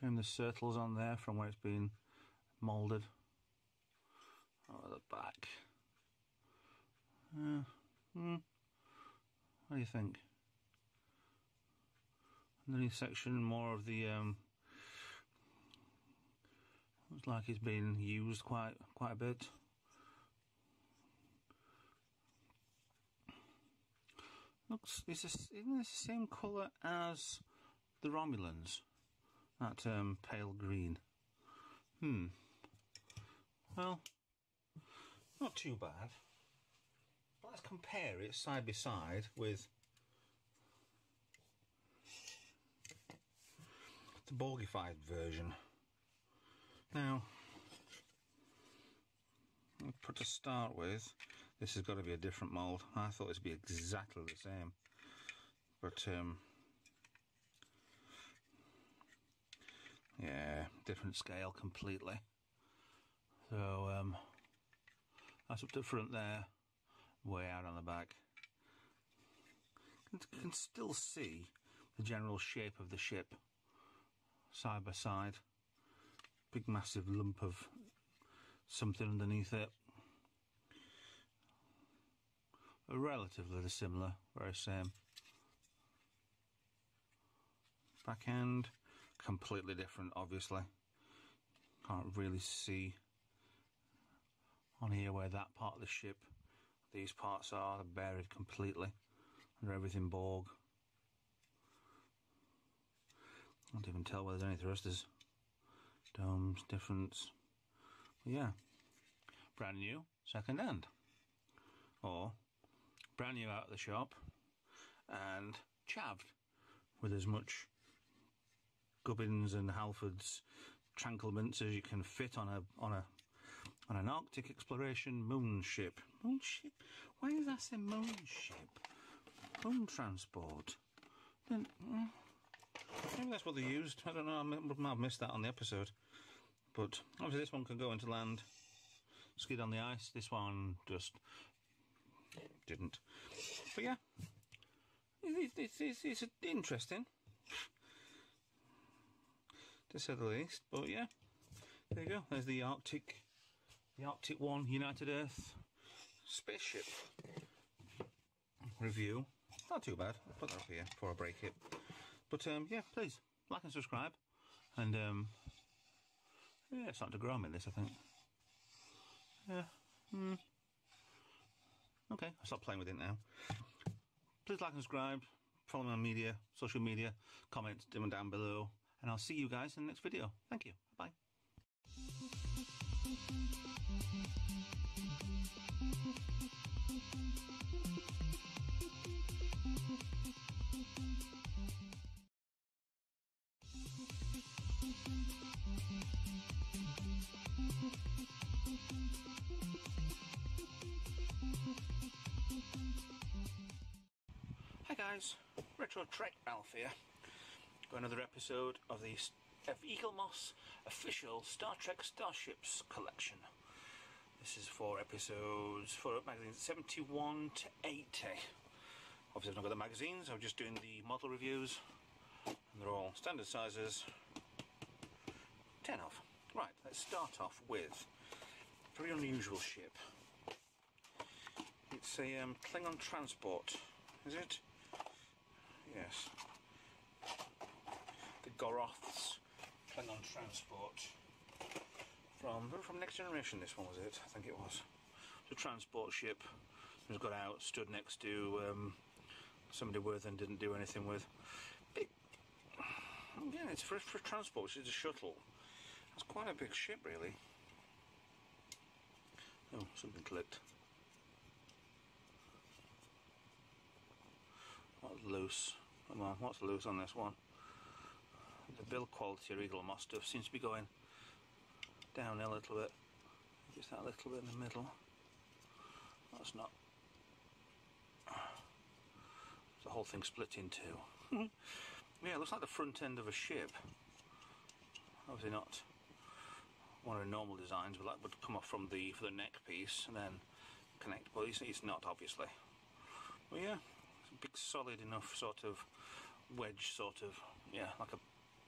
Showing the circles on there from where it's been moulded. Oh, the back. What do you think? Underneath section, more of the looks like it's been used quite a bit. Looks, isn't this the same colour as the Romulans? That pale green. Well, not too bad. But let's compare it side by side with the Borgified version. Now, to start with, this has got to be a different mould. I thought this would be exactly the same, but yeah, different scale completely. So that's up to the front there, way out on the back. You can still see the general shape of the ship side by side. Big massive lump of something underneath it. Relatively similar, very same. Back end, completely different, obviously. Can't really see on here where that part of the ship, these parts are buried completely under everything Borg. Can't even tell whether there's any thrusters. Domes, difference. But yeah, brand new, second hand. Or brand new out of the shop and chavved with as much gubbins and Halfords tranklements as you can fit on an Arctic exploration moon ship. Moon ship? Why does that say moon ship? Moon transport. Then, maybe that's what they used. I don't know. I might have missed that on the episode. But obviously this one can go into land, skid on the ice. This one just didn't. But yeah, it's interesting, to say the least. But yeah, there you go. There's the Arctic 1 United Earth spaceship review. Not too bad. I'll put that up here before I break it. But yeah, please like and subscribe. And yeah, it's starting to grow on me, this, I think. Yeah. Okay, I'll stop playing with it now. Please like and subscribe. Follow me on social media. Comment down below. And I'll see you guys in the next video. Thank you. Bye. Hi guys, Retro Trek Ralph here. Got another episode of the Eaglemoss official Star Trek Starships collection. This is 4 episodes, 4 magazines, 71 to 80. Obviously I've not got the magazines, I'm just doing the model reviews. And they're all standard sizes. 10 of. Right, let's start off with a very unusual ship. It's a Klingon transport, is it? Yes. The Goroth's Klingon transport. From Next Generation, this one was it? I think it was. It's a transport ship. It was got out, stood next to somebody Worthing didn't do anything with. Big. Again, it's for transport, which is a shuttle. It's quite a big ship, really. Oh, something clicked. What's loose? Come on, what's loose on this one? The build quality of Eaglemoss stuff seems to be going downhill a little bit. Just that little bit in the middle. That's not. The whole thing split in two. Yeah, it looks like the front end of a ship. Obviously not one of the normal designs, but that would come off from the neck piece and then connect. Well, it's not, obviously. But yeah, it's a big solid enough sort of wedge, sort of, yeah, like a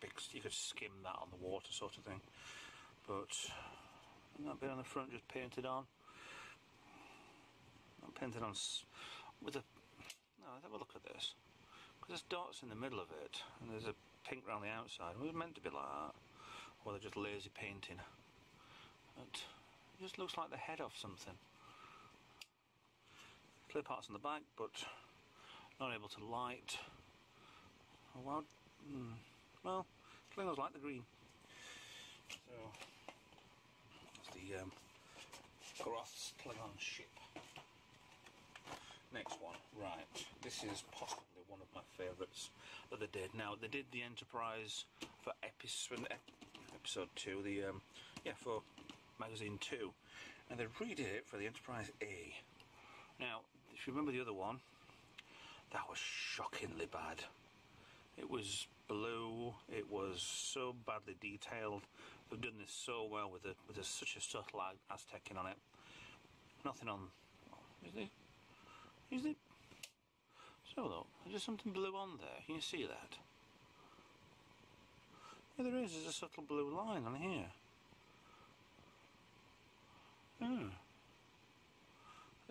big, you could skim that on the water sort of thing. But that bit on the front just painted on. Not painted on with a. No, let's have a look at this. Because there's dots in the middle of it, and there's a pink around the outside. It was meant to be like that. Or they're just lazy painting. But it just looks like the head of something. Clear parts on the back, but not able to light. Oh, well, Klingons like the green. So, that's the Goroth's Klingon ship. Next one, right. This is possibly one of my favourites that they did. Now, they did the Enterprise for episode 2, for magazine 2, and they redid it for the Enterprise A. Now, if you remember the other one, that was shockingly bad. It was blue. It was so badly detailed. They've done this so well with such a subtle Aztecing on it. Nothing on. Is it? So look, there's something blue on there. Can you see that? Yeah, there is. There's a subtle blue line on here.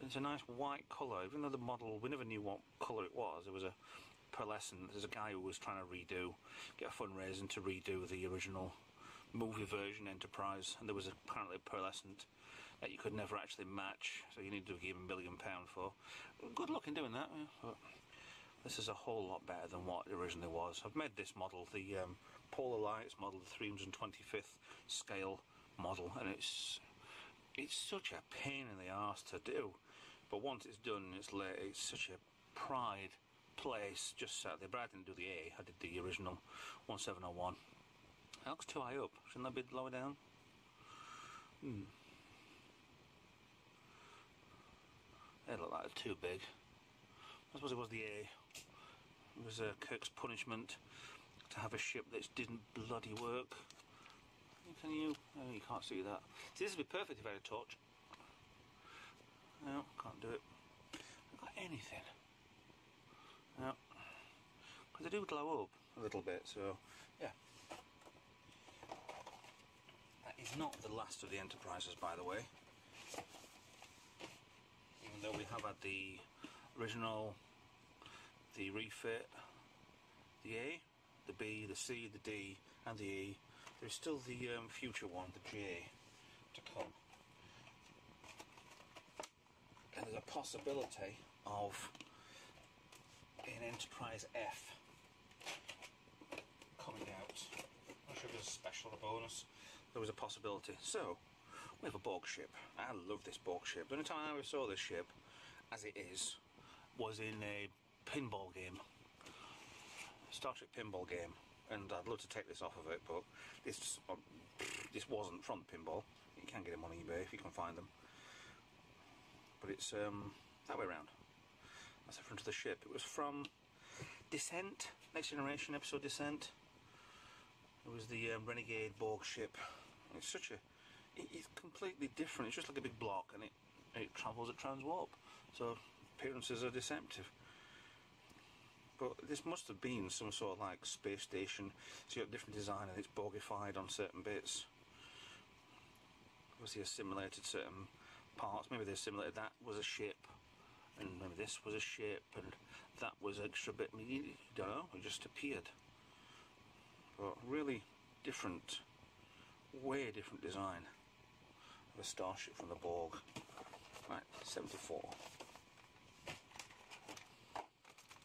It's a nice white colour, even though the model, we never knew what colour it was. It was a pearlescent. There's a guy who was trying to get a fundraising to redo the original movie version Enterprise, and there was apparently a pearlescent that you could never actually match, so you needed to give him £1 million for. Good luck in doing that, but this is a whole lot better than what it originally was. I've made this model, the Polar Lights model, the 325th scale model, and it's such a pain in the arse to do, but once it's done, it's such a pride place. Just sat there, but I didn't do the A, I did the original 1701, That looks too high up. Shouldn't that be lower down? They look like they're too big. I suppose it was the A. It was Kirk's punishment to have a ship that didn't bloody work. Can you? Oh, you can't see that. See, this would be perfect if I had a torch. No, can't do it. I've got anything. No. Because they do glow up a little bit, so yeah. That is not the last of the Enterprises, by the way. Even though we have had the original, the refit, the A, the B, the C, the D, and the E. There's still the future one, the J, to come. And there's a possibility of an Enterprise F coming out. I'm not sure if it's a special or a bonus. There was a possibility. So, we have a Borg ship. I love this Borg ship. The only time I ever saw this ship, as it is, was in a pinball game. Star Trek pinball game. And I'd love to take this off of it, but this wasn't from the pinball. You can get them on eBay if you can find them. But it's that way around. That's the front of the ship. It was from Descent, Next Generation episode Descent. It was the Renegade Borg ship. It's it's completely different. It's just like a big block, and it travels at transwarp. So appearances are deceptive. But this must have been some sort of like space station. So you got different design and it's Borgified on certain bits. Obviously, assimilated certain parts. Maybe they assimilated that was a ship, and maybe this was a ship, and that was extra bit. I mean, you don't know. It just appeared. But really different, way different design of a starship from the Borg. Right, 74.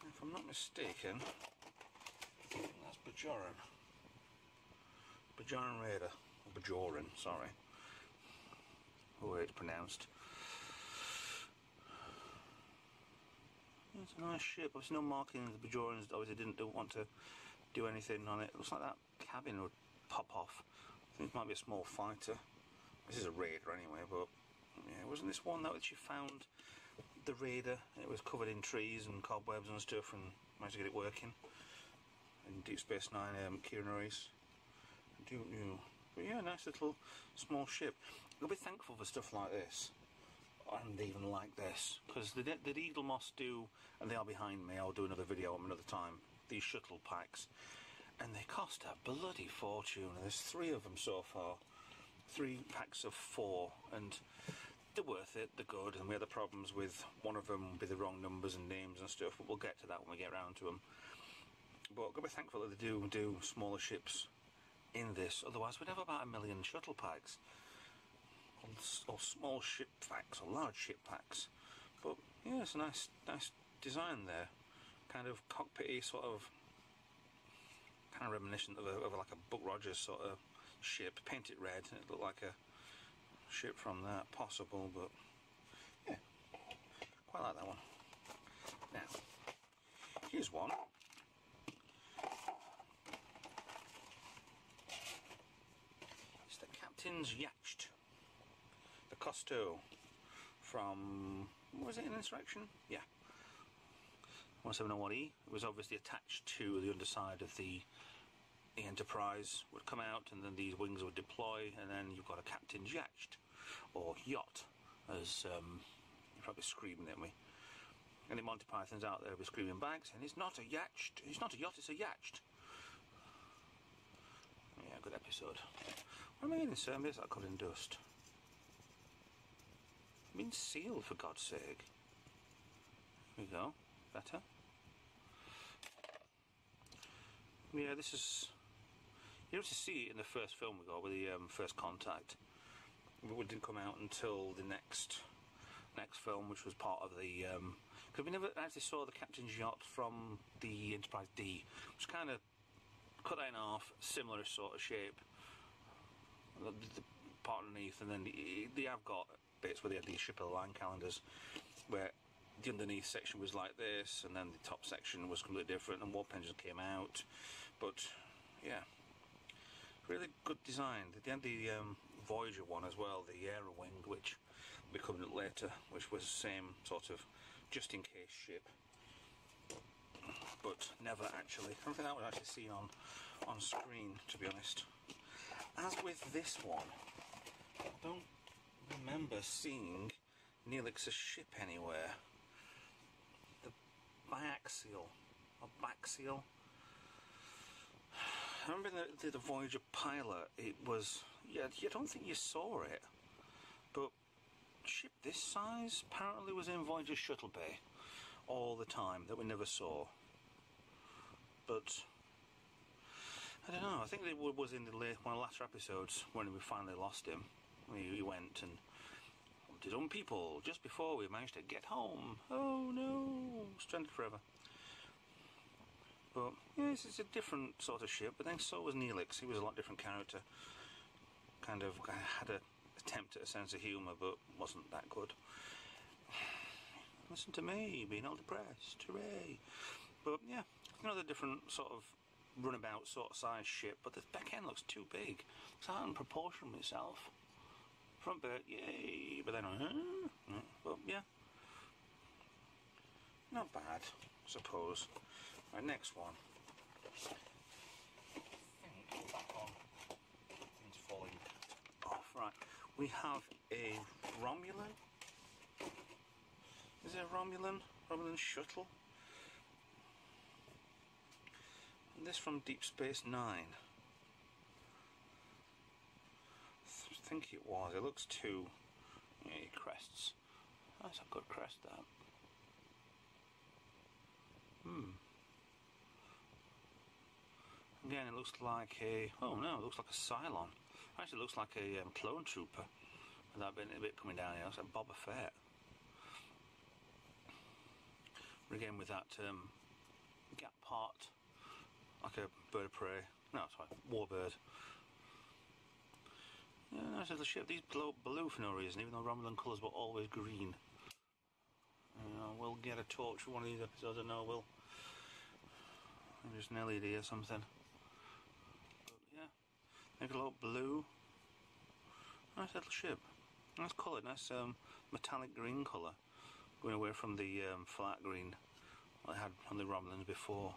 If I'm not mistaken, that's Bajoran. Bajoran Raider. Or Bajoran, sorry. The way it's pronounced. It's a nice ship. There's no marking. The Bajorans obviously didn't want to do anything on it. It looks like that cabin would pop off. I think it might be a small fighter. This is a Raider anyway, but yeah, wasn't this one that she found? The Raider, it was covered in trees and cobwebs and stuff, and managed to get it working in Deep Space Nine. Kieran Reese. But yeah, nice little small ship. You'll be thankful for stuff like this, and even like this, because the Eaglemoss do, and they are behind me. I'll do another video another time. These shuttle packs, and they cost a bloody fortune. There's 3 of them so far, 3 packs of 4, and they're worth it, they're good, and we had the problems with one of them with the wrong numbers and names and stuff, but we'll get to that when we get around to them. But I've got to be thankful that they do smaller ships in this, otherwise we'd have about 1 million shuttle packs, or small ship packs, or large ship packs. But yeah, it's a nice design there, kind of cockpity, sort of, kind of reminiscent of like a Buck Rogers sort of ship, painted red, and it looked like a ship from that, possible, but yeah, quite like that one. Now, here's one. It's the Captain's Yacht, the Costo from, what was it, in Insurrection? Yeah, 1701E. It was obviously attached to the underside of the Enterprise. Would come out, and then these wings would deploy, and then you've got a Captain's Yacht, or yacht, as you're probably screaming at me. Any Monty Pythons out there will be screaming back, saying it's not a yacht, it's not a yacht, it's a yacht. Yeah, good episode. What am I getting, sir? It's like covered in dust. It's been sealed, for God's sake. Here we go. Better. Yeah, this is... You able to see it in the first film we got with the First Contact. It didn't come out until the next film, which was part of the... Because we never actually saw the Captain's Yacht from the Enterprise D, which kind of cut that in half, similar sort of shape. The part underneath, and then they have got bits where they had these Ship of the Line calendars, where the underneath section was like this, and then the top section was completely different, and Warp Engine came out. But, yeah. Really good design. They had the Voyager one as well, the Aero Wing, which will be coming up later, which was the same sort of just in case ship, but never actually. I don't think that was actually seen on screen, to be honest. As with this one, I don't remember seeing Neelix's ship anywhere. The biaxial or baxial. I remember the Voyager pilot. It was, yeah, you don't think you saw it, but a ship this size apparently was in Voyager shuttle bay all the time that we never saw. But I don't know. I think it was in one of the latter episodes when we finally lost him. He went and his own people just before we managed to get home. Oh no, stranded forever. But yes, it's a different sort of ship. But then so was Neelix. He was a lot different character. Kind of had an attempt at a sense of humour, but wasn't that good. Listen to me, being all depressed. Hooray! But yeah, another different sort of runabout sort of size ship. But the back end looks too big. It's out in proportion with itself. Front bit, yay! But then, but yeah, not bad, I suppose. Right, next one. I think back on. Things falling off. Right, we have a Romulan. Is it a Romulan? Romulan shuttle? And this from Deep Space Nine. I think it was. It looks too. Yeah, crests. That's a good crest, that. Again, it looks like a. Oh no, it looks like a Cylon. Actually, it looks like a clone trooper. With that bit coming down here, it looks like Boba Fett. Again, with that gap part, like a bird of prey. No, sorry, warbird. Yeah, nice little ship. These glow blue for no reason, even though Romulan colours were always green. We'll get a torch for one of these episodes. I know we'll. Just an LED or something. But yeah, make a lot blue. Nice little ship. Nice colour. Nice metallic green colour. Going away from the flat green I had on the Romulans before.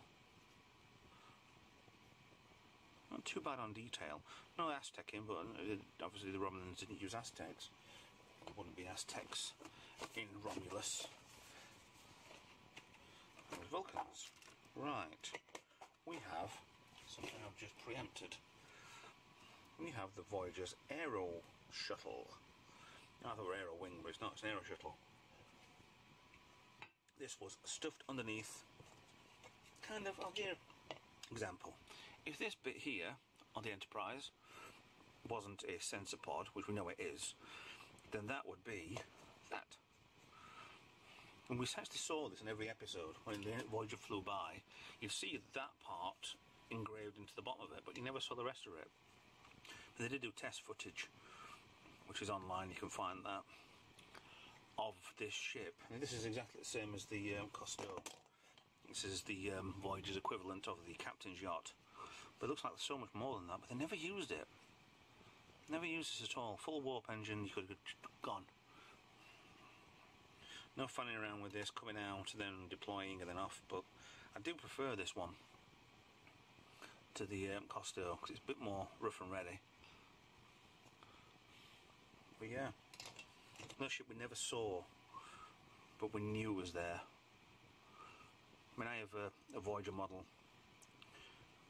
Not too bad on detail. No Aztec in, but obviously the Romulans didn't use Aztecs. There wouldn't be Aztecs in Romulus. And Vulcans. Right. We have something I've just preempted. We have the Voyager's Aero Shuttle. I thought it was Aero Wing, but it's not. It's an Aero Shuttle. This was stuffed underneath. Kind of. I'll give you an example. If this bit here on the Enterprise wasn't a sensor pod, which we know it is, then that would be that. And we actually saw this in every episode when the Voyager flew by. You see that part engraved into the bottom of it, but you never saw the rest of it. But they did do test footage, which is online. You can find that of this ship. And this is exactly the same as the Cousteau. This is the Voyager's equivalent of the captain's yacht. But it looks like there's so much more than that, but they never used it. Never used this at all. Full warp engine, you could have gone. No fanning around with this, coming out and then deploying and then off, but I do prefer this one to the Cousteau, because it's a bit more rough and ready. But yeah, another ship we never saw, but we knew was there. I mean, I have a Voyager model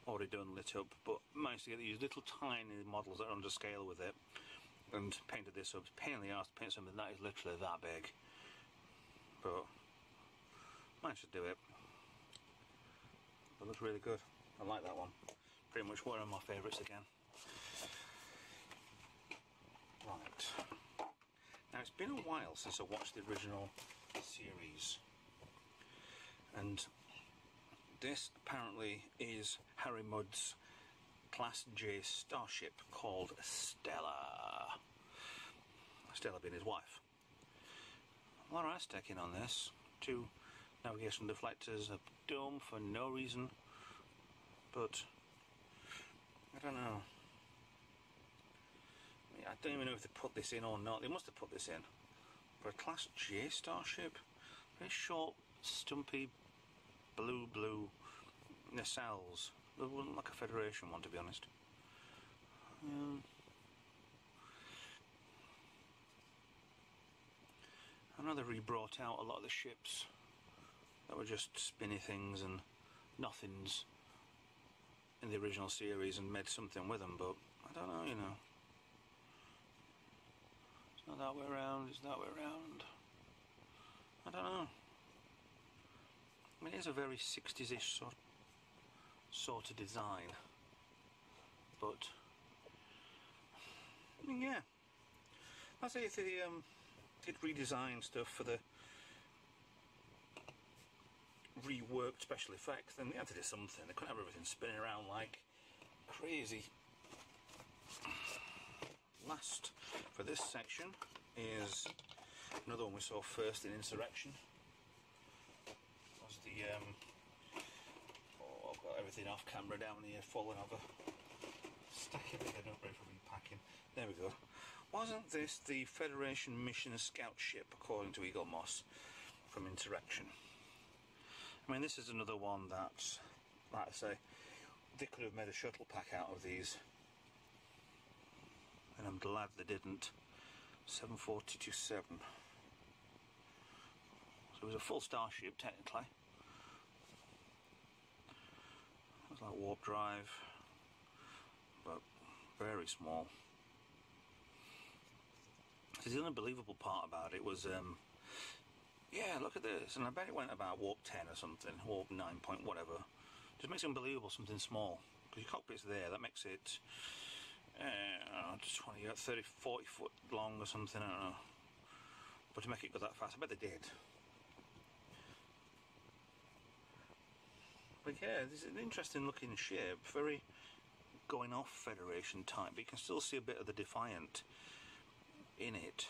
already done, lit up, but managed to get these little tiny models that are under scale with it and painted this up. It's a pain in the arse to paint something that is literally that big, but managed to do it. It looks really good. I like that one. Pretty much one of my favourites again. Right. Now, it's been a while since I watched the original series, and this apparently is Harry Mudd's Class J starship called Stella. Stella being his wife. A lot of Aztec in on this. 2 navigation deflectors, a dome for no reason. But I don't know. I don't even know if they put this in or not. They must have put this in. For a Class J starship, very short, stumpy, blue nacelles. They wouldn't like a Federation one, to be honest. I know they re-brought out a lot of the ships that were just spinny things and nothings in the original series and made something with them, but I don't know, you know. It's not that way around, it's that way around. I don't know. I mean, it is a very 60s-ish sort of design, but I mean, yeah. I say if they did redesign stuff for the reworked special effects, then they had to do something. They couldn't have everything spinning around like crazy. Last for this section is another one we saw first in Insurrection. Was the oh, I've got everything off camera down here, falling over. Stack everything up ready for repacking. There we go. Wasn't this the Federation mission scout ship, according to Eaglemoss, from Insurrection? I mean, this is another one that, like I say, they could have made a shuttle pack out of these, and I'm glad they didn't. 740-7. So it was a full starship, technically. It was like warp drive, but very small. So the unbelievable part about it was, yeah, look at this, and I bet it went about warp 10 or something, warp 9 point whatever. Just makes it unbelievable, something small. Because your cockpit's there, that makes it 20, 30, 40 foot long or something, I don't know. But to make it go that fast, I bet they did. But yeah, this is an interesting looking ship, very going off Federation type, but you can still see a bit of the Defiant in it.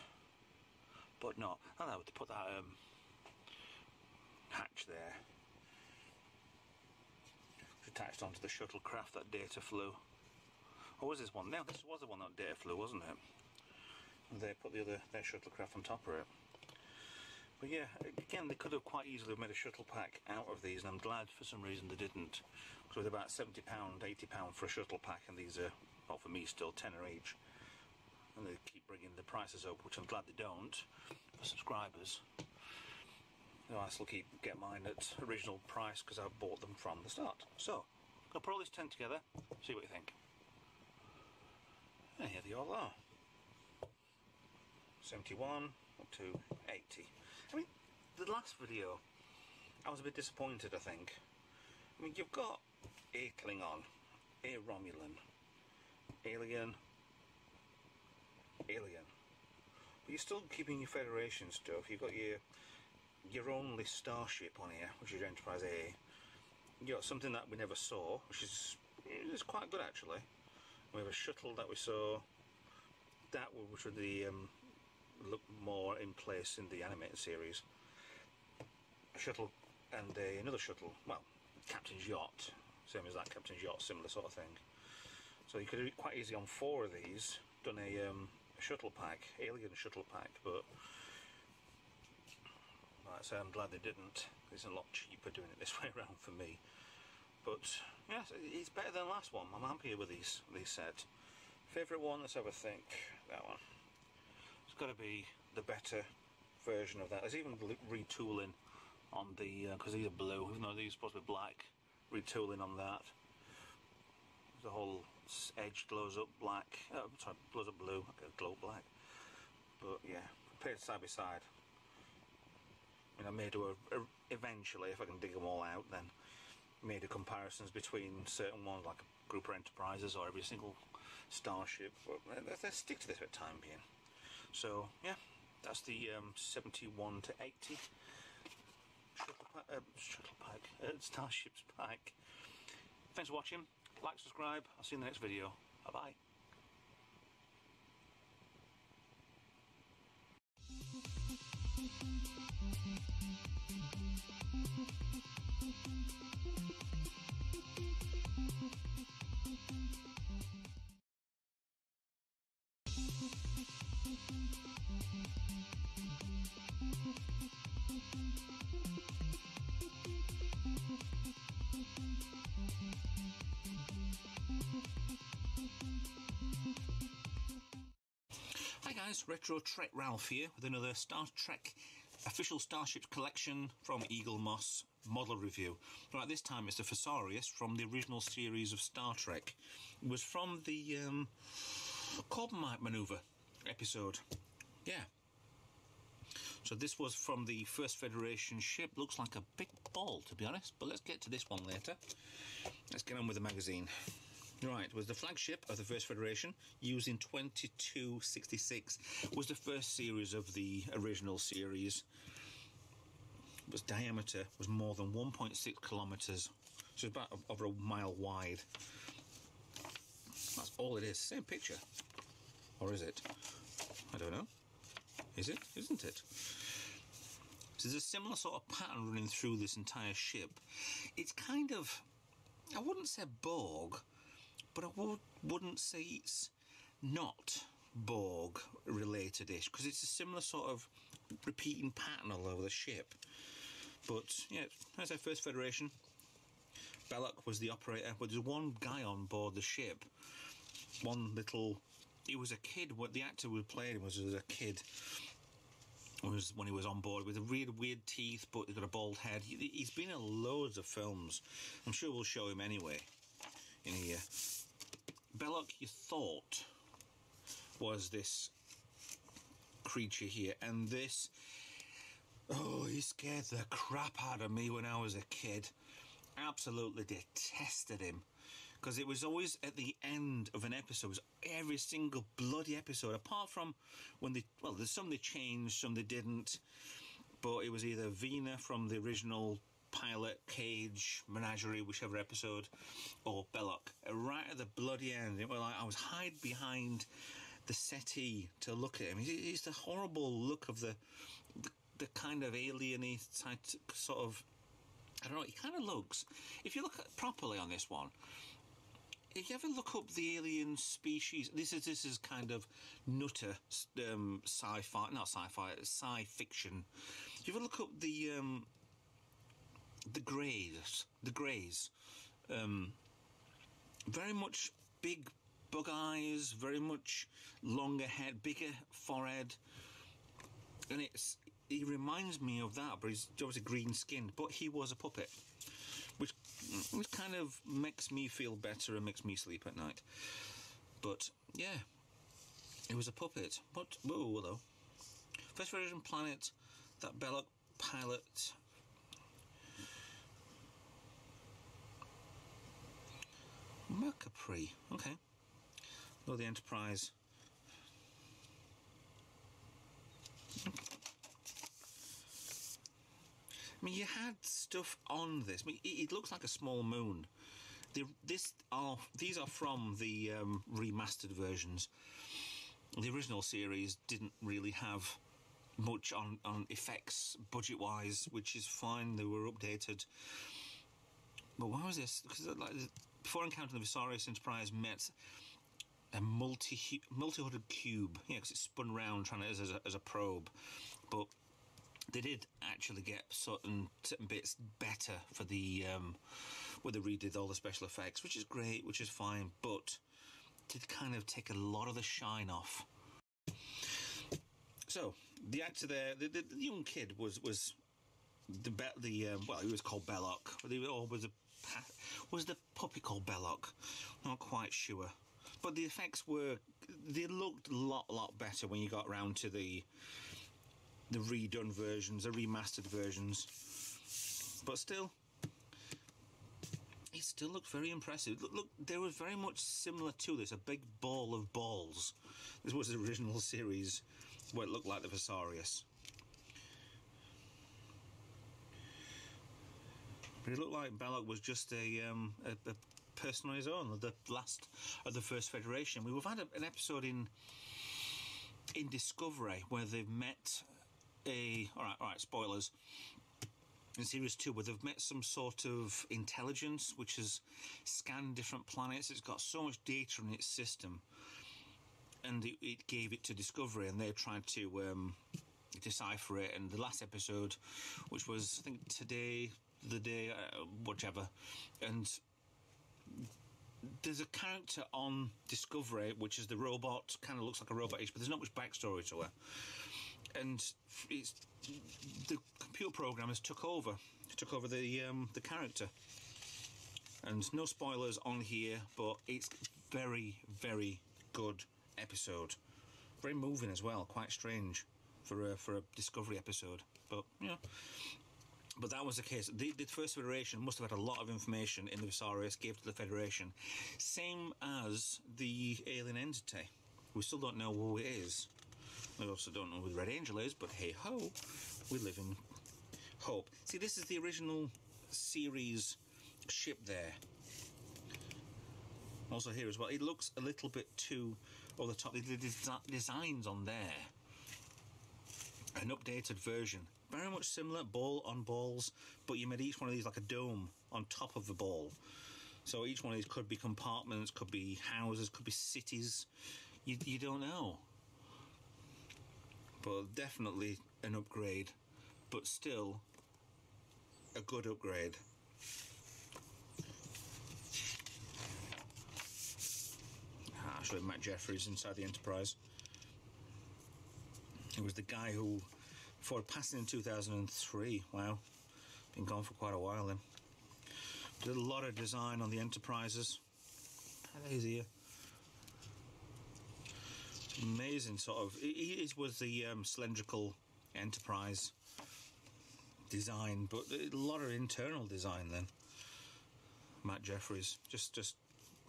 But no, I don't know, to put that hatch there. It's attached onto the shuttlecraft that Data flew. Or was this one? No, this was the one that Data flew, wasn't it? And they put their shuttlecraft on top of it. But yeah, again, they could have quite easily made a shuttle pack out of these, and I'm glad for some reason they didn't. Because with about £70, £80 for a shuttle pack, and these are, well, for me still, tenner each. And they keep bringing the prices up, which I'm glad they don't, for subscribers. You know, I still get mine at original price because I bought them from the start. So, I'll put all these 10 together, see what you think. And here they all are. 71 up to 80. I mean, the last video, I was a bit disappointed, I think. I mean, you've got a Klingon, a Romulan, alien, but you're still keeping your Federation stuff. You've got your only starship on here, which is Enterprise A. You got something that we never saw, which is quite good actually. We have a shuttle that we saw, which would look more in place in the animated series. A shuttle and another shuttle, well, Captain's Yacht, same as that Captain's Yacht, similar sort of thing. So you could have quite easily on 4 of these done a shuttle pack, alien shuttle pack, but like I say, I'm glad they didn't. It's a lot cheaper doing it this way around for me. But yes, it's better than the last one. I'm happier with these sets. Favourite one? Let's have a think. That one. It's got to be the better version of that. There's even retooling on the because these are blue, even though these are supposed to be black. Retooling on that. The whole edge glows up black. Sorry, glows up blue. Okay, glow black. But yeah, compared side by side. I mean, I may do eventually, if I can dig them all out, then may do comparisons between certain ones, like Grouper Enterprises or every single starship. But let's stick to this for the time being. So yeah, that's the 71 to 80 Starships pack. Thanks for watching. Like, subscribe. I'll see you in the next video. Bye bye. guys, Retro Trek Ralph here with another Star Trek official Starships collection from Eaglemoss model review. Right, this time it's the Thesaurus from the original series of Star Trek. It was from the Corbomite Maneuver episode. Yeah. So this was from the First Federation ship. Looks like a big ball, to be honest, but let's get to this one later. Let's get on with the magazine. Right, was the flagship of the First Federation, used in 2266. Was the first series of the original series. Its diameter was more than 1.6 kilometres, so about over a mile wide. That's all it is. Same picture. Or is it? I don't know. Is it? Isn't it? So there's a similar sort of pattern running through this entire ship. It's kind of, I wouldn't say Borg, but I wouldn't say it's not Borg related-ish, because it's a similar sort of repeating pattern all over the ship. But yeah, as I First Federation, Belloc was the operator, but there's one guy on board the ship. One little, he was a kid. What the actor who played him was a kid. Was when he was on board with a really weird teeth, but he's got a bald head. He's been in loads of films. I'm sure we'll show him anyway in here. Belloc, you thought, was this creature here, and this, oh, he scared the crap out of me when I was a kid. Absolutely detested him, because it was always at the end of an episode. It was every single bloody episode, apart from when they, well, there's some they changed, some they didn't, but it was either Vina from the original pilot, Cage, Menagerie, whichever episode, or Belloc. Right at the bloody end, it was like I was hide behind the settee to look at him. He's the horrible look of the kind of alien-y sort of, I don't know, he kind of looks, if you look at properly on this one, if you ever look up the alien species, this is kind of nutter sci-fi, not sci-fi, sci-fiction. If you ever look up the greys, very much big bug eyes, very much longer head, bigger forehead, and he reminds me of that, but he's obviously green skinned, but he was a puppet, which kind of makes me feel better and makes me sleep at night. But yeah, it was a puppet. But whoa, though, First Federation planet that Belloc pilot. Mercury, okay. Oh, the Enterprise. I mean, you had stuff on this. I mean, it looks like a small moon. These are from the remastered versions. The original series didn't really have much on effects budget-wise, which is fine. They were updated. But why was this? Because like, before encountering the Visarius, Enterprise met a multi-hooded cube. Yeah, because it spun round trying to as a probe. But they did actually get certain bits better for the where they redid all the special effects, which is great, which is fine, but did kind of take a lot of the shine off. So the actor there, the young kid was well, he was called Belloc. Was the puppy called Belloc? Not quite sure. But the effects they looked a lot better when you got around to the redone versions, the remastered versions. But still, it still looked very impressive. Look, they were very much similar to this, a big ball of balls. This was the original series, where it looked like the Visarius. But it looked like Belloc was just a person on his own, the last of the First Federation. We've had an episode in Discovery where they've met all right, spoilers. In Series 2, where they've met some sort of intelligence which has scanned different planets. It's got so much data in its system, and it gave it to Discovery, and they tried to decipher it. And the last episode, which was, I think, today, the day, whichever, and there's a character on Discovery, which is the robot, kind of looks like a robot-ish, but there's not much backstory to her. And it's the computer programmers took over the character. And no spoilers on here, but it's very, very good episode. Very moving as well, quite strange for a Discovery episode. But, you know. But that was the case. The first Federation must have had a lot of information in the Visarius, gave to the Federation. Same as the alien entity. We still don't know who it is. We also don't know who the Red Angel is, but hey-ho, we live in hope. See, this is the original series ship there. Also here as well. It looks a little bit too over the top. The designs on there. An updated version. Very much similar, ball on balls, but you made each one of these like a dome on top of the ball. So each one of these could be compartments, could be houses, could be cities. You don't know. But definitely an upgrade, but still a good upgrade. I'll show you Matt Jeffries inside the Enterprise. It was the guy who, before passing in 2003, wow, been gone for quite a while then. Did a lot of design on the Enterprises. How is here? Amazing sort of. It was the cylindrical Enterprise design, but a lot of internal design then. Matt Jeffries, just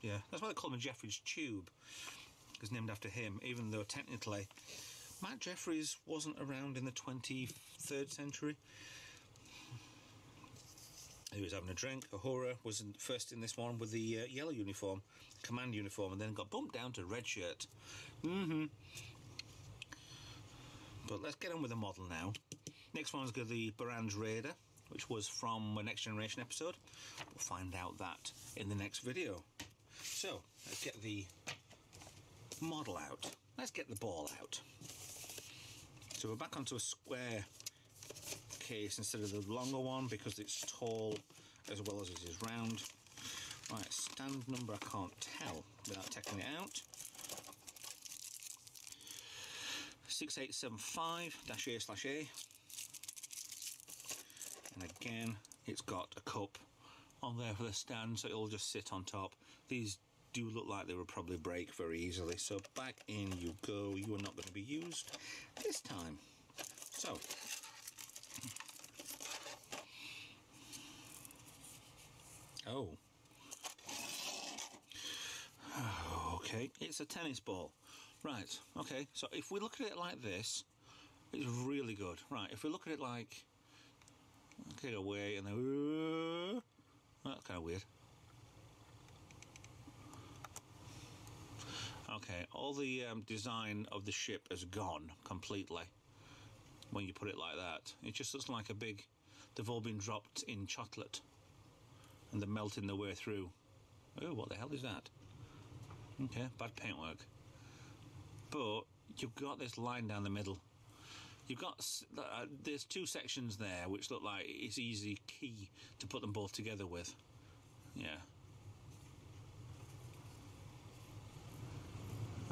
yeah. That's why they call him a Jeffries Tube, because named after him. Even though technically, Matt Jeffries wasn't around in the 23rd century. He was having a drink. Uhura was first in this one with the yellow uniform, command uniform, and then got bumped down to red shirt. But let's get on with the model now. Next one's got the Baran's Raider, which was from a Next Generation episode. We'll find out that in the next video. So, let's get the model out. Let's get the ball out. So we're back onto a square case instead of the longer one because it's tall as well as it is round. Right, stand number I can't tell without taking it out. 6875-A/A. And again, it's got a cup on there for the stand, so it'll just sit on top. These do look like they will probably break very easily, so back in you go. You are not going to be used this time. So, okay, it's a tennis ball. Right, okay, so if we look at it like this, it's really good. Right, if we look at it like, okay, away, and then, that's kind of weird. Okay, all the design of the ship has gone completely when you put it like that. It just looks like a big, they've all been dropped in chocolate and they're melting their way through. Oh, what the hell is that? Okay, bad paintwork. But you've got this line down the middle. You've got, there's two sections there which look like it's easy key to put them both together with. Yeah.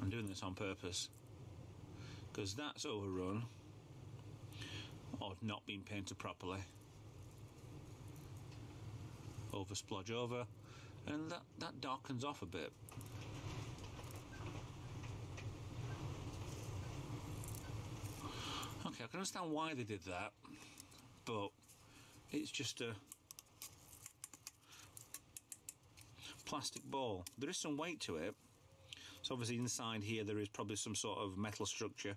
I'm doing this on purpose because that's overrun or not been painted properly. Over splodge over, and that darkens off a bit. Okay, I can understand why they did that, but it's just a plastic ball. There is some weight to it. So obviously inside here there is probably some sort of metal structure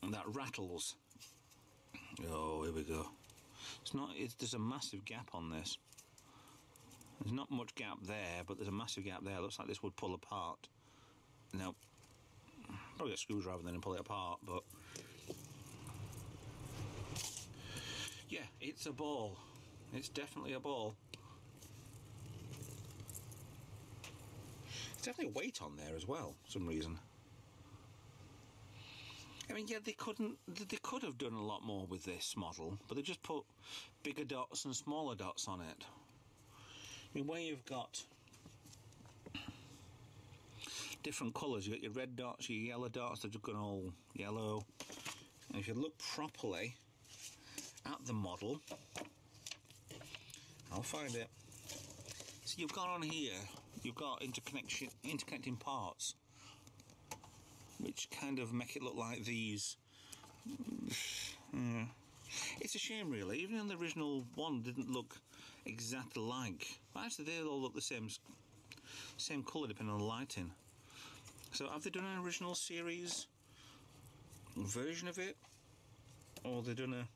and that rattles. Oh, here we go. There's a massive gap on this. There's not much gap there, but there's a massive gap there. It looks like this would pull apart. Now, probably get a screwdriver then and pull it apart, but yeah, it's a ball. It's definitely a ball. There's definitely weight on there as well, for some reason. I mean, yeah, they could have done a lot more with this model, but they just put bigger dots and smaller dots on it. mean, where you've got different colours, you've got your red dots, your yellow dots, they've just gone all yellow. And if you look properly at the model, I'll find it. So you've got on here, you've got interconnecting parts, which kind of make it look like these. It's a shame, really. Even on the original one, didn't look exactly like. But actually, they all look the same colour depending on the lighting. So, have they done an original series version of it, or they done a?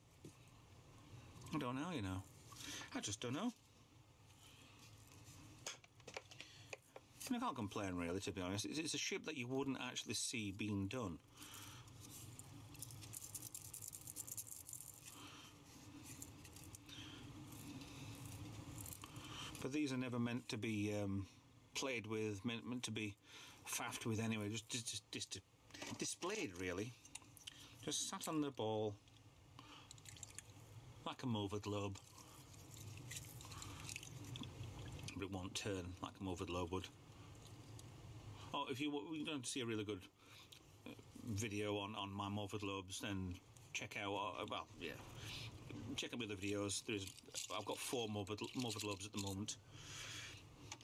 I don't know. You know, I just don't know. I can't complain, really, to be honest. It's a ship that you wouldn't actually see being done. But these are never meant to be played with, meant to be faffed with anyway, just displayed, really. Just sat on the ball like a Mover globe. But it won't turn like a Mover globe would. Oh, if you want to see a really good video on my Mover globes, then check out, check out my other videos. I've got 4 Mover globes at the moment.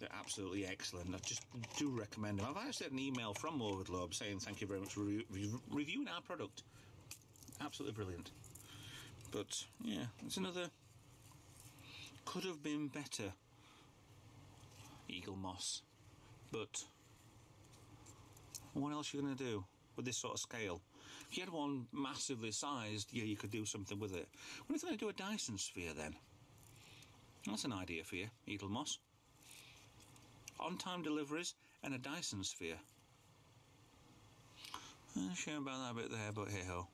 They're absolutely excellent. I just do recommend them. I've actually had an email from Mover Globe saying thank you very much for reviewing our product. Absolutely brilliant. But yeah, it's another could have been better Eaglemoss. But what else are you going to do with this sort of scale? If you had one massively sized, yeah, you could do something with it. What if they do a Dyson sphere then? That's an idea for you, Eaglemoss. On-time deliveries and a Dyson sphere. I'm sure about that bit there, but hey-ho.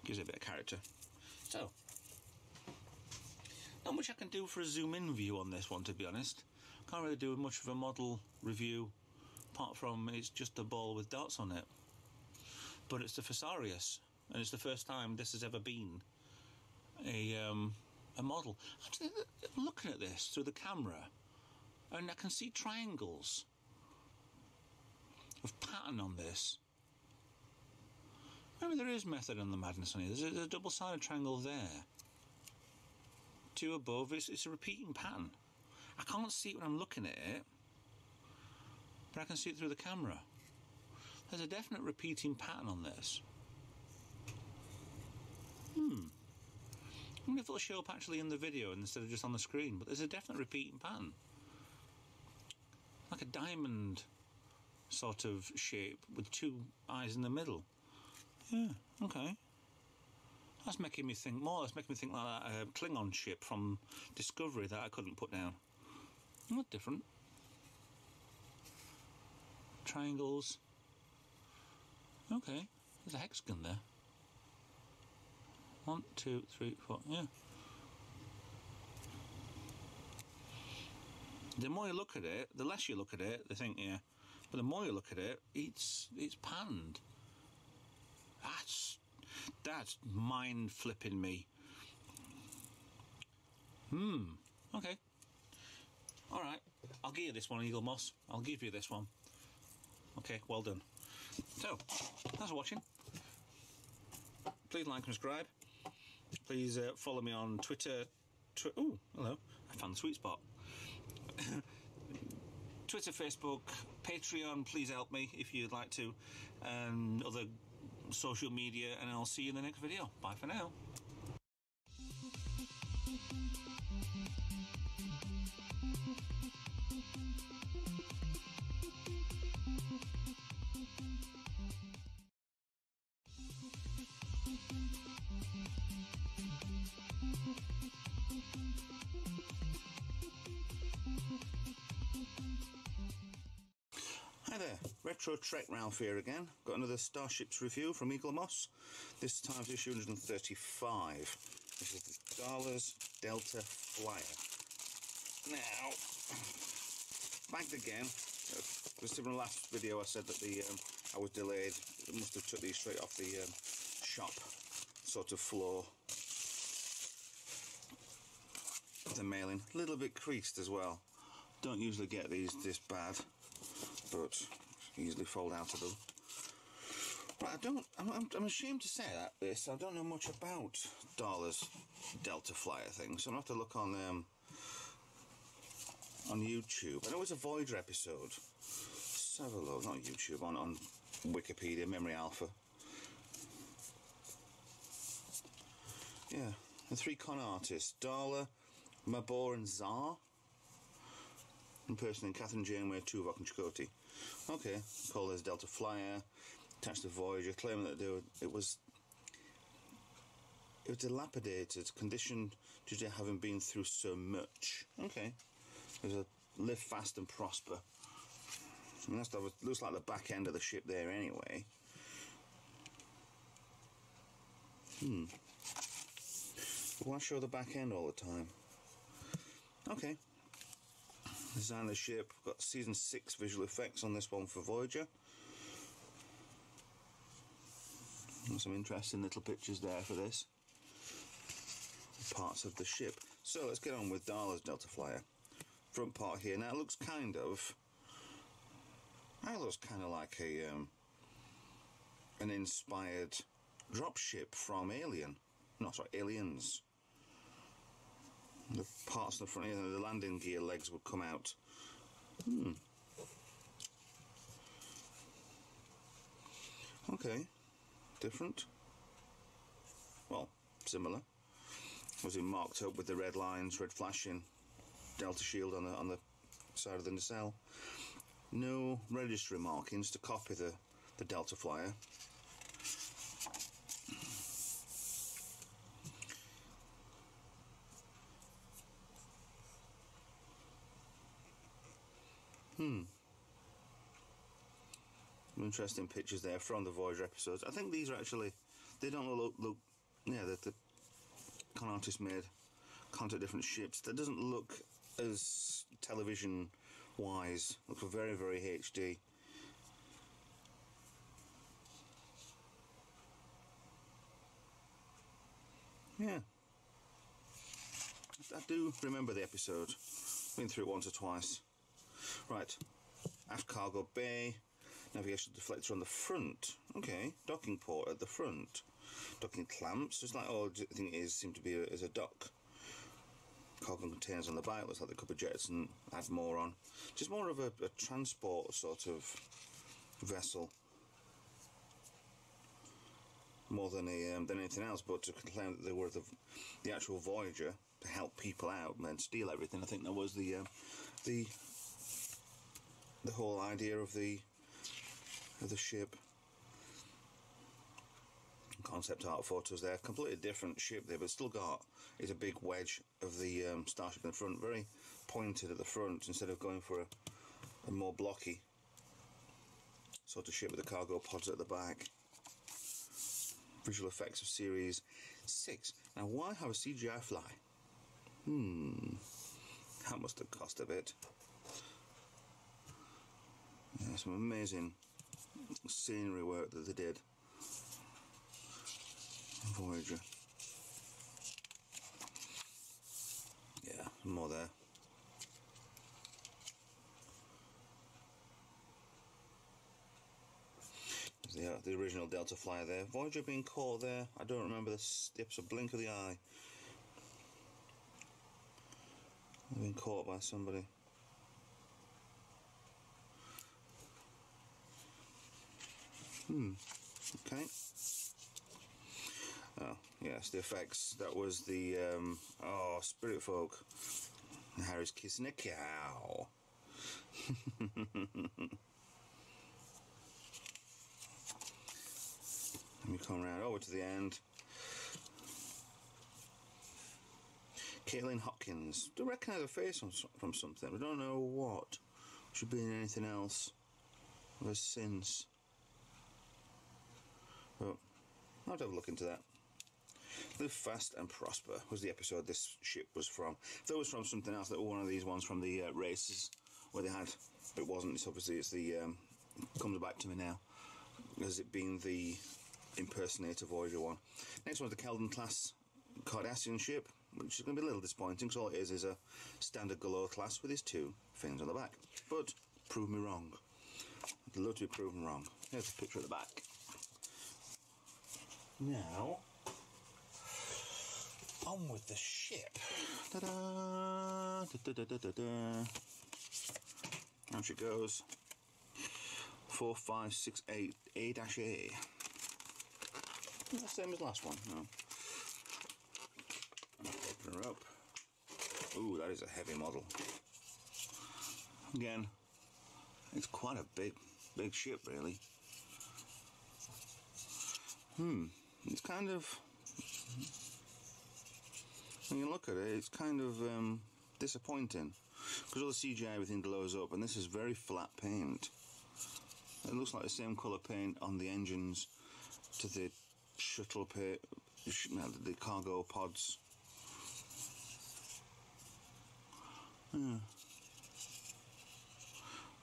Gives it a bit of character. So, not much I can do for a zoom-in view on this one, to be honest. Can't really do much of a model review, apart from it's just a ball with dots on it. But it's the Fusarius, and it's the first time this has ever been a model. Actually, looking at this through the camera, and I can see triangles of pattern on this. Maybe there is method in the madness on here. There's a double-sided triangle there. 2 above. It's a repeating pattern. I can't see it when I'm looking at it, but I can see it through the camera. There's a definite repeating pattern on this. I wonder if it'll show up actually in the video instead of just on the screen, but there's a definite repeating pattern. Like a diamond sort of shape with 2 eyes in the middle. Yeah, okay. That's making me think more. That's making me think like that Klingon ship from Discovery that I couldn't put down. Not different. Triangles. Okay, there's a hexagon there. 1, 2, 3, 4, yeah. The more you look at it, the less you look at it, they think, yeah. But the more you look at it, it's panned. That's mind-flipping me. Okay. Alright, I'll give you this one, Eaglemoss. I'll give you this one. Okay, well done. So, thanks for watching. Please like and subscribe. Please follow me on Twitter. Oh, hello. I found the sweet spot. Twitter, Facebook, Patreon, please help me if you'd like to, and other social media, and I'll see you in the next video. Bye for now. Hi there, Retro Trek Ralph here again. Got another Starships review from Eaglemoss. This time's issue 135. This is the Dallas Delta Flyer. Now, bagged again. Just in the last video I said that I was delayed. I must have took these straight off the shop sort of floor. The mailing, a little bit creased as well. Don't usually get these this bad, but easily fold out of them. Right, I'm ashamed to say that I don't know much about Darla's Delta Flyer thing, so I'm going to have to look on YouTube. I know it's a Voyager episode. Let's have a look, not YouTube, on Wikipedia, Memory Alpha. Yeah, the 3 con artists, Darla, Mabor and Tsar, impersonating Catherine Janeway, Tuvok and Chakotay. Okay, called as Delta Flyer, attached to Voyager, claiming that it was dilapidated, conditioned due to having been through so much. Okay, there's a live fast and prosper. I mean, that looks like the back end of the ship there anyway. Why show the back end all the time? Okay. Design of the ship. Got season 6 visual effects on this one for Voyager. Some interesting little pictures there for this. Parts of the ship. So let's get on with Darla's Delta Flyer. Front part here. Now it looks kind of like an inspired dropship from Alien. No, sorry, Aliens. The parts in the front, the landing gear legs would come out. Okay, different. Well, similar. Was it marked up with the red lines, red flashing, Delta shield on the side of the nacelle? No registry markings to copy the Delta Flyer. Interesting pictures there from the Voyager episodes. I think these are actually, they don't look yeah, the con artist made contact different ships. That doesn't look as television wise. Looks very, very HD. Yeah, I do remember the episode. Been through it once or twice. Right, aft cargo bay, navigation deflector on the front. Okay, docking port at the front. Docking clamps, just like all I think it is, seem to be as a dock. Cargo containers on the back, looks like they could be jets and add more on. Just more of a transport sort of vessel. More than anything else, but to claim that they were the actual Voyager to help people out and then steal everything. I think that was the whole idea of the ship. Concept art photos there. Completely different ship there, but still got is a big wedge of the starship in the front. Very pointed at the front instead of going for a more blocky sort of ship with the cargo pods at the back. Visual effects of Series 6. Now, why have a CGI fly? That must have cost a bit. Yeah, some amazing scenery work that they did. Voyager. Yeah, more there. The original Delta Flyer there. Voyager being caught there. I don't remember the episode. Blink of the eye. Being caught by somebody. Okay. Oh, yes, the effects. That was the, Spirit Folk. Harry's kissing a cow. Let me come around over to the end. Caitlin Hopkins. Do recognise her face from something. I don't know what. Should be in anything else. Ever since. But I'll have a look into that. Live Fast and Prosper was the episode this ship was from. If it was from something else, that was one of these ones from the races where they had. It wasn't. It's obviously the comes back to me now as it being the impersonator Voyager one. Next one's the Keldon class Cardassian ship. which is going to be a little disappointing because all it is a standard galore class with his 2 fins on the back. But prove me wrong. I'd love to be proven wrong. Here's a picture of the back. Now, on with the ship. Ta-da! Da-da-da-da-da. Out she goes. 4568 A-A. The same as last one. No. Open her up. Ooh, that is a heavy model. Again, it's quite a big ship, really. It's kind of, when you look at it, it's kind of disappointing because all the CGI, everything glows up, and this is very flat paint. It looks like the same colour paint on the engines to the shuttle paint, the cargo pods.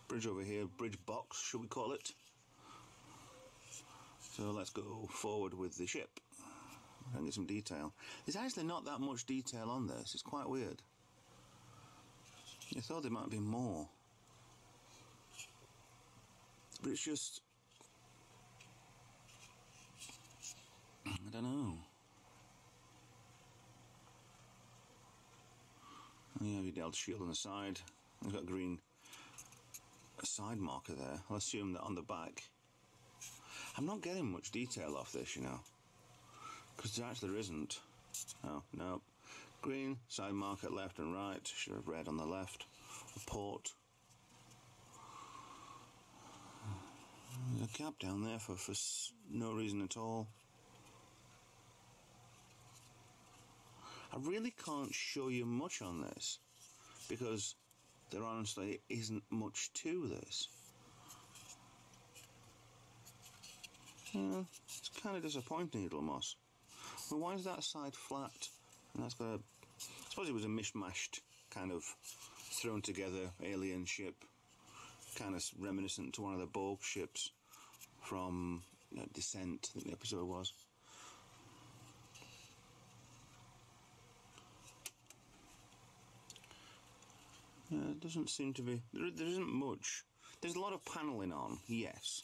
Bridge over here, bridge box, should we call it? So let's go forward with the ship and get some detail. There's actually not that much detail on this. It's quite weird. I thought there might be more. But it's just, I don't know. Yeah, the Delta shield on the side. It's got a green side marker there. I'll assume that on the back. I'm not getting much detail off this, you know, because there actually isn't. Oh, no. Green, side marker left and right. Should have red on the left. A port. There's a gap down there for no reason at all. I really can't show you much on this because there honestly isn't much to this. Yeah, it's kind of disappointing, Eaglemoss. Well, why is that side flat? And that's got a, I suppose it was a mishmashed kind of thrown together alien ship, kind of reminiscent to one of the Borg ships from Descent, I think the episode was. Yeah, it doesn't seem to be, there isn't much. There's a lot of panelling on, yes,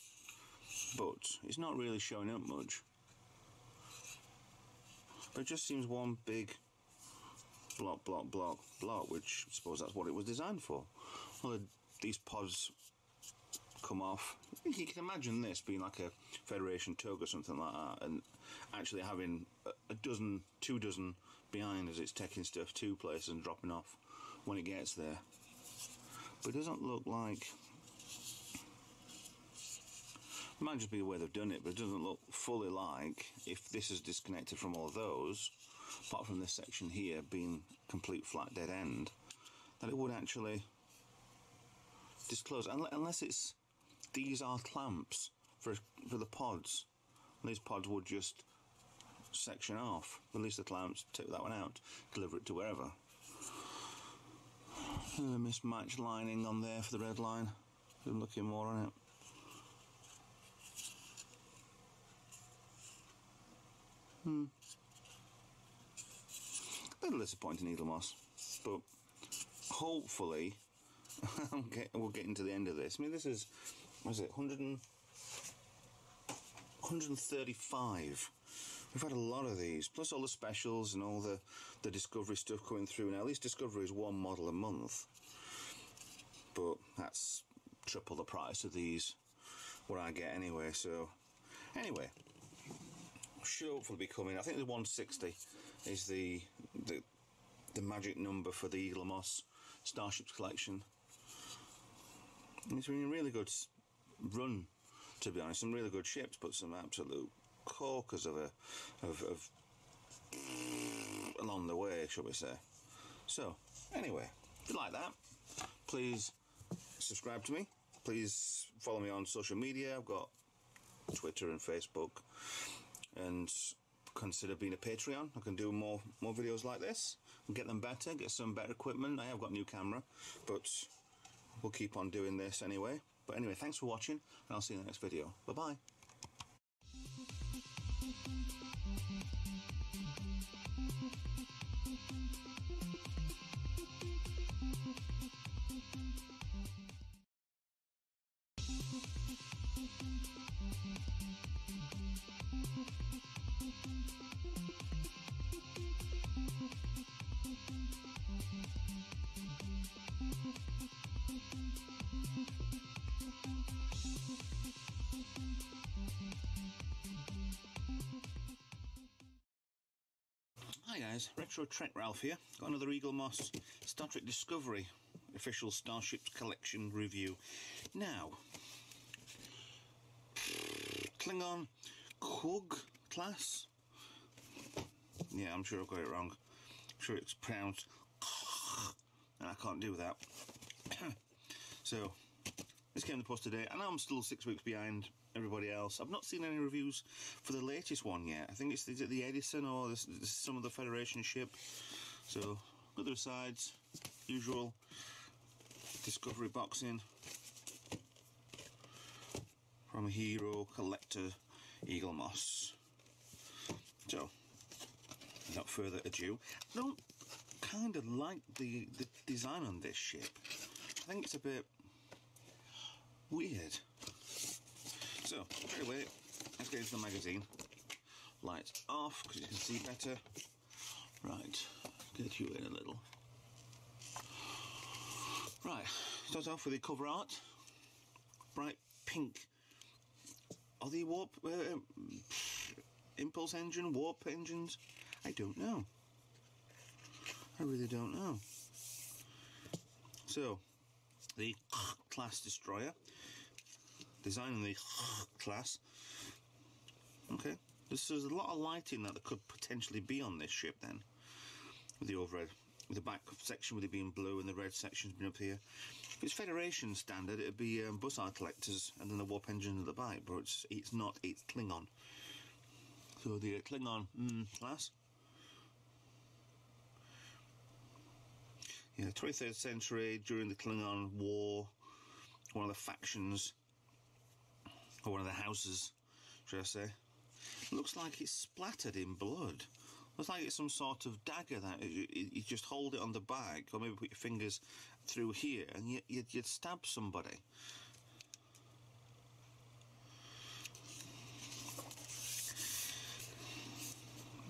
but it's not really showing up much. But it just seems one big block, which I suppose that's what it was designed for. Well, these pods come off. You can imagine this being like a Federation tug or something like that, and actually having a dozen, 2 dozen behind as it's taking stuff to places and dropping off when it gets there. But it doesn't look like, it might just be the way they've done it, but it doesn't look fully like, if this is disconnected from all of those, apart from this section here being complete flat dead end, that it would actually disclose, unless it's, these are clamps for the pods. These pods would just section off, release the clamps, take that one out, deliver it to wherever. A mismatched lining on there for the red line. I'm looking more on it. A little disappointing, Eaglemoss, but hopefully we'll get into the end of this. I mean, this is, what is it, 135. We've had a lot of these, plus all the specials and all the Discovery stuff coming through. Now, at least Discovery is 1 model a month, but that's triple the price of these, what I get anyway. So, anyway, should hopefully be coming. I think the 160 is the magic number for the Eaglemoss Starships collection. It's been a really good run, to be honest. Some really good ships, but some absolute corkers of along the way, shall we say. So, anyway, if you like that, please subscribe to me. Please follow me on social media. I've got Twitter and Facebook. And consider being a Patreon. I can do more videos like this and get them better, get some better equipment. I have got a new camera, but we'll keep on doing this anyway. But anyway, thanks for watching, and I'll see you in the next video. Bye-bye. Hi guys, Retro Trek Ralph here. Got another Eaglemoss Star Trek Discovery official Starships Collection review. Now, Klingon Kug class. Yeah, I'm sure I've got it wrong. I'm sure it's pronounced and I can't do that. So, this came in the post today, and I'm still 6 weeks behind everybody else. I've not seen any reviews for the latest one yet. I think it's the Edison or some of the Federation ship. So, other sides, usual Discovery boxing from a hero collector Eaglemoss. So, without further ado, I don't kind of like the design on this ship. I think it's a bit weird. So, straight away, let's get into the magazine. Lights off, because you can see better. Right, get you in a little. Right, starts off with the cover art. Bright pink. Are they warp, impulse engine, warp engines? I don't know. I really don't know. So, the class destroyer. Designing the class. Okay, there's a lot of lighting that there could potentially be on this ship then. With the overhead, with the back section with it being blue and the red section's been up here. If it's Federation standard, it'd be Bussard collectors and then the warp engine at the back, but it's not, it's Klingon. So the Klingon class. Yeah, 23rd century, during the Klingon War, one of the factions, or one of the houses, should I say, looks like it's splattered in blood. Looks like it's some sort of dagger that you just hold it on the bag, or maybe put your fingers through here, and you'd stab somebody.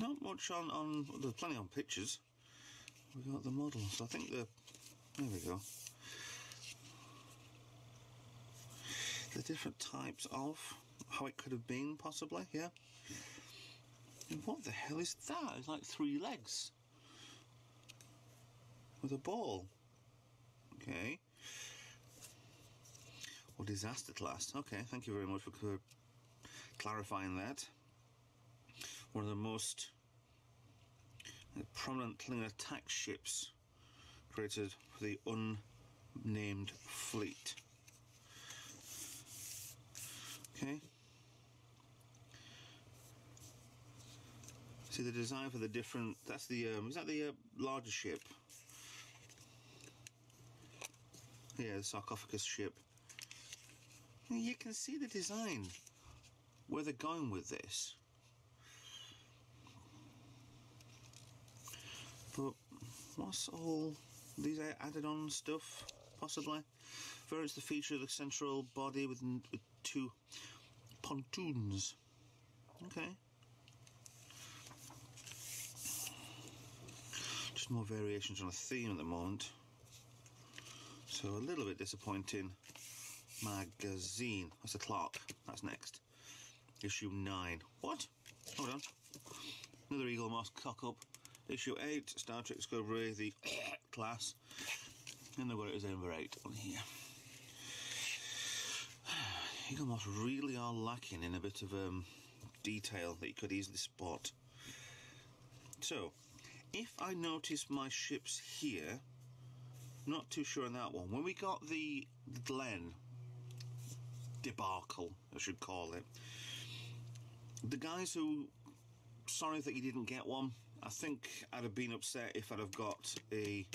Not much on there's plenty on pictures. We got the models. I think there we go. The different types of how it could have been, possibly, yeah. And what the hell is that? It's like 3 legs with a ball. Okay. Or disaster class. Okay, thank you very much for clarifying that. One of the most prominent Klingon attack ships created for the unnamed fleet. Okay. See the design for the different. That's the. Is that the larger ship? Yeah, the sarcophagus ship. You can see the design where they're going with this. But what's all these added on stuff? Possibly. Variants the feature of the central body with 2 pontoons. Okay. Just more variations on a theme at the moment. So a little bit disappointing. Magazine. That's the Clark. That's next. Issue 9. What? Hold on. Another Eaglemoss cock-up. Issue 8, Star Trek Discovery, the class. And they've got it as number 8 on here. Eaglemoss really are lacking in a bit of detail that you could easily spot. So, if I notice my ships here, not too sure on that one. When we got the Glen debacle, I should call it, the guys who, sorry that you didn't get one, I think I'd have been upset if I'd have got a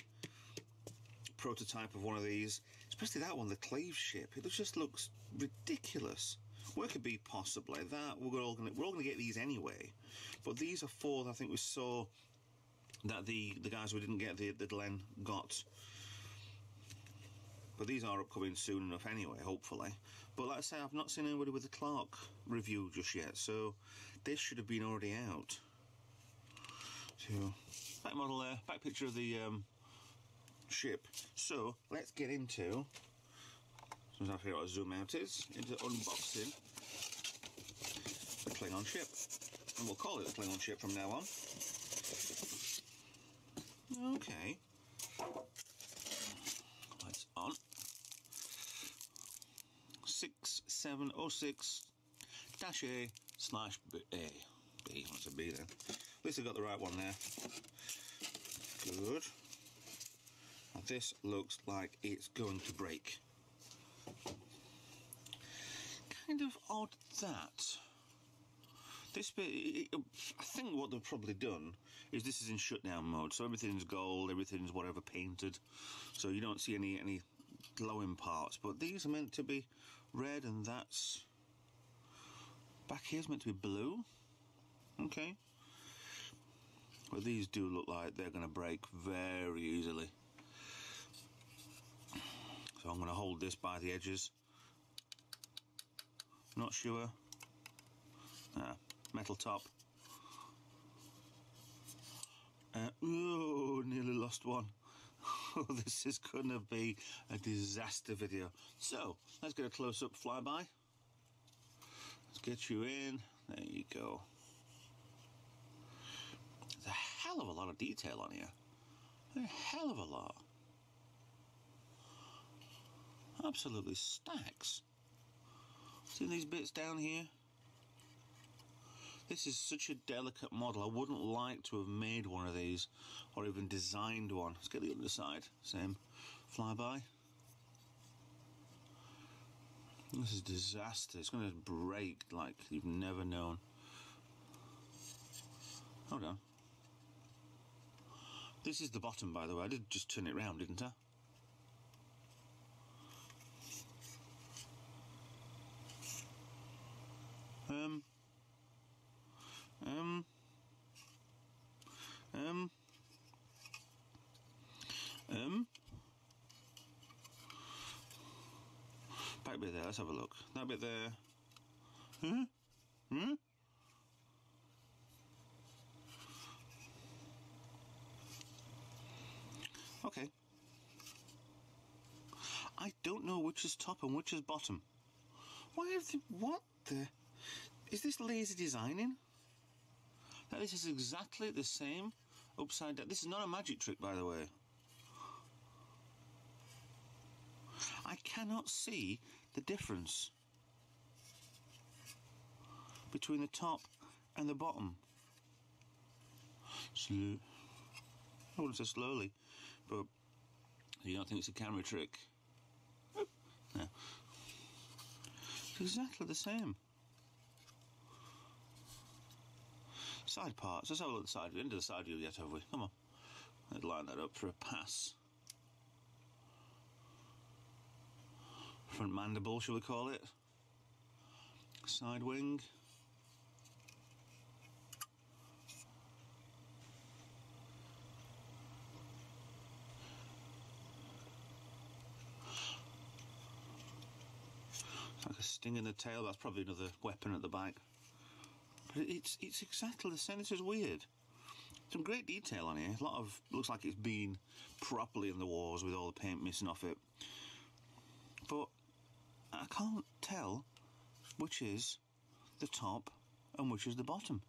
prototype of one of these, especially that one, the Clave ship. It just looks ridiculous. Where could be possibly that we're all gonna get these anyway, but these are 4 that I think we saw that the guys who didn't get the Glen got. But these are upcoming soon enough anyway, hopefully. But like I say, I've not seen anybody with the Clark review just yet, so this should have been already out. So, back model there, back picture of the ship. So, let's get into, so I'll figure out what a zoom out is, into unboxing the Klingon ship. And we'll call it the Klingon ship from now on. Okay. Lights on. 6706-A/B. B, what's a B then? At least I got the right one there. Good. Now this looks like it's going to break. Kind of odd that. This bit, I think what they've probably done is this is in shutdown mode, so everything's gold, everything's whatever painted, so you don't see any glowing parts, but these are meant to be red, and that's back here's meant to be blue. Okay, but these do look like they're going to break very easily, so I'm going to hold this by the edges. Not sure. Metal top. Oh, nearly lost one. Oh, this is going to be a disaster video. So, let's get a close-up flyby. Let's get you in. There you go. There's a hell of a lot of detail on here. A hell of a lot. Absolutely stacks. See these bits down here? This is such a delicate model. I wouldn't like to have made one of these or even designed one. Let's get the underside. Same flyby. This is a disaster. It's going to break like you've never known. Hold on. This is the bottom, by the way. I did just turn it round, didn't I? Back bit there, let's have a look. That bit there. Okay. I don't know which is top and which is bottom. What the... Is this lazy designing? That this is exactly the same upside down. This is not a magic trick, by the way. I cannot see the difference between the top and the bottom. I wouldn't say slowly, but you don't think it's a camera trick? No. It's exactly the same. Side parts. Let's have a look at the side view. Into the side view yet, have we? Come on. Let's line that up for a pass. Front mandible, shall we call it? Side wing. It's like a sting in the tail. That's probably another weapon at the back. But it's exactly the same. This is weird. Some great detail on here. A lot of looks like it's been properly in the wars with all the paint missing off it. But I can't tell which is the top and which is the bottom.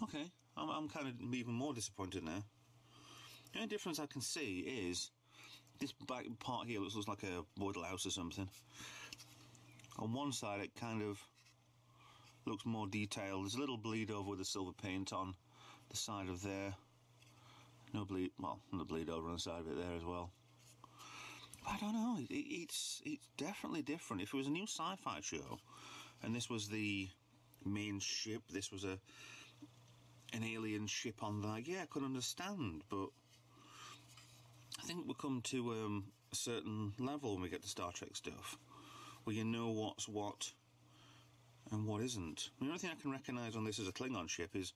Okay, I'm kind of even more disappointed now. The only difference I can see is this back part here looks like a wood house or something. On one side it kind of looks more detailed. There's a little bleed over with the silver paint on the side of there. No bleed, well, no bleed over on the side of it there as well. I don't know, it's definitely different. If it was a new sci-fi show and this was the main ship, this was an alien ship on that, yeah, I could understand, but I think we'll come to a certain level when we get to Star Trek stuff, where you know what's what and what isn't. The only thing I can recognise on this as a Klingon ship is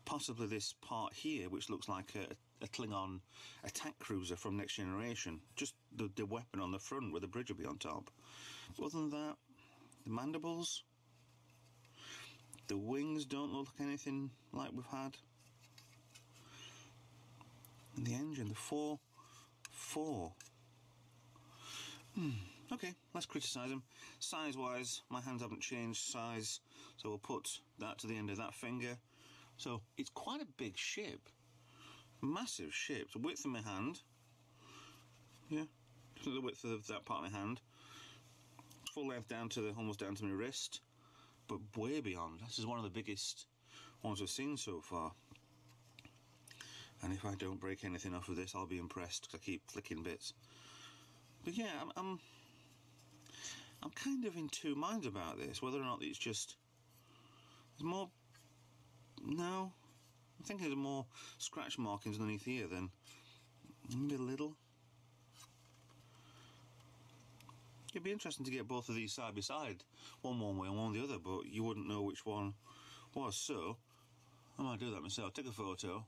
possibly this part here, which looks like a Klingon attack cruiser from Next Generation. Just the weapon on the front with the bridge will be on top. But other than that, the mandibles, the wings don't look like anything like we've had. And the engine, the 4. Okay, let's criticise them. Size-wise, my hands haven't changed size, so we'll put that to the end of that finger. So it's quite a big ship. Massive ship. The width of my hand. Yeah, the width of that part of my hand. Full length down to almost down to my wrist. But way beyond. This is one of the biggest ones I've seen so far. And if I don't break anything off of this, I'll be impressed, because I keep flicking bits. But yeah, I'm kind of in two minds about this, whether or not it's just... There's more... No. I think there's more scratch markings underneath here than... Maybe a little. It'd be interesting to get both of these side by side. One way and one the other, but you wouldn't know which one was. So, I might do that myself. Take a photo.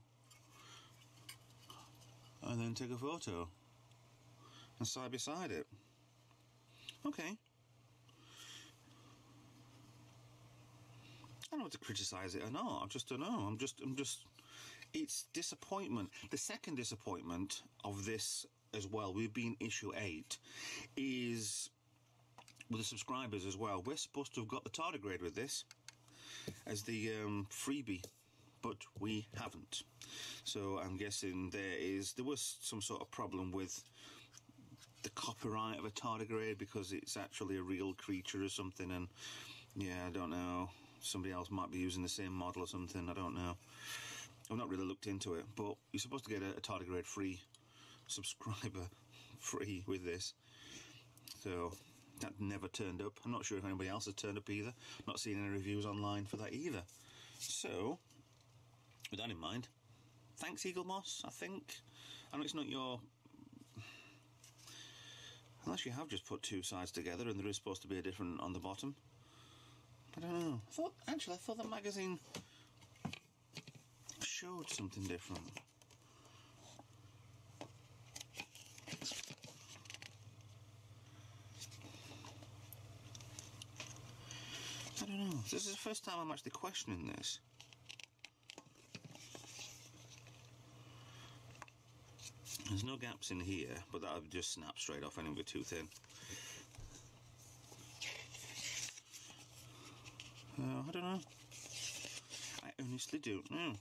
And then take a photo. And side by side it. Okay. I don't know what to criticise it or not. I just don't know. I'm just. It's disappointment. The second disappointment of this as well, we've been issue 8, is with the subscribers as well. We're supposed to have got the tardigrade with this as the freebie, but we haven't. So I'm guessing there was some sort of problem with the copyright of a tardigrade, because it's actually a real creature or something, and yeah, I don't know. Somebody else might be using the same model or something, I don't know. I've not really looked into it, but you're supposed to get a tardigrade free, subscriber free with this. So that never turned up. I'm not sure if anybody else has turned up either. Not seeing any reviews online for that either. So, with that in mind, thanks Eaglemoss, I think. I know it's not your... Unless you have just put two sides together and there is supposed to be a different on the bottom. I don't know. I thought the magazine showed something different. I don't know. This is the first time I'm actually questioning this. There's no gaps in here, but that would just snap straight off anyway, too thin. I don't know. I honestly don't know.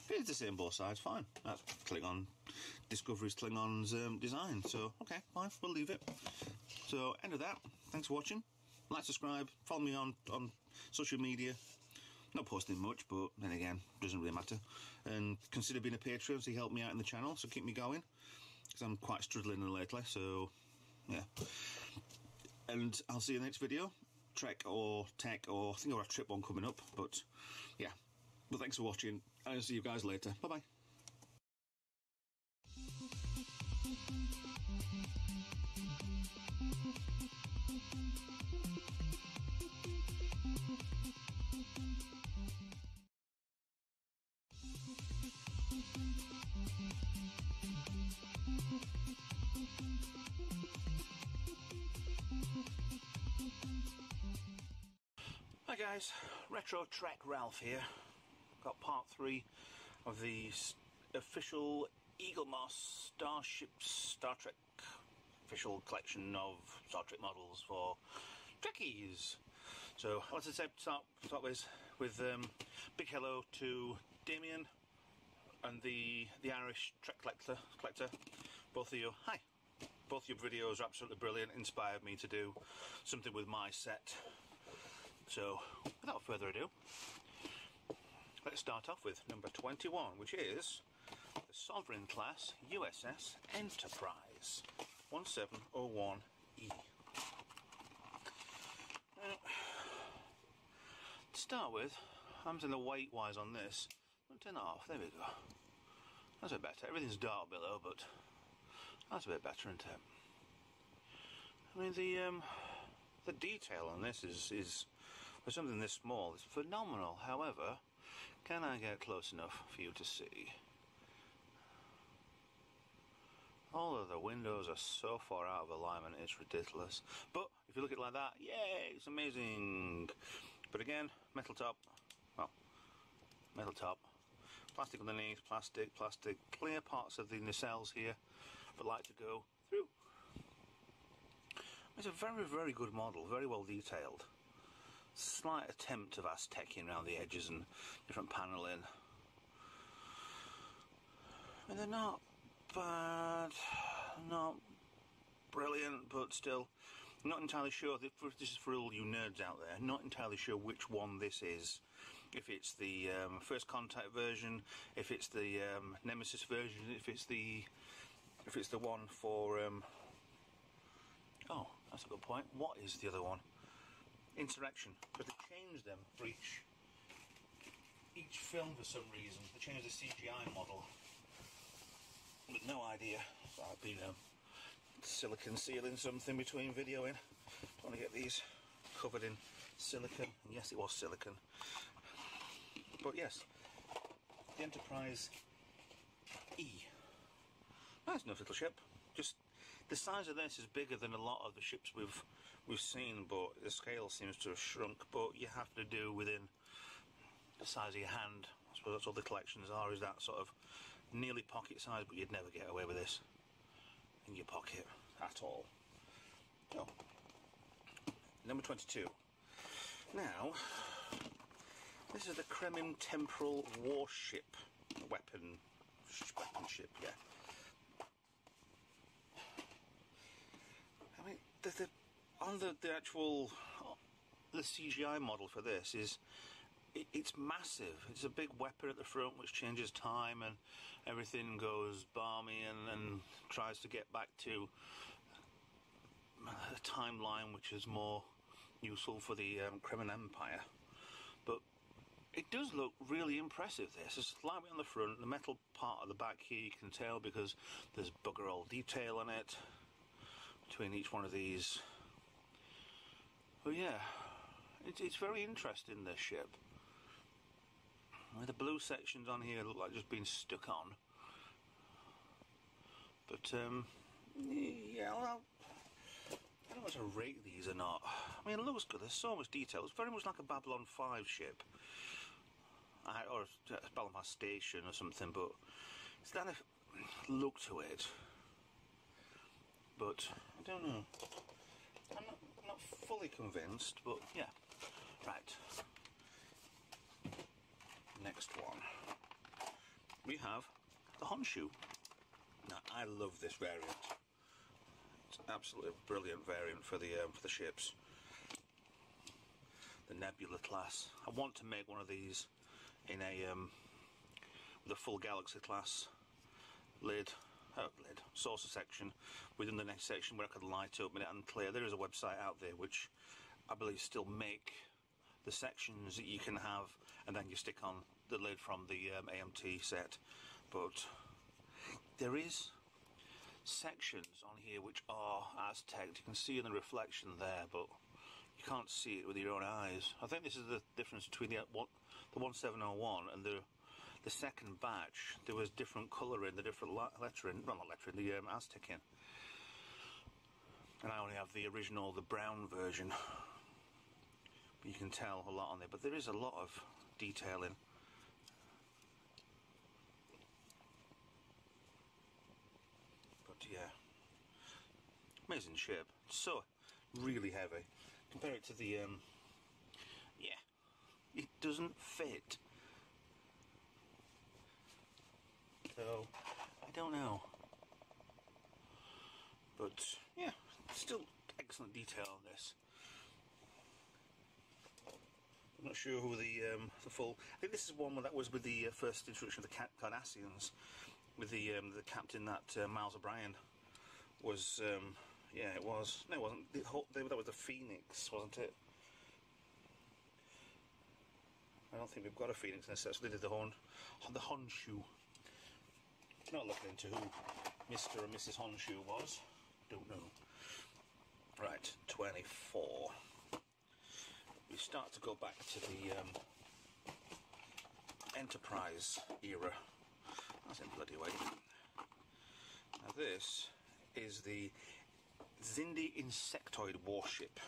If it's the same both sides, fine. That's Klingon. Discovery's Klingon's design. So, okay, fine, we'll leave it. So, end of that. Thanks for watching. Like, subscribe, follow me on social media. Not posting much, but then again, doesn't really matter. And consider being a patron so you help me out in the channel, so keep me going, because I'm quite struggling lately, so yeah. And I'll see you in the next video. Trek or tech, or I think I'll have a trip one coming up, but yeah. But thanks for watching, and I'll see you guys later. Bye bye. Hi guys, Retro Trek Ralph here. Got part 3 of the official Eaglemoss Star Trek official collection of Star Trek models for Trekkies. So let's start with big hello to Damien and the Irish Trek collector. Both of you, hi. Both your videos are absolutely brilliant, inspired me to do something with my set. So, without further ado, let's start off with number 21, which is the Sovereign class USS Enterprise 1701E. Now, to start with, I'm doing the weight-wise on this. I'll turn that off, there we go. That's a bit better. Everything's dark below, but that's a bit better, isn't it? I mean, the detail on this is for something this small, it's phenomenal. However, can I get close enough for you to see? All of the windows are so far out of alignment, it's ridiculous. But if you look at it like that, yay, it's amazing. But again, metal top, well, metal top, plastic underneath, plastic, clear parts of the nacelles here for light to go through. It's a very, very good model, very well detailed. Slight attempt of Aztecian around the edges and different panelling. And they're not bad, not brilliant, but still, not entirely sure. This is for all you nerds out there. Not entirely sure which one this is. If it's the First Contact version, if it's the Nemesis version, if it's the one for. Oh, that's a good point. What is the other one? Insurrection, because they changed them for each film for some reason. They changed the CGI model. But no idea. I've been silicon sealing something between videoing. Don't want to get these covered in silicon. And yes, it was silicon. But yes, the Enterprise E. Nice enough little ship. Just the size of this is bigger than a lot of the ships we've seen, but the scale seems to have shrunk. But you have to do within the size of your hand. I suppose that's all the collections are, is that sort of nearly pocket size, but you'd never get away with this in your pocket at all. Oh. Number 22. Now, this is the Kremlin Temporal Warship weapon ship, yeah. I mean, on the actual CGI model for this is it's massive. It's a big weapon at the front which changes time and everything goes balmy and tries to get back to a timeline which is more useful for the Kremlin Empire. But it does look really impressive, this. It's slightly on the front, the metal part of the back here you can tell because there's bugger all detail on it between each one of these. But yeah, it's very interesting, this ship. The blue sections on here look like just being stuck on. But yeah, well, I don't know whether to rate these or not. I mean, it looks good. There's so much detail. It's very much like a Babylon 5 ship. Or a Babylon 5 station or something, but it's that look to it. But I don't know. I'm not fully convinced, but yeah. Right. Next one. We have the Honshu. Now, I love this variant. It's an absolutely brilliant variant for the ships. The Nebula class. I want to make one of these in with a full Galaxy class saucer section within the next section where I could light up it and clear. There is a website out there which I believe still make the sections that you can have, and then you stick on the lid from the AMT set. But there is sections on here which are Aztec. You can see in the reflection there, but you can't see it with your own eyes. I think this is the difference between the 1701 and the second batch. There was different colouring, the different lettering, well, not lettering, the Aztecian. And I only have the original, the brown version. But you can tell a lot on there, but there is a lot of detailing. But yeah, amazing ship. It's so really heavy. Compare it to the yeah, it doesn't fit. So I don't know, but yeah, still excellent detail on this. I'm not sure who the full. I think this is one that was with the first introduction of the Cardassians, with the captain that Miles O'Brien was. Yeah, it was. No, it wasn't. That was the Phoenix, wasn't it? I don't think we've got a Phoenix in this set, so they did the Honshu. Not looking into who Mr. and Mrs. Honshu was. Don't know. Right, 24. We start to go back to the Enterprise era. That's in bloody way. Now this is the Xindi Insectoid warship.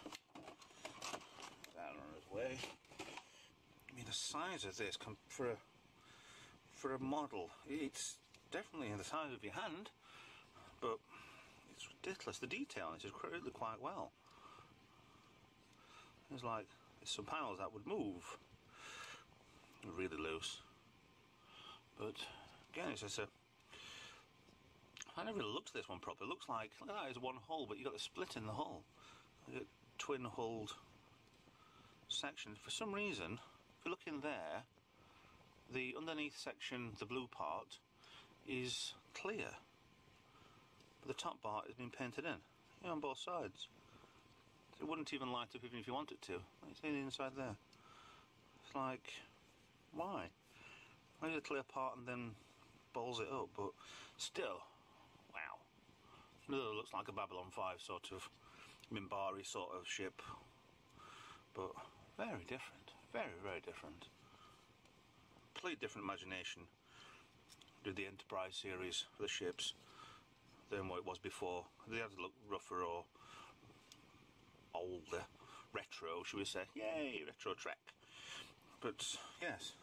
That on its way. I mean, the size of this for a model, it's definitely the size of your hand, but It's ridiculous. The detail is really quite well. It's like there's some panels that would move really loose. But again, it's just I never really looked at this one properly. It looks like, look at that, it's one hull, but you've got the split in the hull. You got twin hulled section. For some reason, if you look in there, the underneath section, the blue part, is clear. But the top part has been painted in, on both sides. So it wouldn't even light up even if you wanted to. You see the inside there. It's like, why? Why is it a clear part and then balls it up? But still, wow. It looks like a Babylon 5 sort of Minbari sort of ship. But very different. Very, very different. Completely different imagination with the Enterprise series for the ships than what it was before. They had to look rougher or older, retro, should we say? Yay, retro Trek. But yes.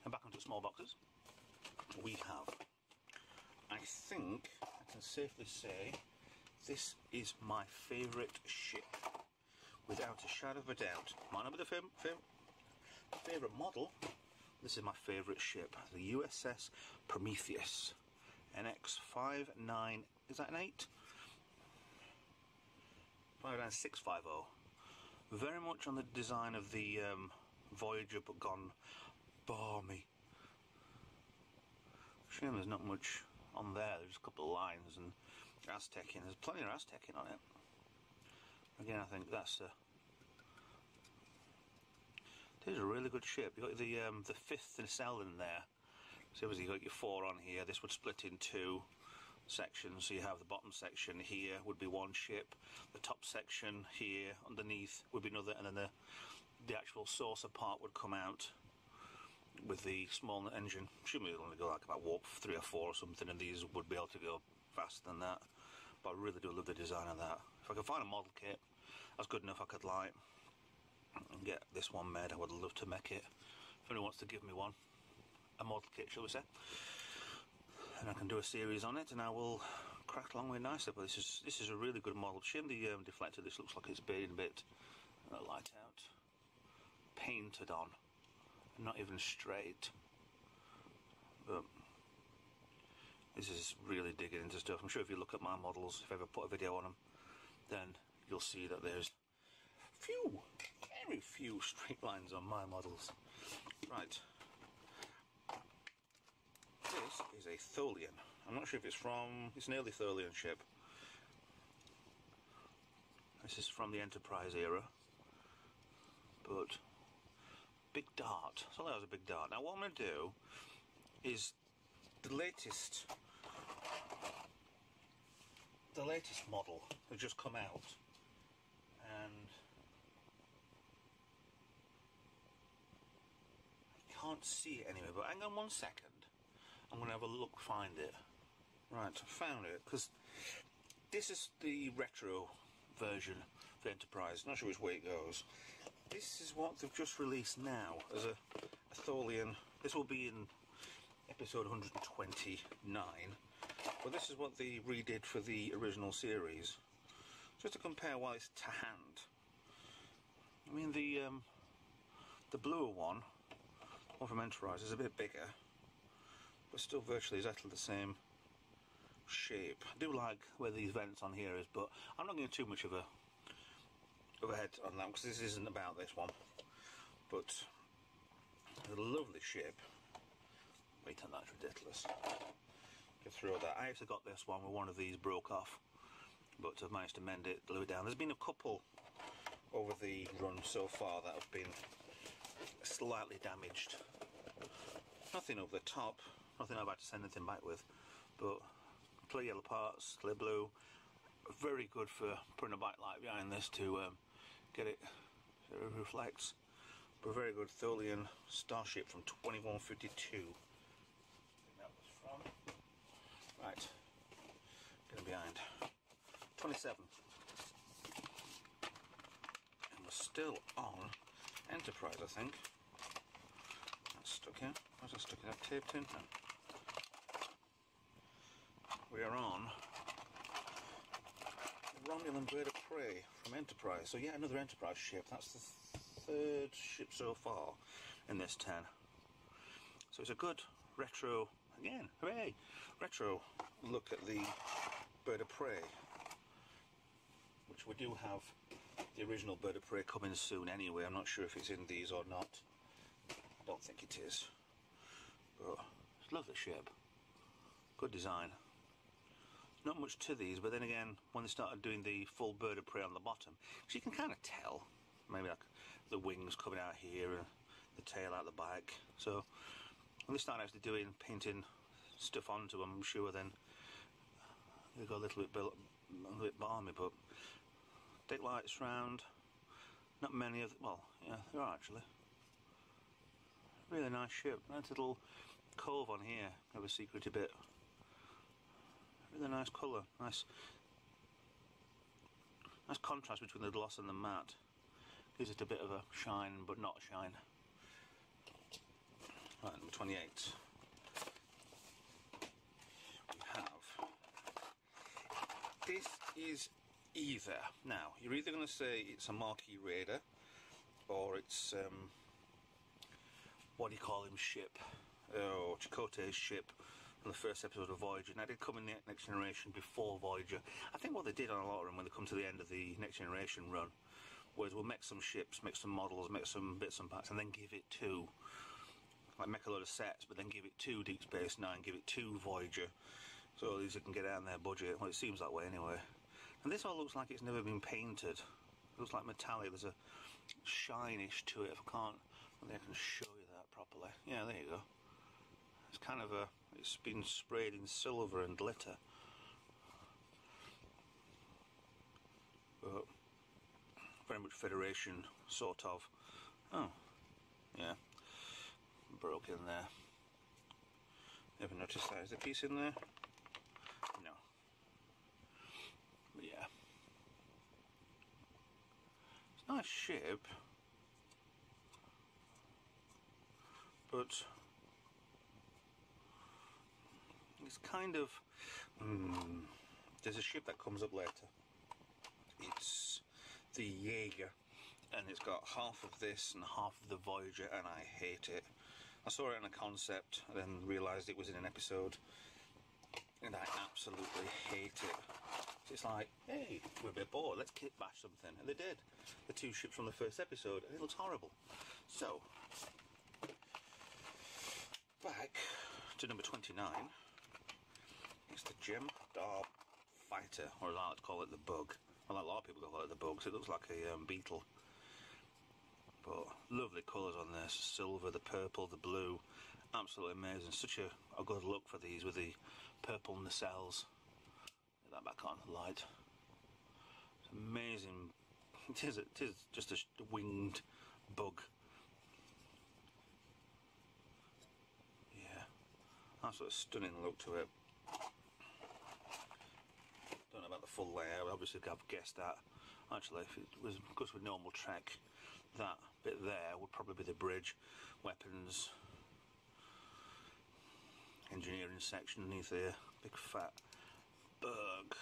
And back onto small boxes. We have, I think I can safely say, this is my favourite ship, without a shadow of a doubt. Might not be the favourite model. This is my favourite ship, the USS Prometheus, NX-59. Is that an 8? 59650. Very much on the design of the Voyager, but gone balmy. Shame there's not much on there. There's a couple of lines and Aztecian. There's plenty of Aztecian on it. Again, I think that's it is a really good ship. You've got the fifth nacelle in there. So obviously you've got your 4 on here. This would split in 2 sections. So you have the bottom section here would be one ship. The top section here underneath would be another, and then the actual saucer part would come out with the small engine. Shouldn't be only go like about warp 3 or 4 or something, and these would be able to go faster than that. But I really do love the design of that. If I could find a model kit that's good enough, I could like and get this one made. I would love to make it. If anyone wants to give me one, a model kit, shall we say, and I can do a series on it, and I will crack along with it nicely. But this is a really good model. Shame the deflector. This looks like it's being a bit light out, painted on, not even straight. But this is really digging into stuff. I'm sure if you look at my models, if I ever put a video on them, then you'll see that there's very few straight lines on my models. Right. This is a Tholian. I'm not sure if it's an early Tholian ship. This is from the Enterprise era. But big dart. So that was a big dart. Now what I'm going to do is the latest model has just come out, and I can't see it anyway, but hang on 1 second. I'm going to have a look, find it. Right, I found it, because this is the retro version of the Enterprise. Not sure which way it goes. This is what they've just released now as a Tholian. This will be in episode 129, but this is what they redid for the original series, just to compare why it's to hand. I mean, the bluer one from Enterprise is a bit bigger, but still virtually exactly the same shape. I do like where these vents on here is, but I'm not going too much of a head on that, because this isn't about this one. But a lovely ship. Wait, and that's ridiculous. Get through that. I actually got this one where one of these broke off, but I've managed to mend it, glue it down. There's been a couple over the run so far that have been slightly damaged. Nothing over the top, nothing I've had to send anything back with, but clear yellow parts, clear blue. Very good for putting a backlight behind this to get it so it reflects. But a very good Tholian starship from 2152. That was from. Right, getting behind. 27. And we're still on Enterprise, I think. That's stuck in. Where's that stuck in? I've taped in. we are on the Romulan Bird of Prey from Enterprise. So yeah, another Enterprise ship. That's the third ship so far in this 10. So it's a good retro, again, hooray, retro look at the Bird of Prey, which we do have the original Bird of Prey coming soon anyway. I'm not sure if it's in these or not. I don't think it is. But I love the ship. Good design. Not much to these, but then again, when they started doing the full Bird of Prey on the bottom, so you can kind of tell, maybe like the wings coming out here and the tail out the back. So when they start actually doing painting stuff onto them, I'm sure then they go a little bit balmy. But deck lights round, not many of them, well, yeah, there are actually. Really nice ship. Nice little cove on here, have a secrety bit. Really nice colour, nice contrast between the gloss and the matte. Gives it a bit of a shine, but not shine. Right, number 28. We have. This is either, now, you're either going to say it's a Marquee Raider, or it's, what do you call him, ship? Oh, Chakotay's ship from the first episode of Voyager. Now, they come in the Next Generation before Voyager. I think what they did on a lot of them when they come to the end of the Next Generation run was we'll make some ships, make some models, make some bits and parts, and then give it to, like, make a load of sets, but then give it to Deep Space Nine, give it to Voyager, so at least it can get out on their budget. Well, it seems that way anyway. And this all looks like it's never been painted. It looks like metallic. There's a shinish to it. If I can't, I think I can show you that properly. Yeah, there you go. It's kind of a, it's been sprayed in silver and glitter. But very much Federation, sort of. Oh, yeah. Broke in there. Never noticed that. Is the piece in there? No. But yeah. It's a nice ship. But it's kind of... there's a ship that comes up later. It's the Jaeger, and it's got half of this and half of the Voyager, and I hate it. I saw it in a concept and then realised it was in an episode, and I absolutely hate it. It's like, hey, we're a bit bored, let's kit bash something. And they did. The two ships from the first episode, and it looks horrible. So, back to number 29. It's the Gem Star Fighter, or as I like to call it, the Bug. Well, a lot of people call it the Bug, so it looks like a beetle. But lovely colours on this, silver, the purple, the blue, absolutely amazing. Such a good look for these with the purple nacelles. Get that back on, light. It's amazing. It is just a winged bug. Yeah, absolutely stunning look to it. Don't know about the full layout, obviously I've guessed that. Actually, if it was because with normal Trek, that bit there would probably be the bridge, weapons, engineering section underneath there, big fat bug.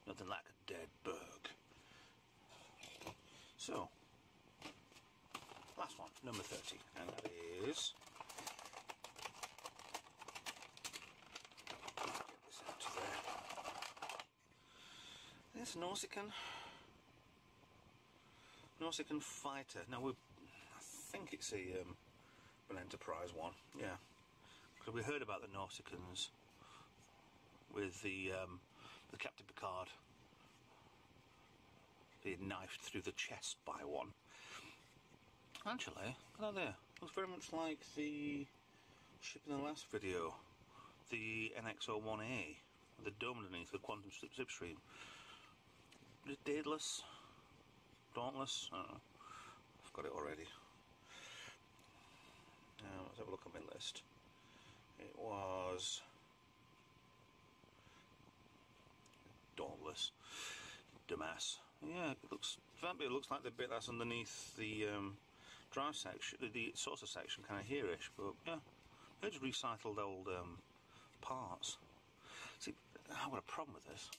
Nothing like a dead bug. So, last one, number 30, and that is... Get this out of there. It's Nausicaan Fighter. Now, I think it's an Enterprise one, yeah. Because we heard about the Nausicans with the Captain Picard being knifed through the chest by one. Actually, look at that there. Looks very much like the ship in the last video, the NX-01A, the dome underneath, the Quantum Slipstream. Daedalus? Dauntless? I don't know. I've got it already. Now, let's have a look at my list. It was... Dauntless. Damas. Yeah, it looks like the bit that's underneath the drive section, the saucer section, kind of here-ish, but yeah, It's recycled old parts. See, I've got a problem with this.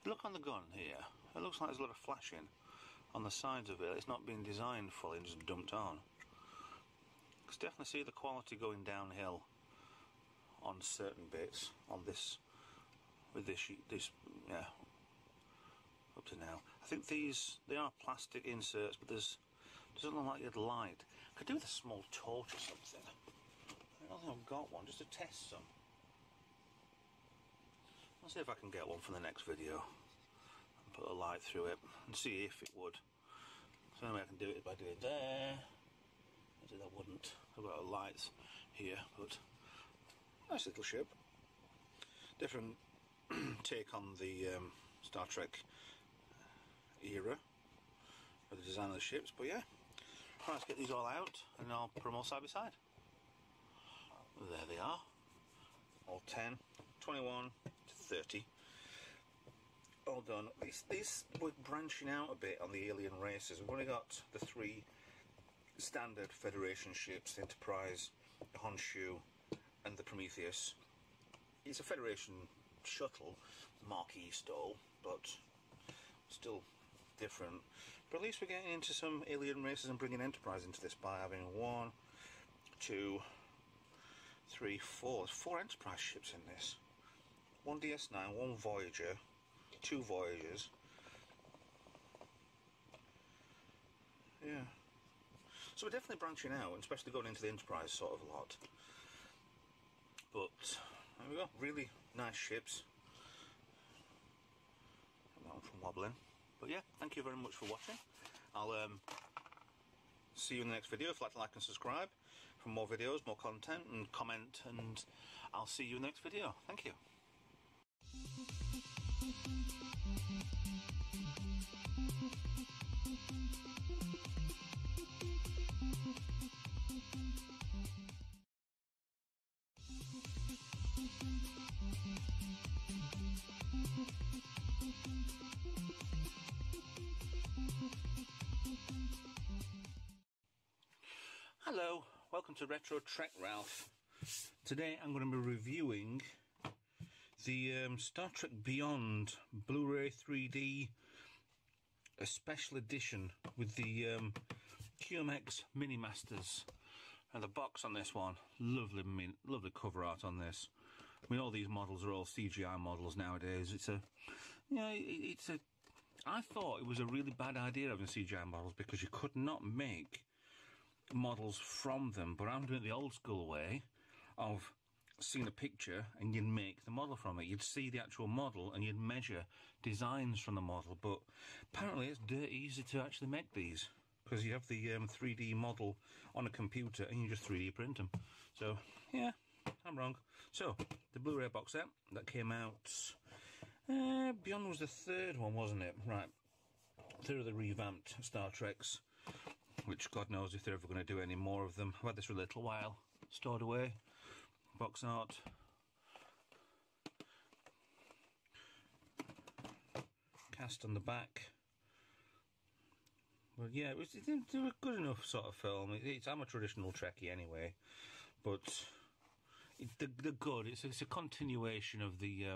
Look on the gun here. It looks like there's a lot of flashing on the sides of it. It's not been designed fully and just dumped on. You can definitely see the quality going downhill on certain bits on this, with this sheet, yeah, up to now. I think they are plastic inserts, but there's doesn't look like you had light. Could do with a small torch or something. I don't think I've got one, just to test some. I'll see if I can get one for the next video and put a light through it and see if it would. So the only way I can do it is by doing it there. Maybe that wouldn't. I've got a light here, but nice little ship. Different take on the Star Trek era of the design of the ships, but yeah. Right, let's get these all out and I'll put them all side by side. There they are. All 10, 21 to 30. All done. These we're branching out a bit on the alien races. We've only got the 3 standard Federation ships, the Enterprise, the Honshu and the Prometheus. It's a Federation shuttle, Marquis style, but still different. But at least we're getting into some alien races and bringing Enterprise into this by having 1, 2, 3, 4. There's 4 Enterprise ships in this. 1 DS9, 1 Voyager, 2 Voyagers. Yeah. So we're definitely branching out, and especially going into the Enterprise sort of a lot. But there we go. Really nice ships. That one from wobbling. But yeah, thank you very much for watching. I'll see you in the next video. If you'd like and subscribe for more videos, more content, and comment, and I'll see you in the next video. Thank you. Hello, welcome to Retro Trek Ralph. Today I'm going to be reviewing the Star Trek Beyond Blu-ray 3D, a special edition with the QMX Mini Masters. And the box on this one, lovely cover art on this. I mean, all these models are all CGI models nowadays. I thought it was a really bad idea having CGI models because you could not make models from them, but I'm doing it the old school way of seeing a picture and you'd make the model from it. You'd see the actual model and you'd measure designs from the model, but apparently it's dirt easy to actually make these because you have the 3D model on a computer and you just 3D print them. So yeah, I'm wrong. So the Blu-ray box set that came out, Beyond was the 3rd one, wasn't it? Right, 3rd of the revamped Star Treks, which God knows if they're ever going to do any more of them. I've had this for a little while, stored away. Box art. Cast on the back. Well, yeah, it was a good enough sort of film. I'm a traditional Trekkie anyway, but they're good. It's a continuation of the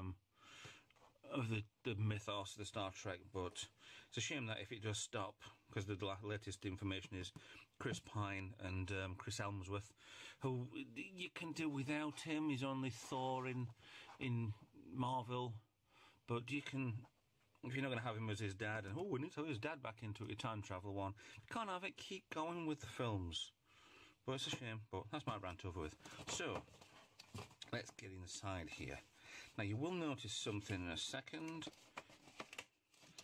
mythos of the Star Trek, but it's a shame that if it does stop, because the latest information is Chris Pine and Chris Elmsworth, who you can do without him. He's only Thor in Marvel, but you can, if you're not going to have him as his dad, and we need to have his dad back into it, a time travel one. If you can't have it, keep going with the films. But it's a shame, but that's my rant over with. So, let's get inside here. Now you will notice something in a second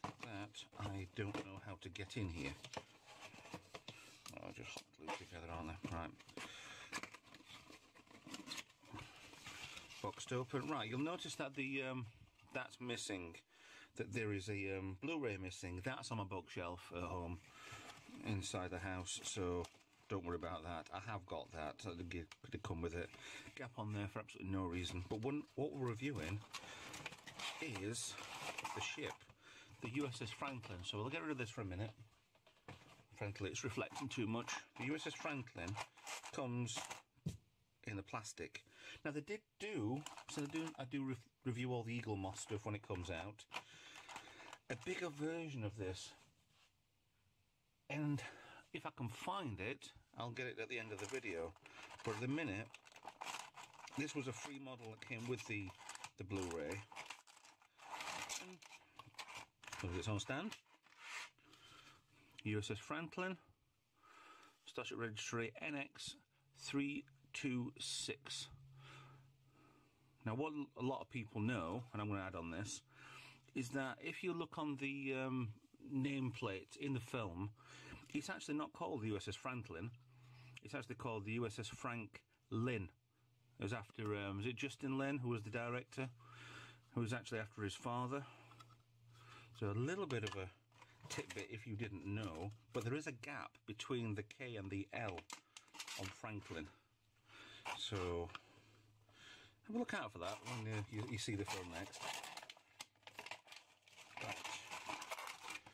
that I don't know how to get in here. Oh, just hot glue together, aren't they? Right. Boxed open. Right, you'll notice that the that's missing. That there is a Blu-ray missing. That's on my bookshelf at home inside the house, so don't worry about that. I have got that. It could come with it. Gap on there for absolutely no reason. But what we're reviewing is the ship, the USS Franklin. So we'll get rid of this for a minute. Frankly, it's reflecting too much. The USS Franklin comes in the plastic. Now they did do, so I do review all the Eaglemoss stuff when it comes out, a bigger version of this, and if I can find it, I'll get it at the end of the video. But at the minute, this was a free model that came with the Blu-ray. With its own stand. USS Franklin. Starship Registry NX326. Now, what a lot of people know, and I'm going to add on this, is that if you look on the nameplate in the film, it's actually not called the USS Franklin. It's actually called the USS Frank Lynn. It was after, was it Justin Lin, who was the director? Who was actually after his father. So a little bit of a tidbit if you didn't know, but there is a gap between the K and the L on Franklin. So have a look out for that when you see the film next. Right.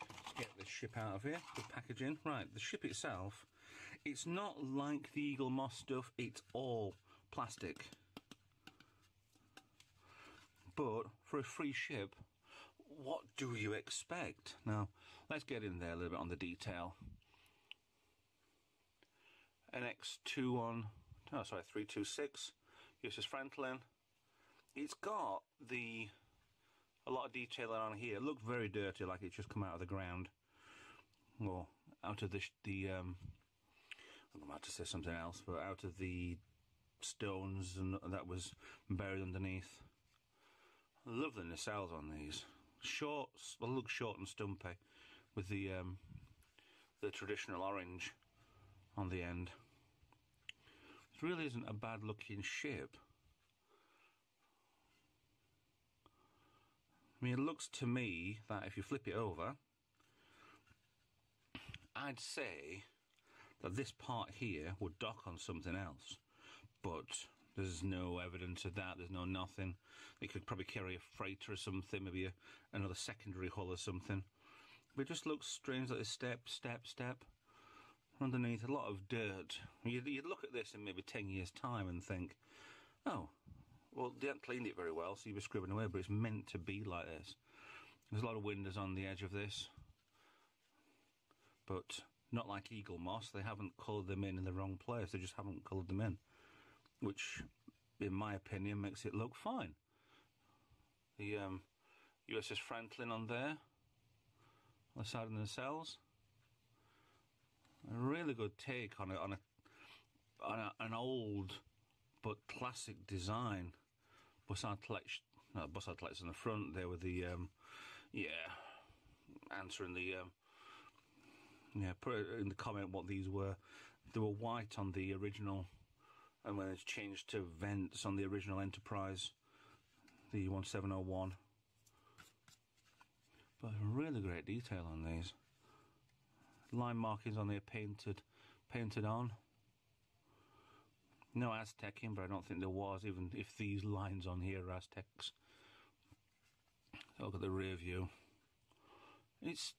Let's get this ship out of here, the packaging. Right, the ship itself, it's not like the Eaglemoss stuff, it's all plastic. But for a free ship, what do you expect? Now, let's get in there a little bit on the detail. NX326, USS Franklin. It's got a lot of detail on here. It looked very dirty, like it's just come out of the ground. Or out of I'm about to say something else, but out of the stones and that was buried underneath. Lovely nacelles on these. Short, well, look short and stumpy, with the traditional orange on the end. It really isn't a bad looking ship. I mean, it looks to me that if you flip it over, I'd say that this part here would dock on something else, but there's no evidence of that. There's no nothing. They could probably carry a freighter or something, maybe another secondary hull or something. But it just looks strange, like this step. Underneath, a lot of dirt. You'd look at this in maybe 10 years' time and think, oh, well, they haven't cleaned it very well, so you'd be scribbling away, but it's meant to be like this. There's a lot of windows on the edge of this, but not like Eaglemoss. They haven't coloured them in the wrong place. They just haven't coloured them in, which, in my opinion, makes it look fine. The USS Franklin on there, on the side of the nacelles. A really good take on an old but classic design. Bussard collectors on the front there with the answering the put in the comment what these were. They were white on the original, and when it's changed to vents on the original Enterprise, the 1701. But really great detail on these. Line markings on there painted on. No Aztecing, but I don't think there was, even if these lines on here are Aztecs. Look at the rear view. It's,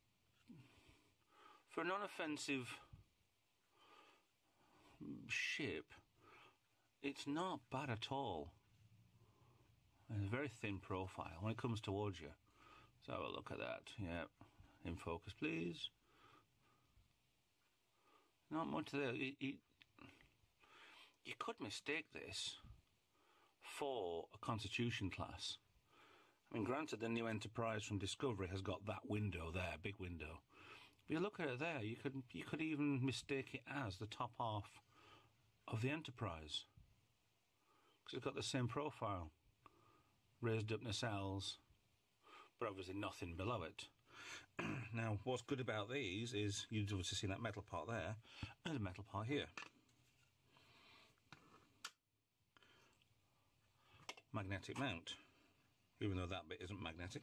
for a non-offensive ship, it's not bad at all. It's a very thin profile when it comes towards you. So have a look at that. Yeah, in focus, please. Not much there. You could mistake this for a Constitution class. I mean, granted, the new Enterprise from Discovery has got that window there, big window. But you look at it there, you could even mistake it as the top half of the Enterprise, because it's got the same profile, raised up nacelles, but obviously nothing below it. Now, what's good about these is you've obviously seen that metal part there, and a metal part here. Magnetic mount, even though that bit isn't magnetic.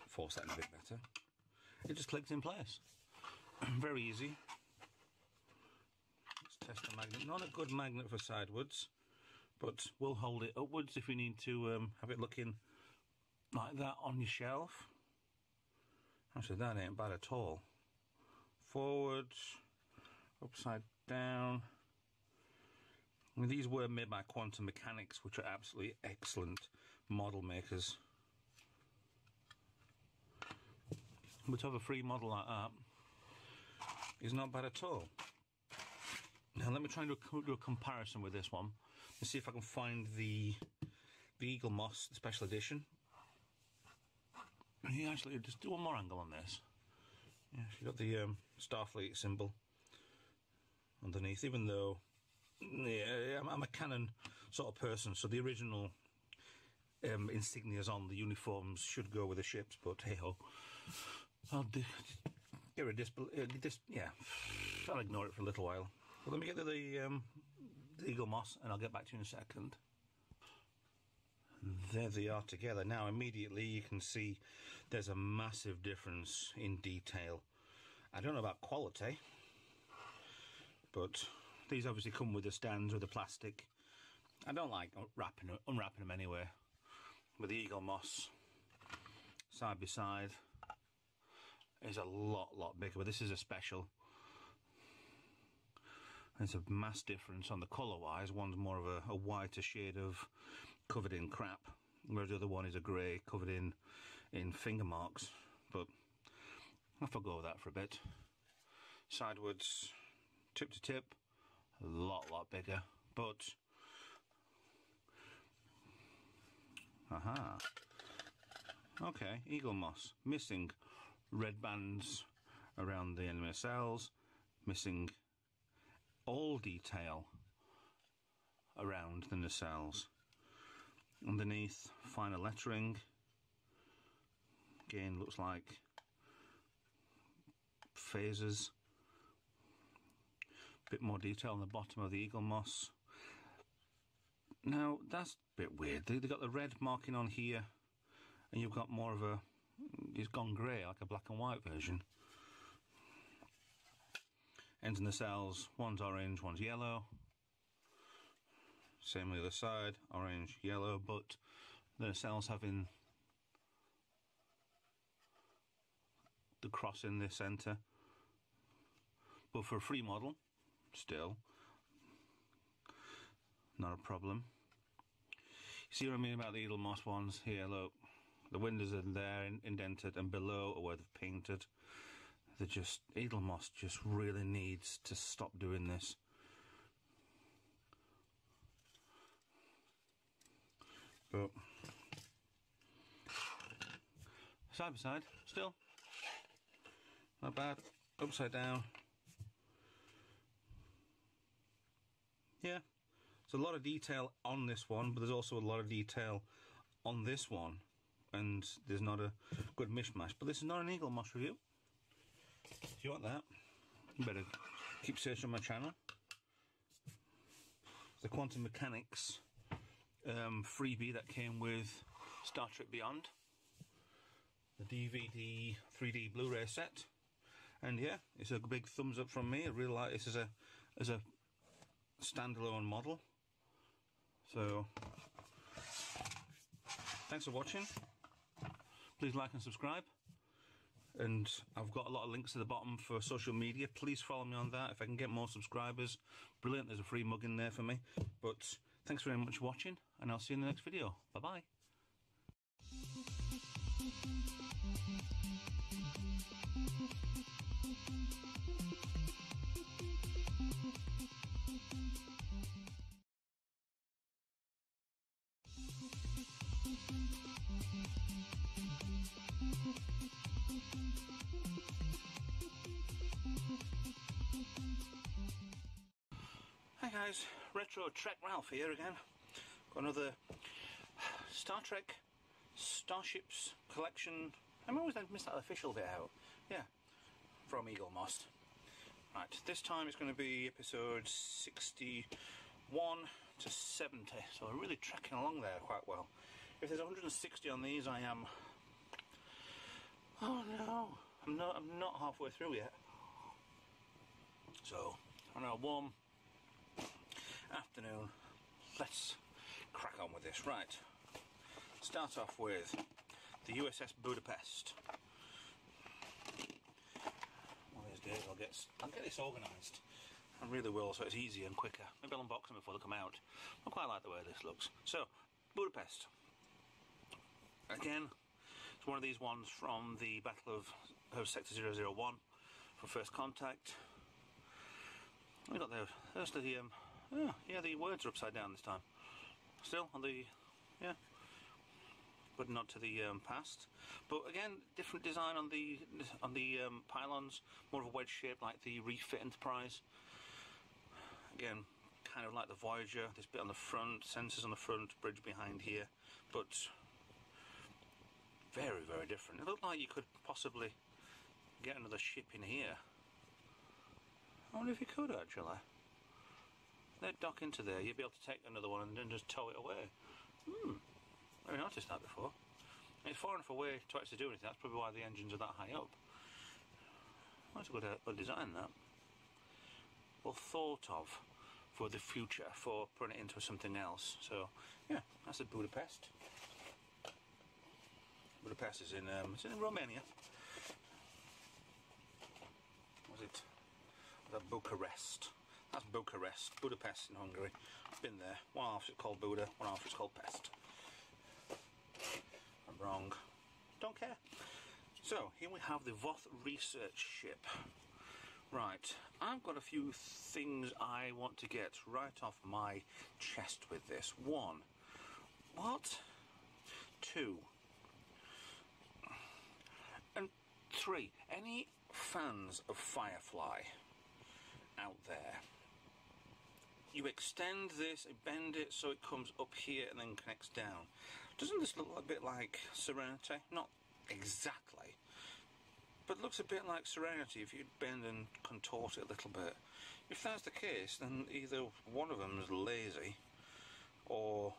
Force that in a bit better. It just clicks in place. Very easy. Let's test the magnet. Not a good magnet for sidewards, but we'll hold it upwards if we need to have it looking like that on your shelf. Actually, that ain't bad at all. Forwards, upside down. I mean, these were made by Quantum Mechanics, which are absolutely excellent model makers. But to have a free model like that is not bad at all. Now let me try and do a comparison with this one and see if I can find the Eaglemoss special edition. Yeah, actually, just do one more angle on this. Yeah, you got the Starfleet symbol underneath, even though yeah, I'm a Canon sort of person, so the original insignias on the uniforms should go with the ships, but hey ho. I'll get rid of this, yeah, I'll ignore it for a little while. Well, let me get to the Eaglemoss and I'll get back to you in a second. There they are together. Now immediately you can see there's a massive difference in detail. I don't know about quality, but these obviously come with the stands with the plastic. I don't like unwrapping them anyway. With the Eaglemoss side by side is a lot bigger, but this is a special. There's a mass difference on the colour wise. One's more of a whiter shade of covered in crap, whereas the other one is a grey covered in finger marks. But I'll forgo with that for a bit. Sidewards, tip to tip, a lot bigger, but aha. Okay, Eaglemoss, missing red bands around the enemy cells, missing all detail around the nacelles. Underneath, finer lettering. Again, looks like phasers. Bit more detail on the bottom of the Eaglemoss. Now, that's a bit weird. They've got the red marking on here, and you've got more of a, it's gone grey, like a black and white version. Ends in the cells, one's orange, one's yellow. Same on the other side, orange, yellow, but the cells having the cross in the centre. But for a free model, still, not a problem. You see what I mean about the Eaglemoss ones? Here, look, the windows are there, indented, and below are where they've painted. They're just, Eaglemoss just really needs to stop doing this. But side by side, still not bad. Upside down, yeah. There's a lot of detail on this one, but there's also a lot of detail on this one, and there's not a good mishmash. But this is not an Eaglemoss review. If you want that, you better keep searching on my channel. The Quantum Mechanics freebie that came with Star Trek Beyond, the DVD 3D Blu-ray set, and yeah, it's a big thumbs up from me. I really like this as a standalone model. So thanks for watching. Please like and subscribe, and I've got a lot of links at the bottom for social media. Please follow me on that if I can get more subscribers. Brilliant, there's a free mug in there for me. But thanks very much for watching, and I'll see you in the next video. Bye bye. Hi guys, Retro Trek Ralph here again. Got another Star Trek Starships collection. I always miss that official bit out. Yeah, from Eaglemoss. Right, this time it's going to be episode 61 to 70, so we're really trekking along there quite well. If there's 160 on these, I am... Oh no, I'm not halfway through yet. So, I know, warm afternoon. Let's crack on with this. Right, start off with the USS Budapest. One of these days I'll get this organised I really will, so it's easier and quicker. Maybe I'll unbox them before they come out. I quite like the way this looks. So, Budapest. Again, it's one of these ones from the Battle of Sector 001 from First Contact. We got there. There's the the words are upside down this time. Still on the but not to the past. But again, different design on the pylons, more of a wedge shape like the refit Enterprise. Again, kind of like the Voyager. This bit on the front, sensors on the front, bridge behind here, but very, very different. It looked like you could possibly get another ship in here. I wonder if you could actually. They'd dock into there, you'd be able to take another one and then just tow it away. Never noticed that before. It's far enough away to actually do anything. That's probably why the engines are that high up. That's a good design, that. Well thought of for the future, for putting it into something else. So, yeah, that's at Budapest. Budapest is it's in Romania. Was it? Bucharest. That's Bucharest. Budapest in Hungary. Been there. One half is called Buda, one half is called Pest. I'm wrong. Don't care. So, here we have the Voth research ship. Right, I've got a few things I want to get right off my chest with this. 1. What? 2. And 3. Any fans of Firefly out there? You extend this, bend it so it comes up here and then connects down. Doesn't this look a bit like Serenity? Not exactly, but looks a bit like Serenity if you bend and contort it a little bit. If that's the case, then either one of them is lazy, or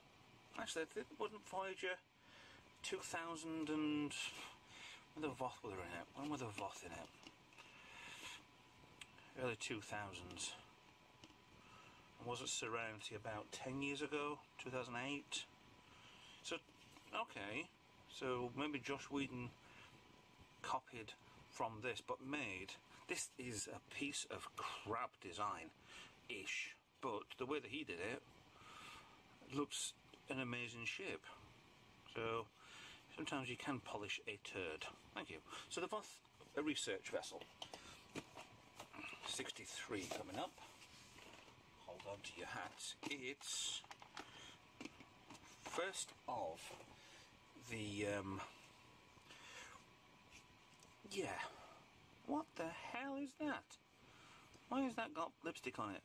actually, wasn't Voyager 2000 and when the Voth were in it? When were the Voth in it? Early 2000s. And wasn't Serenity about 10 years ago? 2008? So, okay. So maybe Josh Whedon copied from this, but made. This is a piece of crap design-ish, but the way that he did it looks an amazing ship. So sometimes you can polish a turd. Thank you. So the Voth, a research vessel. 63 coming up. Hold on to your hats. It's first of the what the hell is that? Why has that got lipstick on it?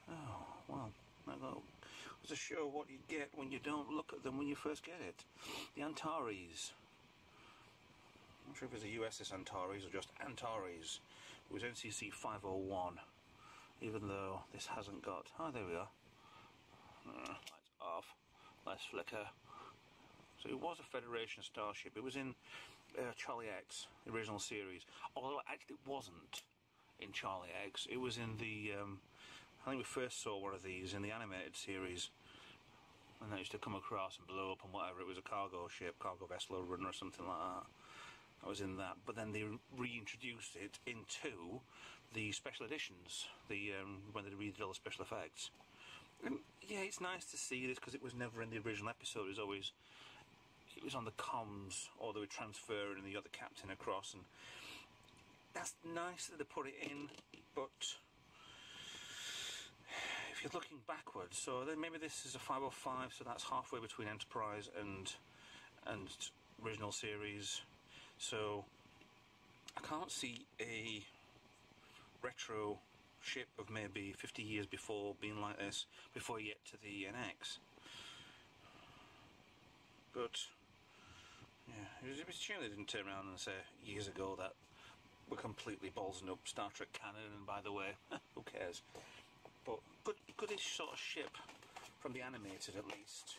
Oh, well, that goes to show what you get when you don't look at them when you first get it. The Antares. I'm not sure if it's a USS Antares or just Antares. It was NCC 501, even though this hasn't got... Oh, there we are. Lights off. Let's flicker. So it was a Federation starship. It was in Charlie X, the original series. Although actually it wasn't in Charlie X. It was in the... I think we first saw one of these in the animated series. And that used to come across and blow up and whatever. It was a cargo ship, cargo vessel or runner or something like that. I was in that, but then they reintroduced it into the special editions, when they redid all the special effects. And yeah, it's nice to see this because it was never in the original episode. It was on the comms, or they were transferring and they got the captain across, and that's nice that they put it in. But if you're looking backwards, so then maybe this is a 505, so that's halfway between Enterprise and original series. So I can't see a retro ship of maybe 50 years before being like this before you get to the NX. But yeah, it was a shame they didn't turn around and say years ago that we're completely ballsing up Star Trek canon, and by the way, who cares? But goodish sort of ship from the animated, at least,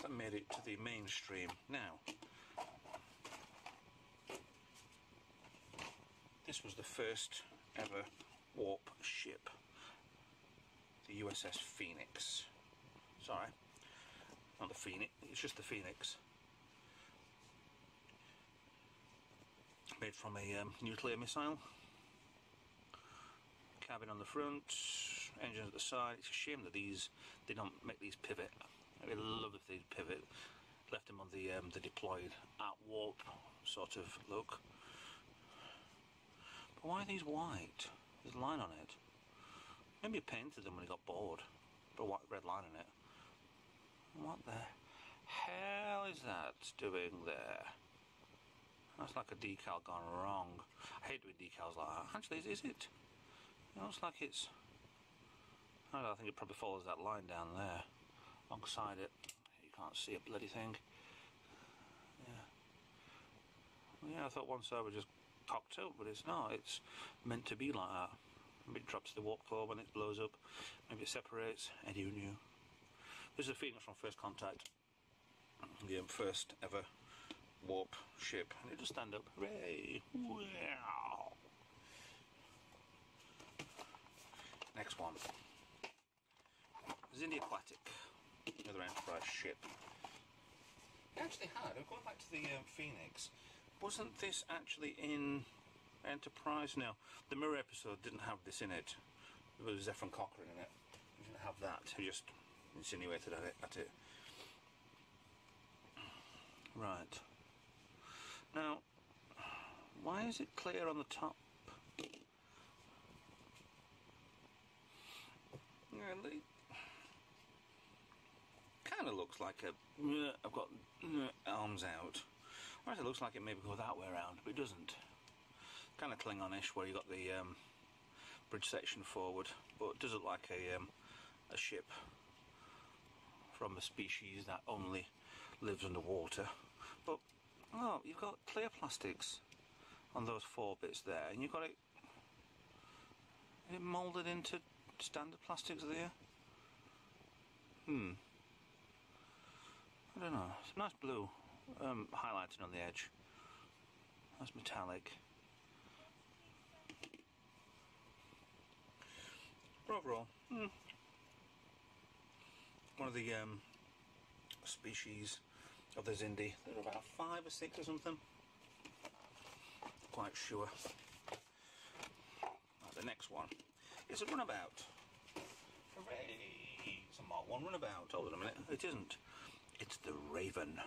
that made it to the mainstream. Now, this was the first ever warp ship, the USS Phoenix. Sorry, not the Phoenix, it's just the Phoenix. Made from a nuclear missile cabin on the front, engines at the side. It's a shame that they don't make these pivot. I'd love if they'd pivot. Left them on the deployed at warp sort of look. But why are these white? There's a line on it. Maybe he painted them when he got bored. Put a white red line on it. What the hell is that doing there? That's like a decal gone wrong. I hate doing decals like that. Actually, is it? It looks like it's... I don't know, I think it probably follows that line down there. Alongside it. You can't see a bloody thing. Yeah. Well, yeah, I thought one side was just cocked up, but it's not. It's meant to be like that. Maybe it drops the warp core when it blows up. Maybe it separates. And who knew? This is a Phoenix from First Contact. The first ever warp ship. And it does stand up. Hooray! Wow! Next one. Zindi Aquatic. Another Enterprise ship. It actually had, I'm going back to the Phoenix. Wasn't this actually in Enterprise? No, the Mirror episode didn't have this in it. There was Zephyr Cochrane in it. It didn't have that. He just insinuated at it. Right. Now, why is it clear on the top? Really? Kind of looks like a... I've got arms out. Or it looks like it maybe go that way around, but it doesn't. Kind of Klingon-ish, where you got the bridge section forward, but it does look like a ship from a species that only lives underwater. But oh, you've got clear plastics on those 4 bits there, and you've got it moulded into standard plastics there. I don't know. It's nice blue highlighting on the edge. That's metallic. But overall, one of the species of the Zindi. There are about 5 or 6 or something. Quite sure. Right, the next one is a runabout. Hooray! It's a Mark 1 runabout. Hold on a minute. It isn't. It's the Raven.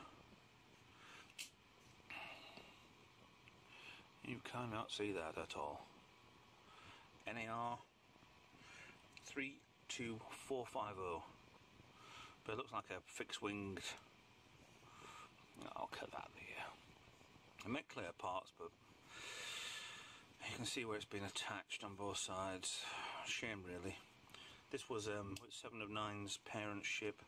You cannot see that at all. NAR 32450. But it looks like a fixed-winged... I'll cut that there. I make clear parts, but you can see where it's been attached on both sides. Shame, really. This was 7 of 9's parent ship,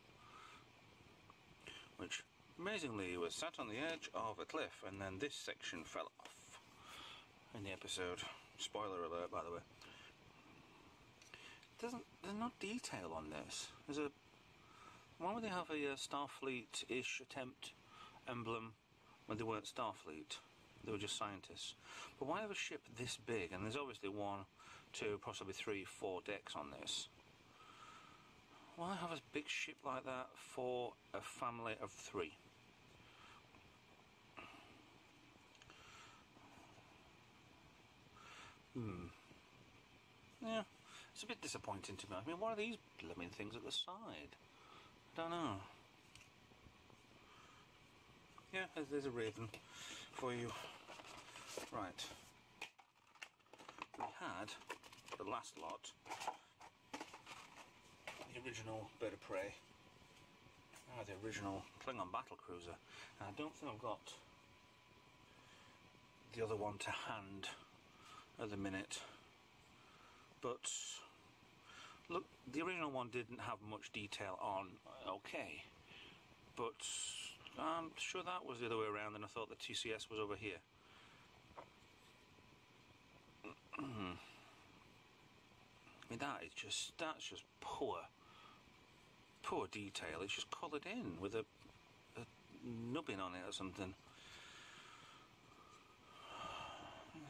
which amazingly was sat on the edge of a cliff, and then this section fell off in the episode. Spoiler alert, by the way. There's no detail on this. Why would they have a Starfleet-ish attempt emblem when they weren't Starfleet? They were just scientists. But why have a ship this big? And there's obviously 1, 2, possibly 3, 4 decks on this. Why have a big ship like that for a family of 3? Yeah, it's a bit disappointing to me. I mean, what are these blooming things at the side? I don't know. Yeah, there's a Raven for you. Right. We had the last lot. The original Bird of Prey. The original Klingon battlecruiser. And I don't think I've got the other one to hand at the minute. But look, the original one didn't have much detail on. Okay. But I'm sure that was the other way around, and I thought the TCS was over here. I mean, that's just poor detail. It's just coloured in with a nubbin on it or something.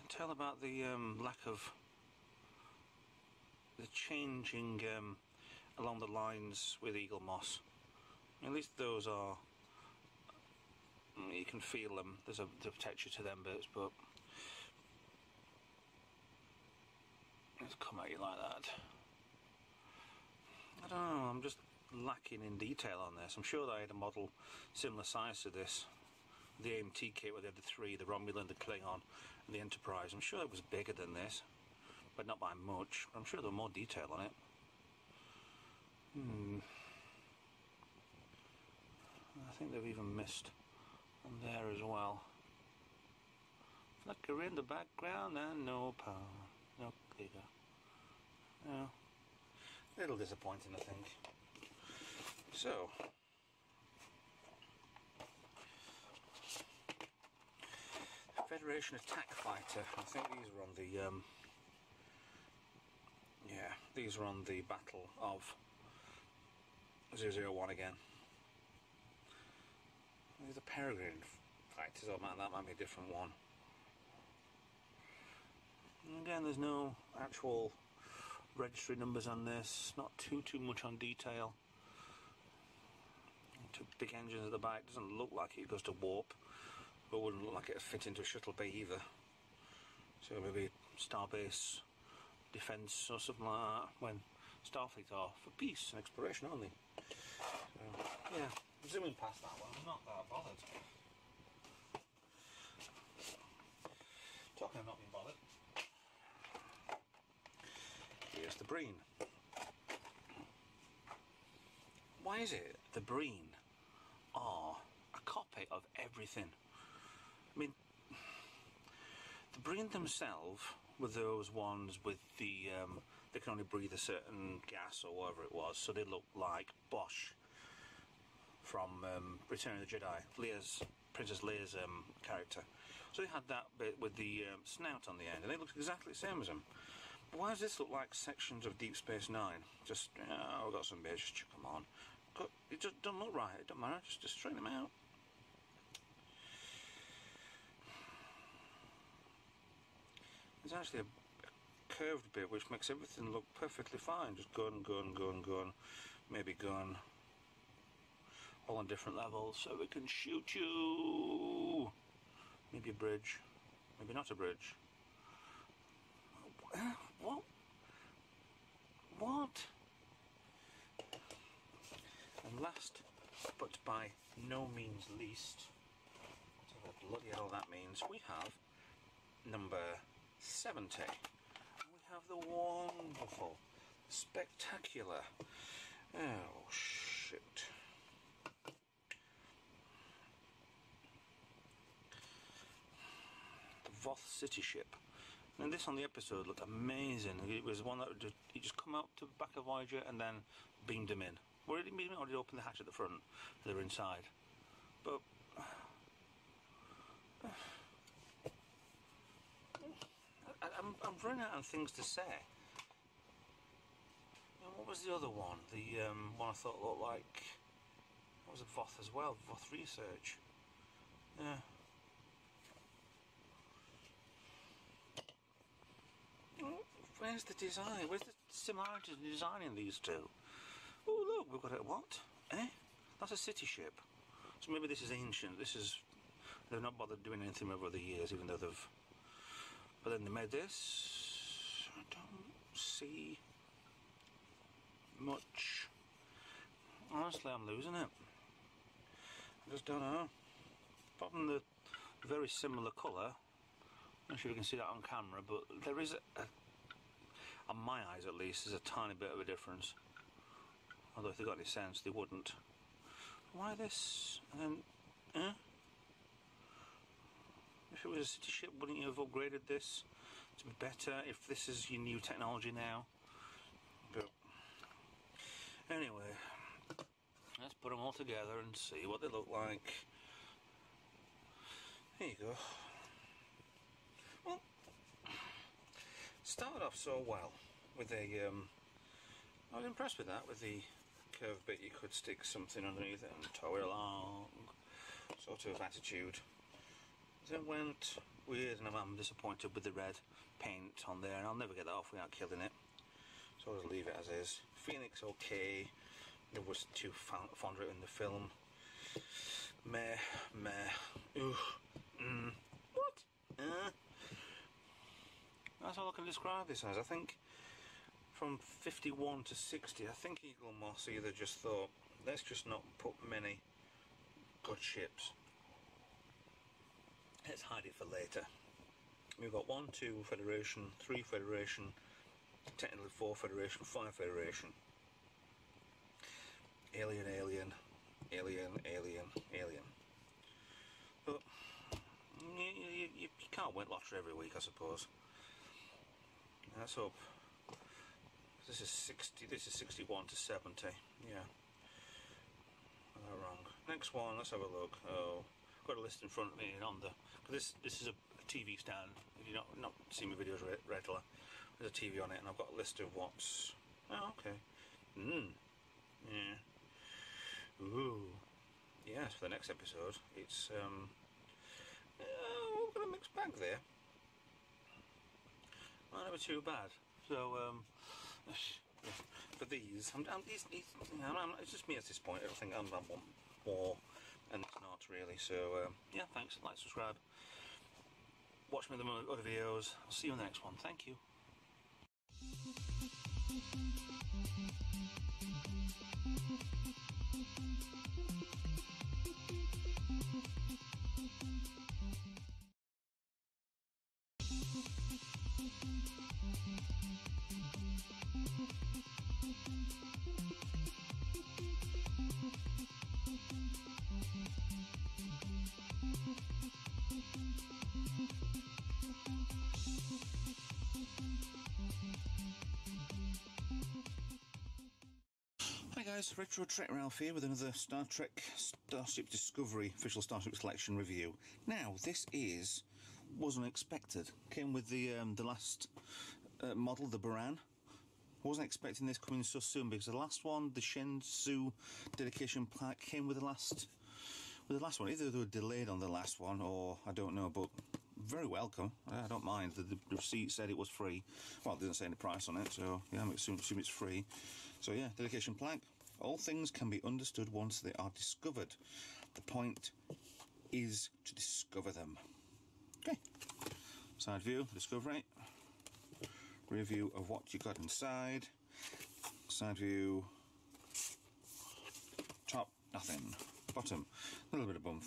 Tell about the lack of the changing along the lines with Eaglemoss. At least those are, you can feel them. There's a texture to them bits, but It's come at you like that. I don't know, I'm just lacking in detail on this. I'm sure that I had a model similar size to this. The AMT kit where they had the three, the Romulan, the Klingon and the Enterprise. I'm sure it was bigger than this, but not by much. I'm sure there was more detail on it. I think they've even missed on there as well. Flicker in the background and no power, no clicker. Yeah. A little disappointing, I think. So, Federation Attack Fighter. I think these were on the yeah, these were on the Battle of 001 again. These are Peregrine fighters, or that might be a different one. And again, there's no actual registry numbers on this. Not too much on detail. Two big engines at the back. Doesn't look like it goes to warp, but wouldn't look like it fit into a shuttle bay either. So maybe Starbase defense or something like that when Starfleet are for peace and exploration only. So, yeah, zooming past that one, I'm not that bothered. Talking of not being bothered, here's the Breen. Why is it the Breen are a copy of everything? I mean, the Breen themselves were those ones with the they can only breathe a certain gas or whatever it was, so they look like Bosch from Return of the Jedi, Princess Leia's character. So they had that bit with the snout on the end, and they looked exactly the same as them. But why does this look like sections of Deep Space Nine? Just, I've got some bits, just chuck them on. It just doesn't look right, it doesn't matter, just straighten them out. There's actually a curved bit which makes everything look perfectly fine. Just gun, maybe gun. All on different levels, so we can shoot you. Maybe a bridge, maybe not a bridge. What? What? And last, but by no means least, whatever bloody hell that means, we have number 70. We have the wonderful, spectacular, oh shit, the Voth City ship. And this on the episode looked amazing. It was one that would just come up to the back of Voyager and then beamed him in. Or did it beam him in, or did it open the hatch at the front? They were inside. But I'm running out of things to say. What was the other one? The one I thought looked like, what was it, Voth as well? Voth Research. Yeah. Where's the design? Where's the similarities in designing these two? Oh look, we've got a what? That's a city ship. So maybe this is ancient. They've not bothered doing anything over the years, even though they've. But then they made this. I don't see much. Honestly, I'm losing it. I just don't know. Apart from the very similar colour. I'm not sure you can see that on camera, but there is on my eyes at least, there's a tiny bit of a difference. Although if they got any sense, they wouldn't. Why this? And then, if it was a city ship, wouldn't you have upgraded this to be better? If this is your new technology now. But anyway, let's put them all together and see what they look like. Here you go. Well, started off so well with a. I was impressed with that, with the curved bit. You could stick something underneath it and tow it along, sort of attitude. Then went weird, and I'm disappointed with the red paint on there, and I'll never get that off without killing it. So I'll just leave it as is. Phoenix okay. There was too fond of it in the film. Meh. Ooh. What? That's all I can describe this as. I think from 51 to 60, I think Eaglemoss either just thought, let's just not put many good ships. Let's hide it for later. We've got 1, 2 Federation, 3 Federation, technically 4 Federation, 5 Federation. Alien, alien, alien, alien, alien. But you can't win lottery every week, I suppose. Let's hope. This is 60. This is 61 to 70. Yeah. Got that wrong. Next one. Let's have a look. Oh, I've got a list in front of me on the. This is a TV stand. If you not seen my videos regular, there's a TV on it, and I've got a list of what's. Oh, okay. Yeah. Ooh. Yes, for the next episode, it's we've got a mixed bag there. Well, never too bad. So for these, it's just me at this point. I think I want more, and it's not really. So yeah, thanks. Like, subscribe. Watch me in the other videos. I'll see you in the next one. Thank you. Hi guys, Retro Trek Ralph here with another Star Trek Starship Discovery official Starship Collection review. Now, this wasn't expected. Came with the last model, the Baran. Wasn't expecting this coming so soon because the last one, the Shenzhou dedication plaque, came with the last one. Either they were delayed on the last one, or I don't know, but very welcome. I don't mind. The receipt said it was free. Well, it didn't say any price on it, so yeah, I'm assuming it's free. So yeah, dedication plaque. All things can be understood once they are discovered. The point is to discover them. Okay. Side view, discovery. Review of what you got inside. Side view. Top, nothing. Bottom, a little bit of bump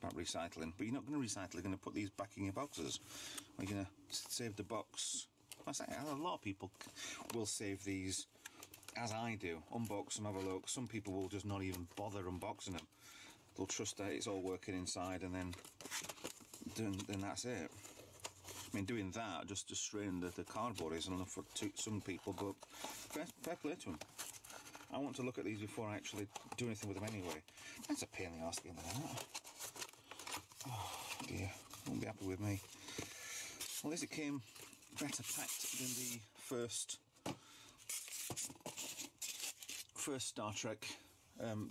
about recycling. But you're not going to recycle, you're going to put these back in your boxes. Or you're going to save the box. I say, a lot of people will save these, as I do. Unbox them, have a look. Some people will just not even bother unboxing them. They'll trust that it's all working inside, and then that's it. I mean, doing that, just straining the cardboard isn't enough for some people, but fair play to them. I want to look at these before I actually do anything with them anyway. That's a pain in the arse at the end of that. Oh dear, won't be happy with me. Well, at least it came better packed than the first Star Trek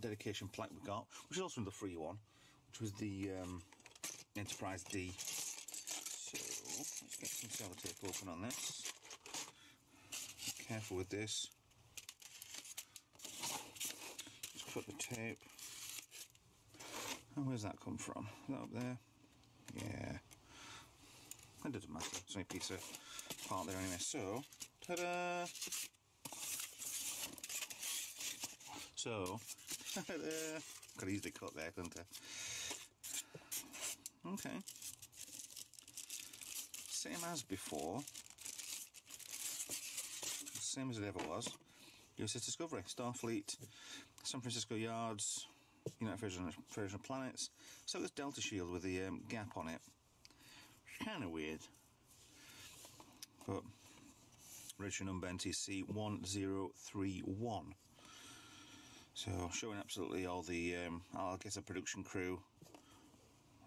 dedication plaque we got, which is also the free one, which was the Enterprise D. So let's get some sellotape open on this. Be careful with this. Just cut the tape. And where's that come from? Is that up there? Yeah. It doesn't matter. It's only a piece of part there anyway. So, ta-da! So, could easily cut there, couldn't I? Okay. Same as before. Same as it ever was. USS Discovery, Starfleet, San Francisco Yards, United Federation of Planets. So this Delta shield with the gap on it. Kind of weird. But registration number NTC 1031. So showing absolutely all the, I guess, a production crew,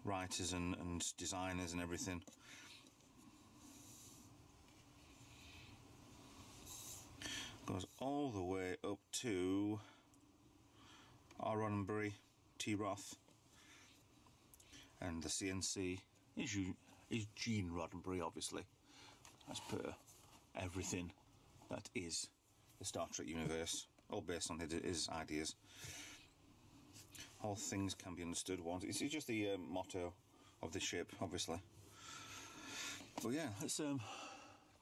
writers and designers and everything. Goes all the way up to R. Roddenberry, T. Roth, and the CNC is Gene Roddenberry, obviously, as per everything that is the Star Trek universe, all based on his ideas. All things can be understood once. It's just the motto of the ship, obviously. But yeah, let's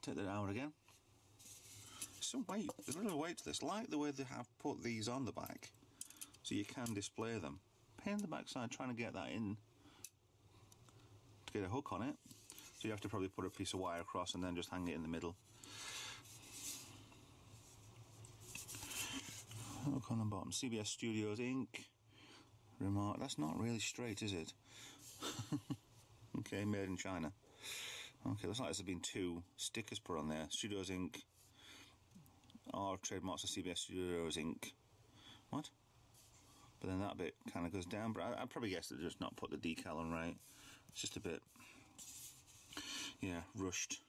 take that out again. Some weight, there's a little weight to this. Like the way they have put these on the back, so you can display them. Pain in the backside trying to get that in, to get a hook on it. So you have to probably put a piece of wire across and then just hang it in the middle. Hook on the bottom. CBS Studios Inc. Remark. That's not really straight, is it? Okay, made in China. Okay, looks like there's been 2 stickers put on there. Studios Inc. Or trademarks of CBS Studios Inc. What? But then that bit kind of goes down. But I'd probably guess they've just not put the decal on right. It's just a bit, yeah, rushed.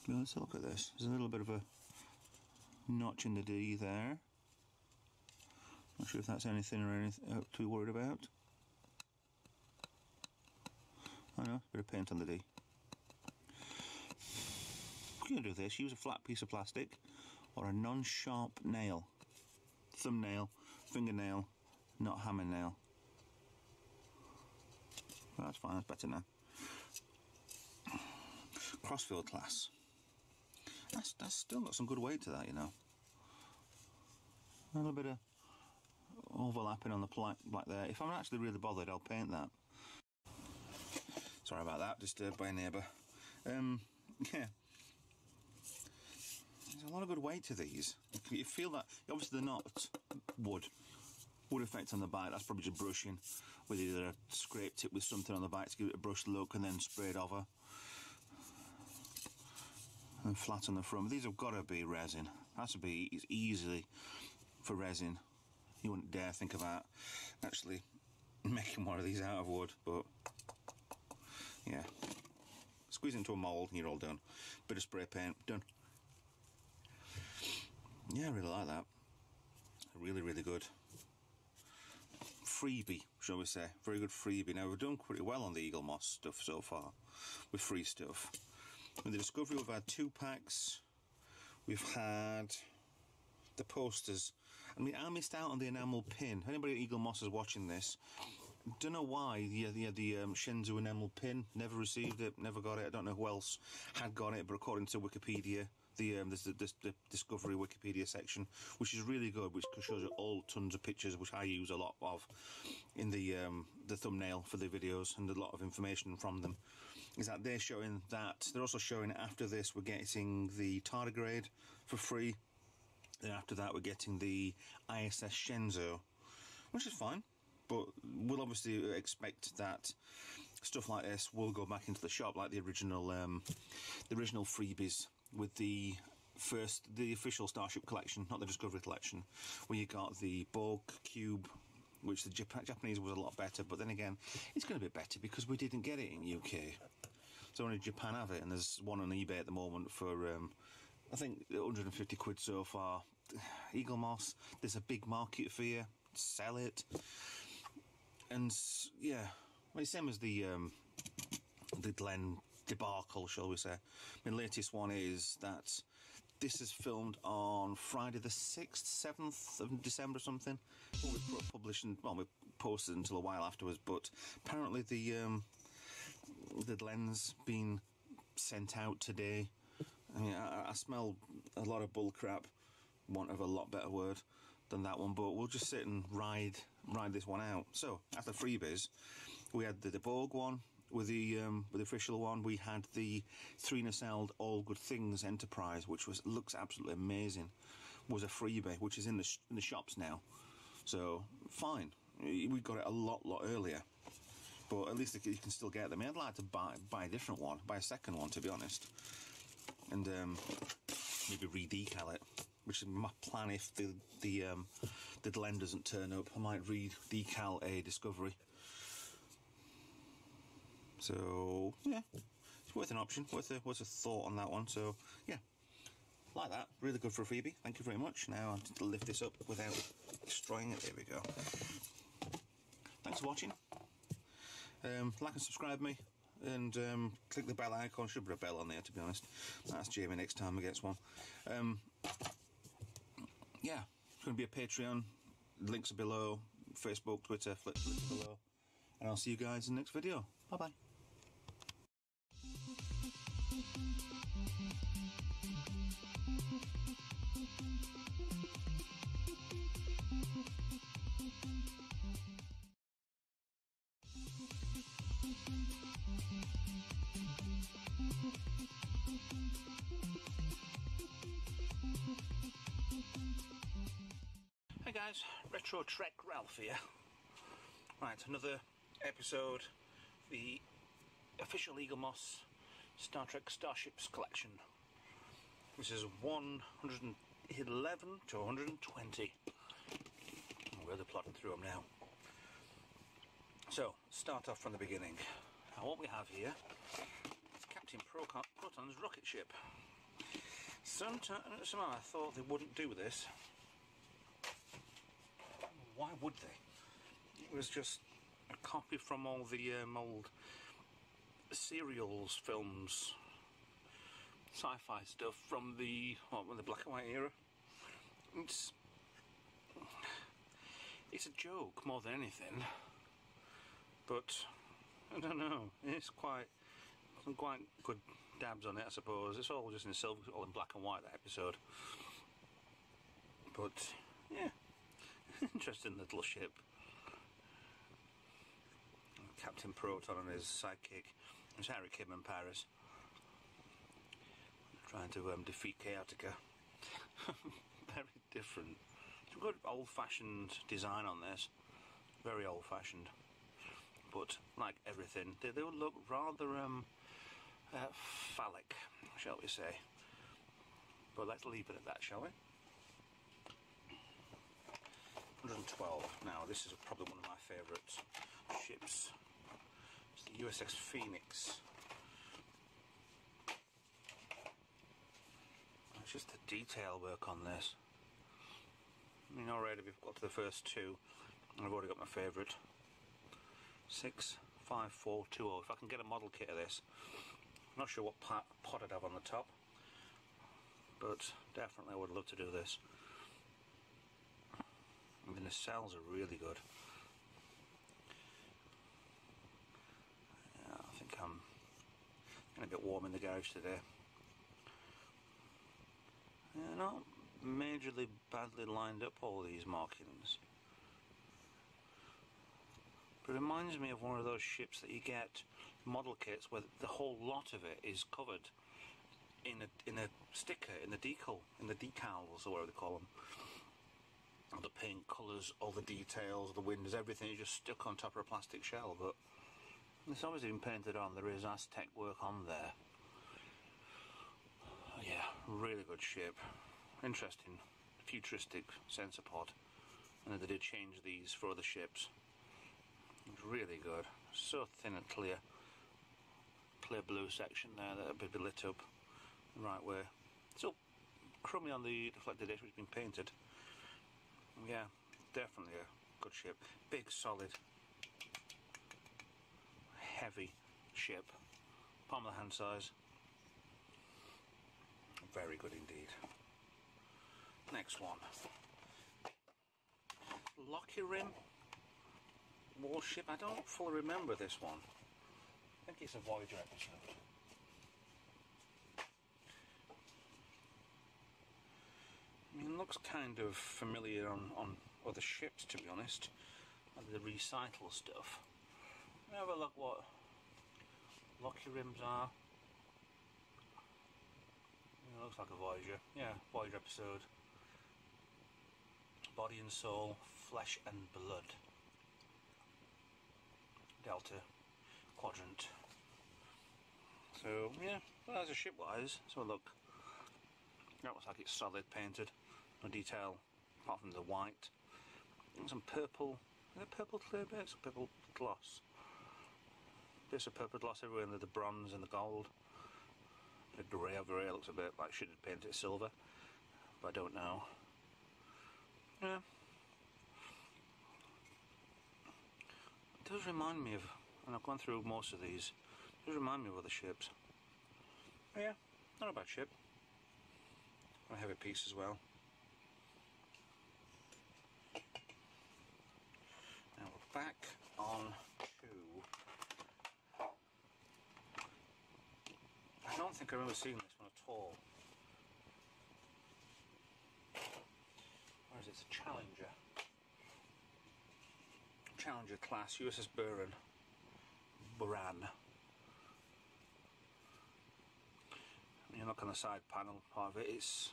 Well, let's look at this. There's a little bit of a notch in the D there. Not sure if that's anything or anything to be worried about. I know, a bit of paint on the D. What can you do with this? Use a flat piece of plastic or a non-sharp nail. Thumbnail, fingernail, not hammer nail. Well, that's fine, that's better now. Crossfield class. That's still got some good weight to that, you know. A little bit of overlapping on the black there. If I'm actually really bothered, I'll paint that. Sorry about that, disturbed by a neighbour. Yeah. There's a lot of good weight to these. You feel that, obviously they're not wood effect on the bike. That's probably just brushing with either a scrape tip with something on the bike to give it a brushed look and then sprayed over. And flat on the front. But these have got to be resin. Has to be easily for resin. You wouldn't dare think about actually making one of these out of wood, but yeah. Squeeze it into a mould and you're all done. Bit of spray paint, done. Yeah, I really like that. Really, really good. Freebie, shall we say. Very good freebie. Now, we've done pretty well on the Eaglemoss stuff so far, with free stuff. With the Discovery, we've had 2 packs. We've had the posters. I mean, I missed out on the enamel pin. Anybody at Eaglemoss is watching this, don't know why the Shenzhou enamel pin. Never received it, never got it. I don't know who else had got it, but according to Wikipedia, there's the Discovery Wikipedia section, which is really good, which shows you all tons of pictures, which I use a lot of in the thumbnail for the videos, and a lot of information from them. Is that they're showing that. They're also showing after this we're getting the tardigrade for free. Then after that we're getting the ISS Shenzhou, which is fine. But we'll obviously expect that stuff like this will go back into the shop, like the original freebies with the official Starship collection, not the Discovery collection, where you got the Borg cube, which the Japanese was a lot better. But then again, it's going to be better because we didn't get it in UK. So only Japan have it, and there's one on eBay at the moment for I think 150 quid so far. Eaglemoss, there's a big market for you. Sell it. And yeah, well, same as the Glen debacle, shall we say. My latest one is that this is filmed on Friday the 6th, 7th of December or something. Well, we we posted until a while afterwards, but apparently the Glen's been sent out today. I mean, I smell a lot of bull crap, want of a lot better word than that one, but we'll just sit and ride this one out. So after freebies, we had the Borg one with the official one. We had the 3 nacelled All Good Things Enterprise, which looks absolutely amazing. Was a freebie, which is in the shops now. So fine, we got it a lot earlier, but at least you can still get them. I'd like to buy a different one, buy a second one, to be honest, and maybe re-decal it, which is my plan. If the Glen doesn't turn up, I might re-decal a Discovery. So yeah, it's worth an option, worth a thought on that one. So yeah, like that, really good for a freebie. Thank you very much. Now I have to lift this up without destroying it. There we go. Thanks for watching. Like and subscribe me, and click the bell icon. Should be a bell on there, to be honest. That's Jamie next time he gets one. Yeah, it's going to be a Patreon. Links are below. Facebook, Twitter, links below. And I'll see you guys in the next video. Bye bye. Hey guys, Retro Trek Ralph here. Right, another episode, the official Eaglemoss Star Trek Starships collection. This is 111 to 120. We're really plodding through them now. So, start off from the beginning. Now what we have here is Captain Proton's rocket ship. Somehow I thought they wouldn't do this. Why would they? It was just a copy from all the old serials, films, sci-fi stuff from the black and white era. It's a joke more than anything, but I don't know. It's some quite good dabs on it, I suppose. It's all just in silver, all in black and white, that episode. But yeah. Interesting little ship. Captain Proton and his sidekick, it's Harry, Kim and Paris, trying to defeat Chaotica. Very different. Some good old-fashioned design on this. Very old-fashioned. But like everything, they would look rather phallic, shall we say. But let's leave it at that, shall we? 112. Now this is probably one of my favourite ships. It's the USS Phoenix. It's just the detail work on this. I mean, already we've got to the first two, and I've already got my favourite. 65420. If I can get a model kit of this, I'm not sure what pot I'd have on the top, but definitely I would love to do this. I mean, the cells are really good. Yeah, I think I'm getting a bit warm in the garage today. Yeah, not majorly badly lined up, all these markings. But it reminds me of one of those ships that you get model kits where the whole lot of it is covered in a sticker, in the decals, or whatever they call them. All the paint colours, all the details, the windows, everything is just stuck on top of a plastic shell, but it's obviously been painted on. There is Aztec work on there. Yeah, really good ship. Interesting, futuristic sensor pod. And then they did change these for other ships. It's really good. So thin and clear. Clear blue section there that would be lit up the right way. Still crummy on the deflected edge, which has been painted. Yeah, definitely a good ship. Big, solid, heavy ship. Palm of the hand size. Very good indeed. Next one. Locky Rim warship. I don't fully remember this one. I think it's a Voyager episode. I mean, it looks kind of familiar on other ships, to be honest. And the recital stuff. Have a look what Locky Rims are. It looks like a Voyager. Yeah, Voyager episode. Body and Soul, Flesh and Blood. Delta Quadrant. So, yeah, well, as a ship-wise, so look. That looks like it's solid painted. No detail apart from the white. And some purple. Is it purple clear bits or purple gloss? Bits of purple gloss everywhere, and the bronze and the gold. The grey over here looks a bit like should have painted it silver, but I don't know. Yeah. It does remind me of, and I've gone through most of these, it does remind me of other ships. Yeah, not a bad ship. A heavy piece as well. Now we're back on to... I don't think I remember seeing this one at tall. Whereas it's a Challenger. Challenger class, USS Buran. You look on the side panel, part of it, it's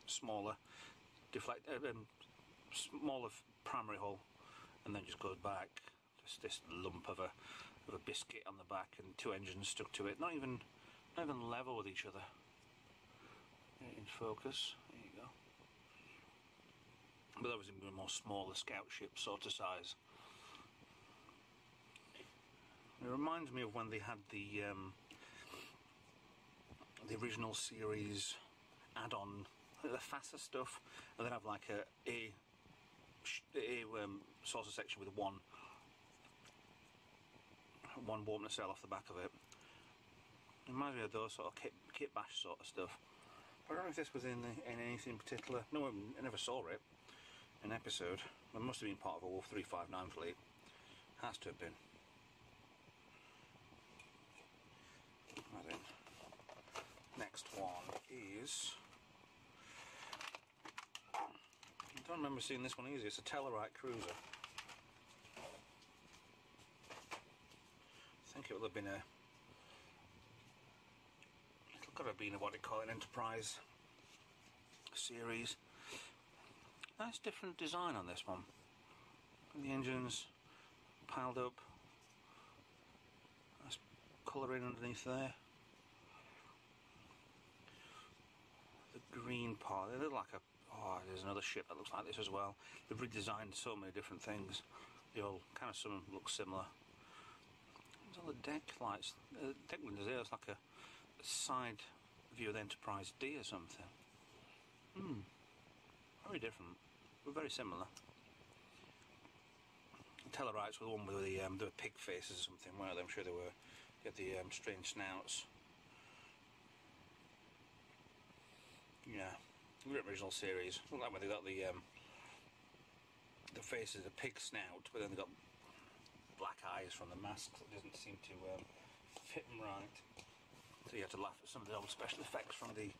smaller, smaller primary hull, and then just goes back. Just this lump of a biscuit on the back, and two engines stuck to it. Not even level with each other. In focus. There you go. But that was a more smaller scout ship sort of size. It reminds me of when they had the original series add-on, the FASA stuff, and they'd have like a saucer section with one warp nacelle off the back of it. It reminds me of those sort of kit bash sort of stuff. But I don't know if this was in anything in particular. No, I never saw it in an episode. It must have been part of a Wolf 359 fleet. Has to have been. Right then. Next one is... I don't remember seeing this one either. It's a Tellarite cruiser. I think it would have been a... It could have been a, what they call an Enterprise series. Nice different design on this one. The engines piled up. Nice colouring underneath there. The green part, they look like a... Oh, there's another ship that looks like this as well. They've redesigned so many different things. They all kind of, some of them look similar. There's all the deck lights, deck windows there. It's like a side view of the Enterprise D or something. Very different, but very similar. The Tellarites were the one with the were pig faces or something, weren't they? I'm sure they were. Get the strange snouts. Yeah, the original series. Look like when they got the faces, a pig snout, but then they got black eyes from the masks. It doesn't seem to fit them right. So you have to laugh at some of the old special effects from the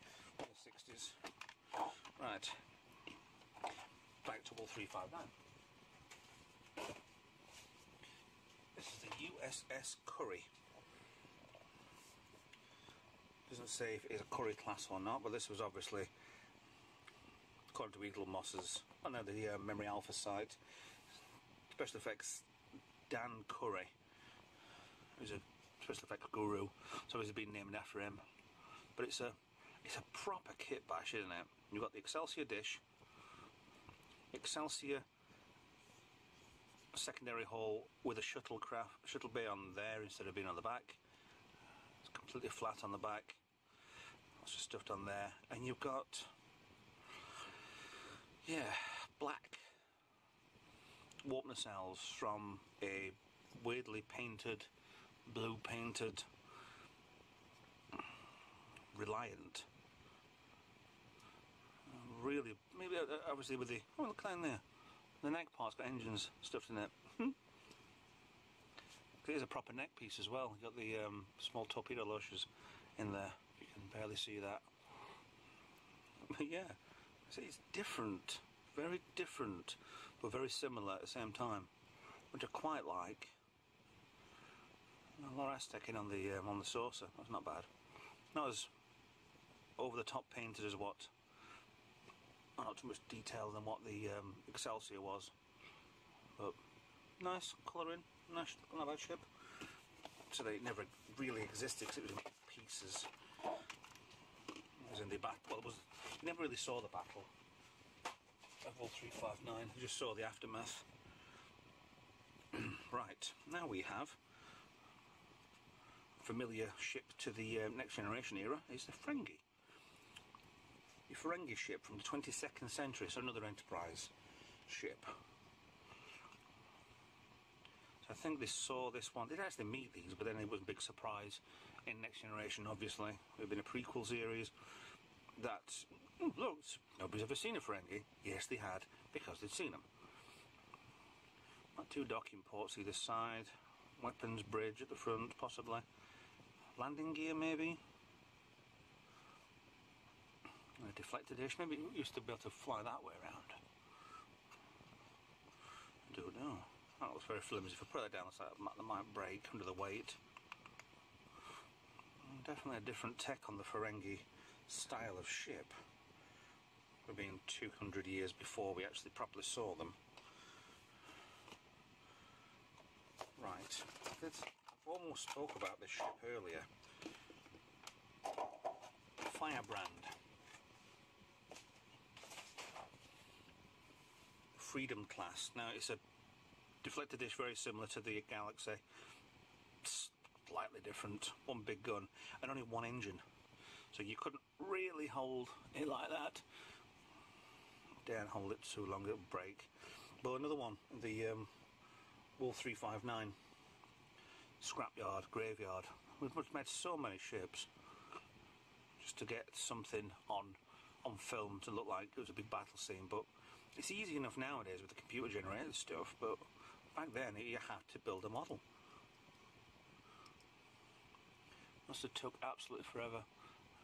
60s. Right, back to Wolf 359. This is the USS Curry. Doesn't say if it is a Curry class or not, but this was obviously, according to Eaglemoss's, the Memory Alpha site, special effects Dan Curry, who's a special effects guru, so he's been named after him. But it's a proper kit bash, isn't it? You've got the Excelsior dish, Excelsior secondary hull with a shuttle bay on there instead of being on the back. It's completely flat on the back. Lots of stuff on there, and you've got, yeah, black warp nacelles from a weirdly painted, blue painted Reliant. Really, maybe obviously with the, oh look down there, the neck part's got engines stuffed in it. There's a proper neck piece as well. You've got the small torpedo launchers in there. You can barely see that. But yeah, it's different, very different, but very similar at the same time, which I quite like. A lot of Aztec in on the saucer. That's not bad. Not as over the top painted as what. Not too much detail than what the Excelsior was, but nice colouring, nice, not a bad ship. So they never really existed because it was in pieces. It was in the battle. Well, you never really saw the battle of Wolf 359. You just saw the aftermath. Right, now we have a familiar ship to the Next Generation era is the Ferengi. The Ferengi ship from the 22nd century, so another Enterprise ship. So I think they saw this one, they didn't actually meet these, but then it was a big surprise in Next Generation, obviously. It had been a prequel series that, look, nobody's ever seen a Ferengi. Yes, they had, because they'd seen them. Got two docking ports either side, weapons bridge at the front, possibly. Landing gear, maybe? A deflector dish. Maybe it used to be able to fly that way around. I don't know. That looks very flimsy. If I put that down, that might break under the weight. Definitely a different tech on the Ferengi style of ship. We've been 200 years before we actually properly saw them. Right, I've almost spoke about this ship earlier. Firebrand. Freedom class. Now it's a deflector dish very similar to the Galaxy. Slightly different. One big gun and only one engine. So you couldn't really hold it like that. Don't hold it too long, it'll break. But another one, the Wool 359 scrapyard, graveyard. We've made so many ships just to get something on film to look like it was a big battle scene. But it's easy enough nowadays with the computer generated stuff, but back then you had to build a model. Must have took absolutely forever.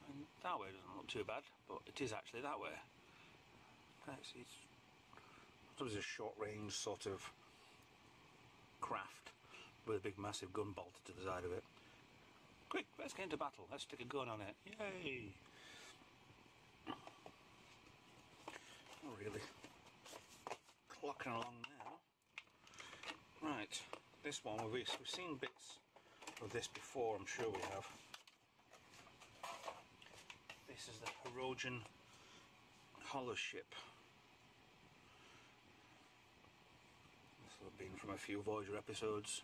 And that way doesn't look too bad, but it is actually that way. It's a short range sort of craft with a big massive gun bolted to the side of it. Quick, let's get into battle. Let's stick a gun on it. Yay! Oh, really? Clocking along now. Right, this one, we've seen bits of this before, I'm sure we have. This is the Hirogen hollow ship. This will have been from a few Voyager episodes.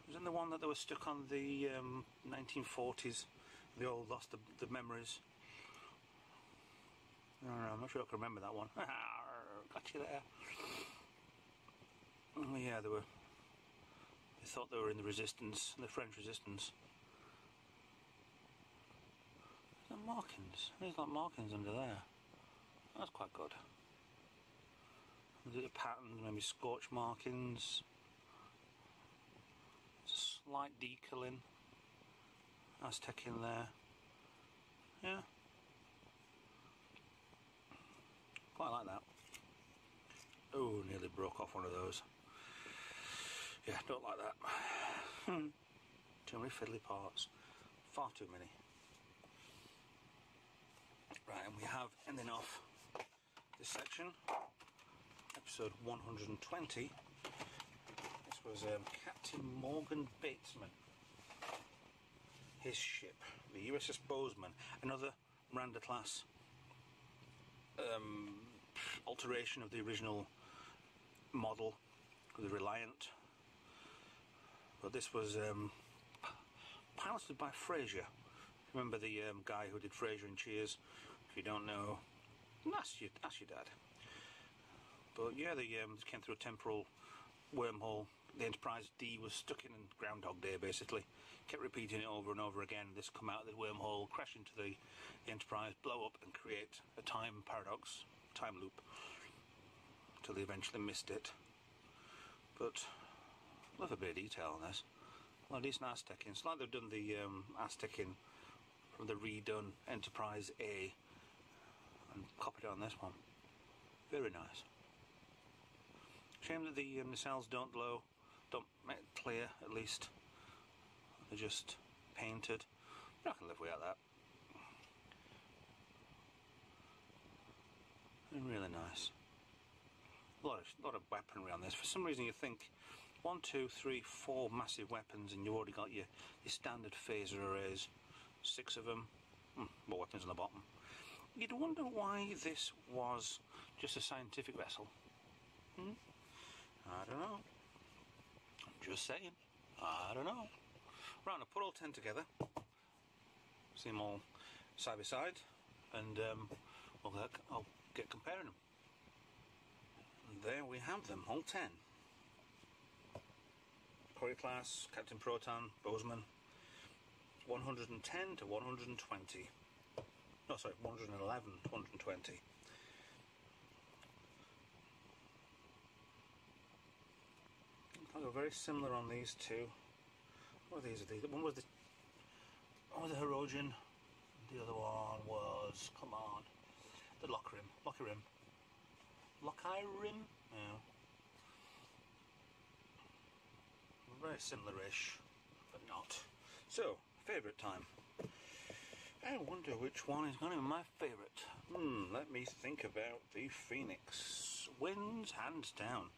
It was in the one that they were stuck on the 1940s. They all lost the memories. I don't know, I'm not sure I can remember that one. Got you there. Oh yeah, they thought they were in the resistance, the French resistance. The markings. There's like markings under there. That's quite good. The patterns, maybe scorch markings. There's a slight decaling. Aztec in there. Yeah. Quite like that. Oh, nearly broke off one of those. Yeah, don't like that. Too many fiddly parts. Far too many. Right, and we have, ending off this section, episode 120. This was Captain Morgan Batesman. His ship, the USS Bozeman, another Miranda class alteration of the original model, the Reliant. But this was piloted by Fraser. Remember the guy who did Fraser and Cheers? If you don't know, ask your dad. But yeah, they came through a temporal wormhole. The Enterprise D was stuck in Groundhog Day, basically. Kept repeating it over and over again. This come out of the wormhole, crash into the Enterprise, blow up and create a time paradox, time loop, till they eventually missed it. But love a bit of detail on this. Well, decent Aztecing. It's like they've done the Aztecing from the redone Enterprise A and copied it on this one. Very nice. Shame that the nacelles don't glow, don't make it clear at least. They're just painted. But I can live without that. They're really nice. A lot of weaponry on this. For some reason you think 1, 2, 3, 4 massive weapons and you've already got your standard phaser arrays. 6 of them. More weapons on the bottom. You'd wonder why this was just a scientific vessel. I don't know. I'm just saying. I don't know. Right, I'll put all 10 together. See them all side by side. And I'll get comparing them. And there we have them, all 10. Courier class, Captain Proton, Bozeman. 110 to 120. No, sorry, 111 to 120. They're very similar on these two. What are these? One was the Hirogen. The other one was, come on, the Lockheed Rim. No. Very similar-ish, but not. So, favourite time. I wonder which one is going to be my favourite. Let me think about the Phoenix. Wins hands down.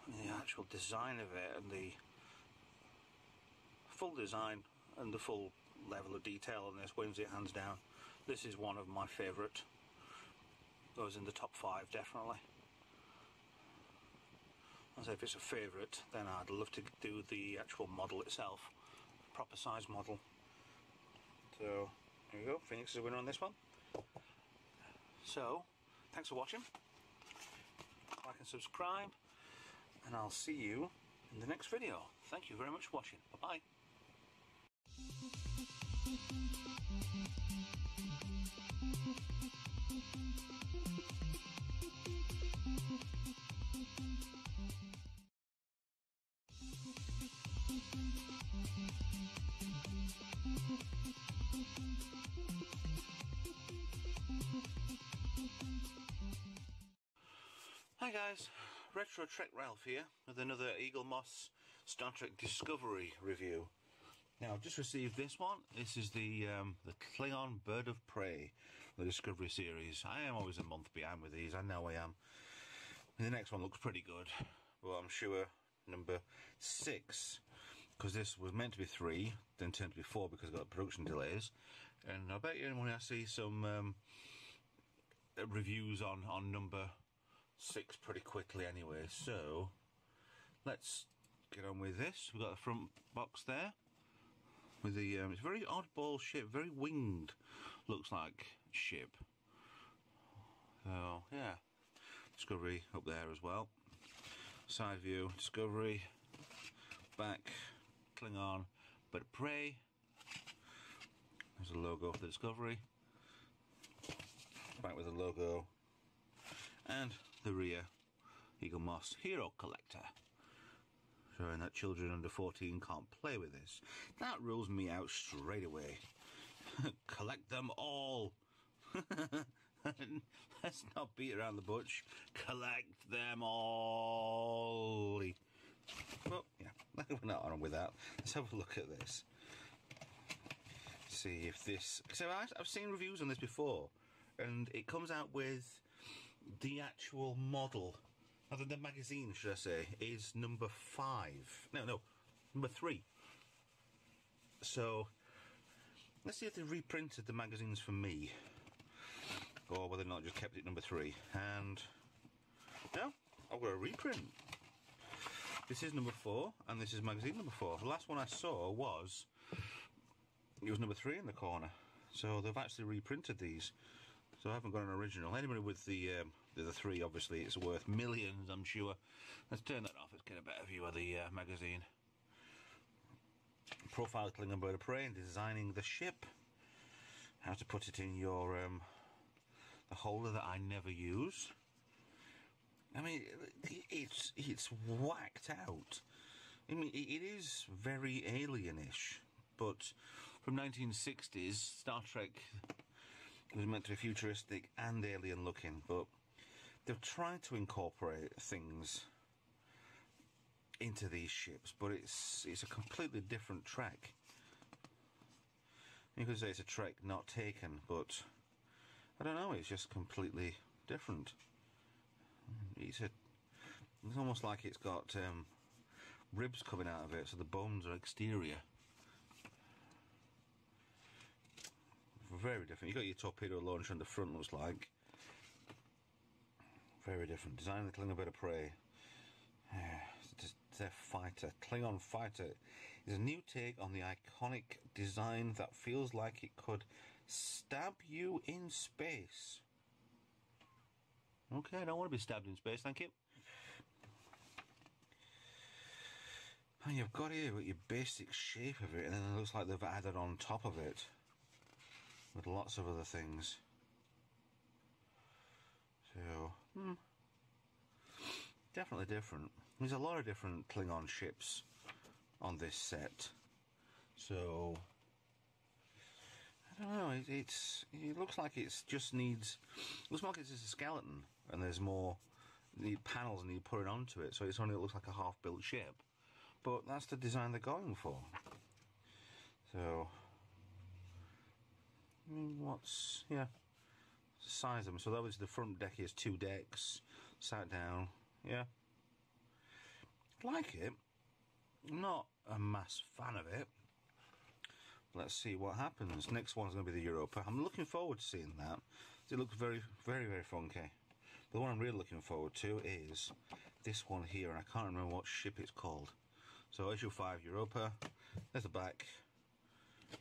The actual design of it and the full design and the full level of detail on this wins it hands down. This is one of my favourite. Goes in the top 5 definitely. As if it's a favourite, then I'd love to do the actual model itself, proper size model. So there you go, Phoenix is a winner on this one. So thanks for watching. Like and subscribe, and I'll see you in the next video. Thank you very much for watching. Bye bye. Hi guys, Retro Trek Ralph here with another Eaglemoss Star Trek Discovery review. Now I've just received this one. This is the Klingon Bird of Prey, the Discovery series. I am always a month behind with these, I know I am. The next one looks pretty good, but I'm sure number 6, because this was meant to be 3, then turned to be 4 because it got production delays. And I bet you when I see some reviews on number 6 pretty quickly anyway, so let's get on with this. We've got the front box there with the it's a very oddball ship, very winged looks like ship. So yeah, Discovery up there as well. Side view, Discovery, back, Klingon Bird of Prey. There's a logo for the Discovery, back with the logo, and the rear Eaglemoss Hero Collector, showing that children under 14 can't play with this. That rules me out straight away. Collect them all. Let's not beat around the bush. Collect them all. Well, yeah, we're not on with that. Let's have a look at this. See if this. So I've seen reviews on this before, and it comes out with the actual model, other than the magazine, should I say, is number 5. No, number 3. So let's see if they reprinted the magazines for me, or whether or not just kept it number 3. And no, I've got a reprint. This is number 4, and this is magazine number 4. The last one I saw was number 3 in the corner. So they've actually reprinted these. So I haven't got an original. Anybody with the 3, obviously, it's worth millions, I'm sure. Let's turn that off. Let's get a better view of the magazine. Profile Klingon Bird of Prey and designing the ship. How to put it in your the holder that I never use. I mean, it's whacked out. I mean, it is very alien-ish, but from 1960s, Star Trek was meant to be futuristic and alien looking, but they've tried to incorporate things into these ships, but it's a completely different Trek. You could say it's a Trek not taken, but I don't know, it's just completely different. It's almost like it's got ribs coming out of it, so the bones are exterior. Very different. You've got your torpedo launcher on the front, looks like. Very different. Design of the Klingon Bird of Prey. Their fighter. Klingon Fighter is a new take on the iconic design that feels like it could stab you in space. Okay, I don't want to be stabbed in space, thank you. And you've got here your basic shape of it, and then it looks like they've added on top of it with lots of other things. So, definitely different. There's a lot of different Klingon ships on this set. So, I don't know, it looks like it's just needs. Looks like it's just a skeleton, and there's more. You need panels, and you put it onto it, so it's only looks like a half-built ship. But that's the design they're going for. So, I mean, the size of them. So that was the front deck. Is 2 decks, sat down. Yeah, like it. I'm not a mass fan of it. Let's see what happens. Next one's going to be the Europa. I'm looking forward to seeing that. It looks very, very, very funky. But the one I'm really looking forward to is this one here, and I can't remember what ship it's called. So issue 5 Europa. There's the back.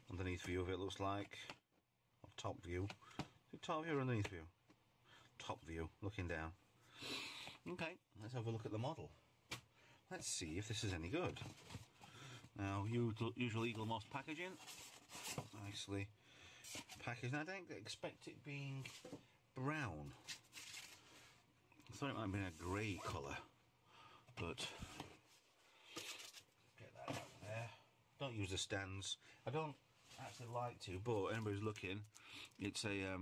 Underneath view of it looks like. Or top view. Top view or underneath view? Top view, looking down. Okay, let's have a look at the model. Let's see if this is any good. Now, usual Eaglemoss packaging. Nicely packaged. Now, I don't expect it being brown. I thought it might have been a grey colour. But, get that out there. Don't use the stands. I don't actually like to, but anybody's looking, it's a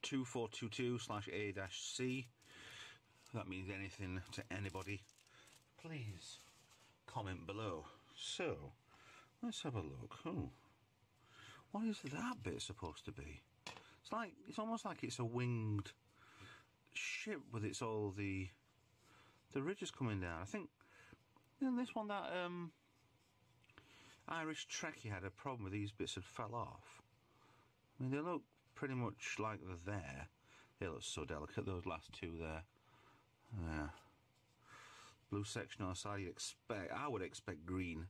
2422/A-C. That means anything to anybody. Please comment below. So, let's have a look. Oh, what is that bit supposed to be? It's almost like it's a winged ship with all the ridges coming down. I think this one, that Irish Trekkie had a problem with these bits that fell off. I mean, they look pretty much like they're there. They look so delicate, those last two there. Yeah. Blue section on the side, I would expect green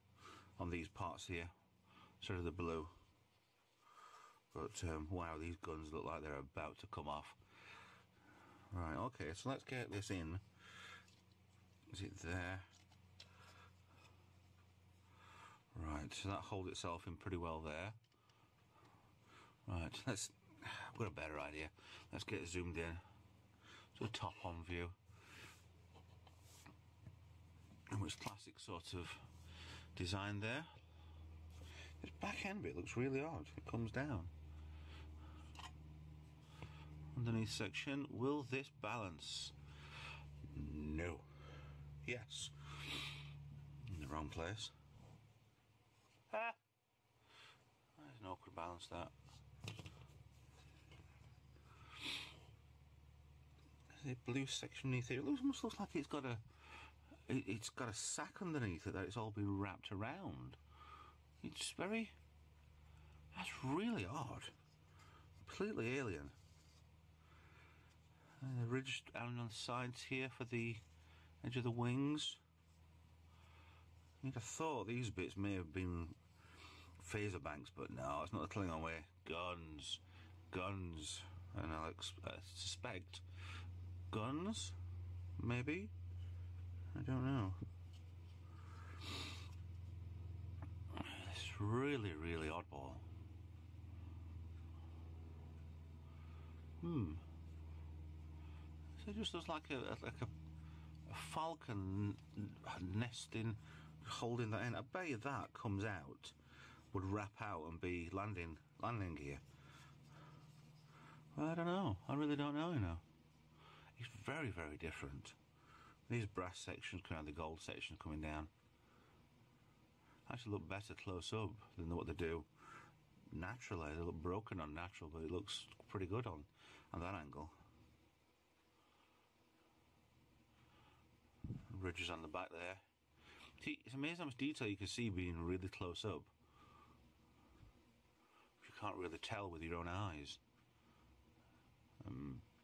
on these parts here, instead of the blue. But, wow, these guns look like they're about to come off. Right, okay, so let's get this in. Is it there? Right, so that holds itself in pretty well there. Right, I've got a better idea. Let's get it zoomed in to a top-on view. And it's classic sort of design there. This back end bit looks really odd. It comes down. Underneath section, will this balance? No. Yes. In the wrong place. Ah! There's an awkward balance, that. The blue section underneath here, it almost looks like it's got a sack underneath it that it's all been wrapped around. That's really odd. Completely alien. And the ridge down on the sides here for the edge of the wings. You'd have thought these bits may have been phaser banks, but no, it's not the Klingon way. Guns. And I suspect guns, maybe? I don't know. It's really, really oddball. So it just looks like a falcon nesting, holding that in. I bet you that comes out, would wrap out and be landing gear. Well, I don't know. I really don't know, you know. It's very, very different. These brass sections, the gold section coming down, actually look better close up than what they do naturally. They look broken on natural, but it looks pretty good on that angle. Ridges on the back there. See, it's amazing how much detail you can see being really close up. You can't really tell with your own eyes.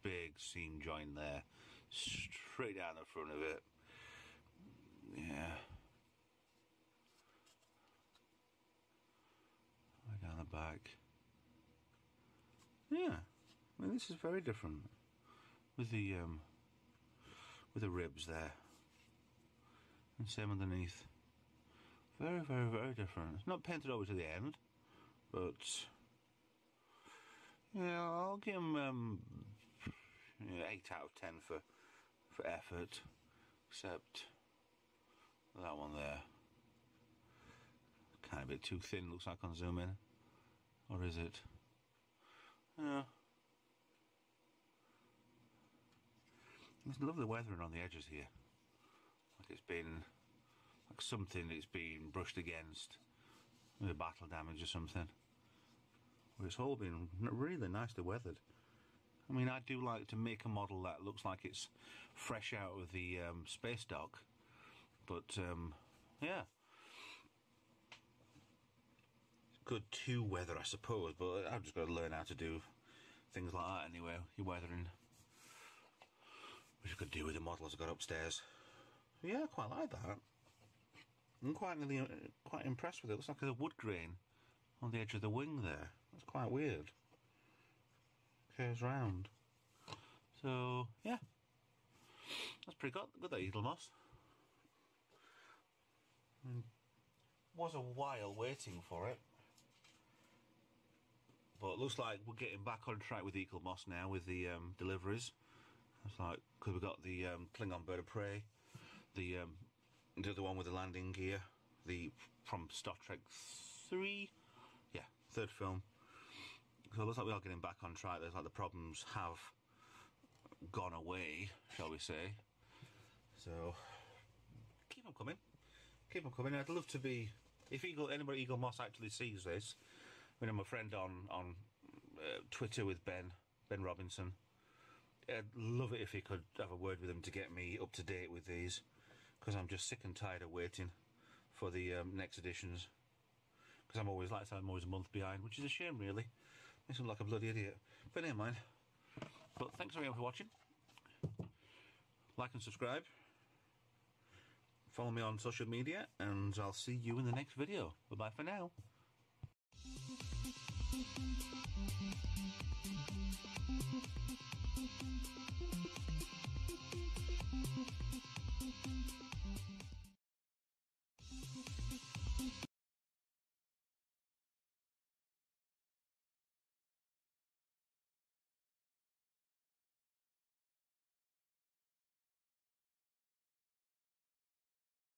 Big seam joint there, straight down the front of it. Yeah. Right down the back. Yeah. I mean, this is very different with the ribs there, and same underneath. Very, very, very different. It's not painted over to the end, but yeah, I'll give them 8 out of 10 for effort, except that one there. Kind of a bit too thin, looks like on zoom in. Or is it? Yeah. There's lovely weathering on the edges here. Like it's been, like something that's been brushed against. Maybe battle damage or something. But it's all been really nicely weathered. I mean, I do like to make a model that looks like it's fresh out of the space dock. But, yeah. Good to weather, I suppose, but I've just got to learn how to do things like that anyway. You're weathering, which I could do with the models I've got upstairs. Yeah, I quite like that. I'm quite impressed with it. It looks like there's a wood grain on the edge of the wing there. That's quite weird. Curves round. So, yeah. That's pretty good, that Eaglemoss. Was a while waiting for it. But it looks like we're getting back on track with Eaglemoss now with the deliveries. It's like, because we've got the Klingon Bird of Prey, the other one with the landing gear, from Star Trek 3, yeah, third film. So it looks like we are getting back on track. There's like the problems have gone away, shall we say. So keep them coming. Keep them coming. I'd love to be, if anybody Eaglemoss actually sees this. I mean, I'm a friend on Twitter with Ben Robinson. I'd love it if he could have a word with him to get me up to date with these, because I'm just sick and tired of waiting for the next editions. Because I'm always a month behind, which is a shame, really. Makes me look like a bloody idiot. But never mind. But thanks very much for watching. Like and subscribe. Follow me on social media, and I'll see you in the next video. Bye-bye for now.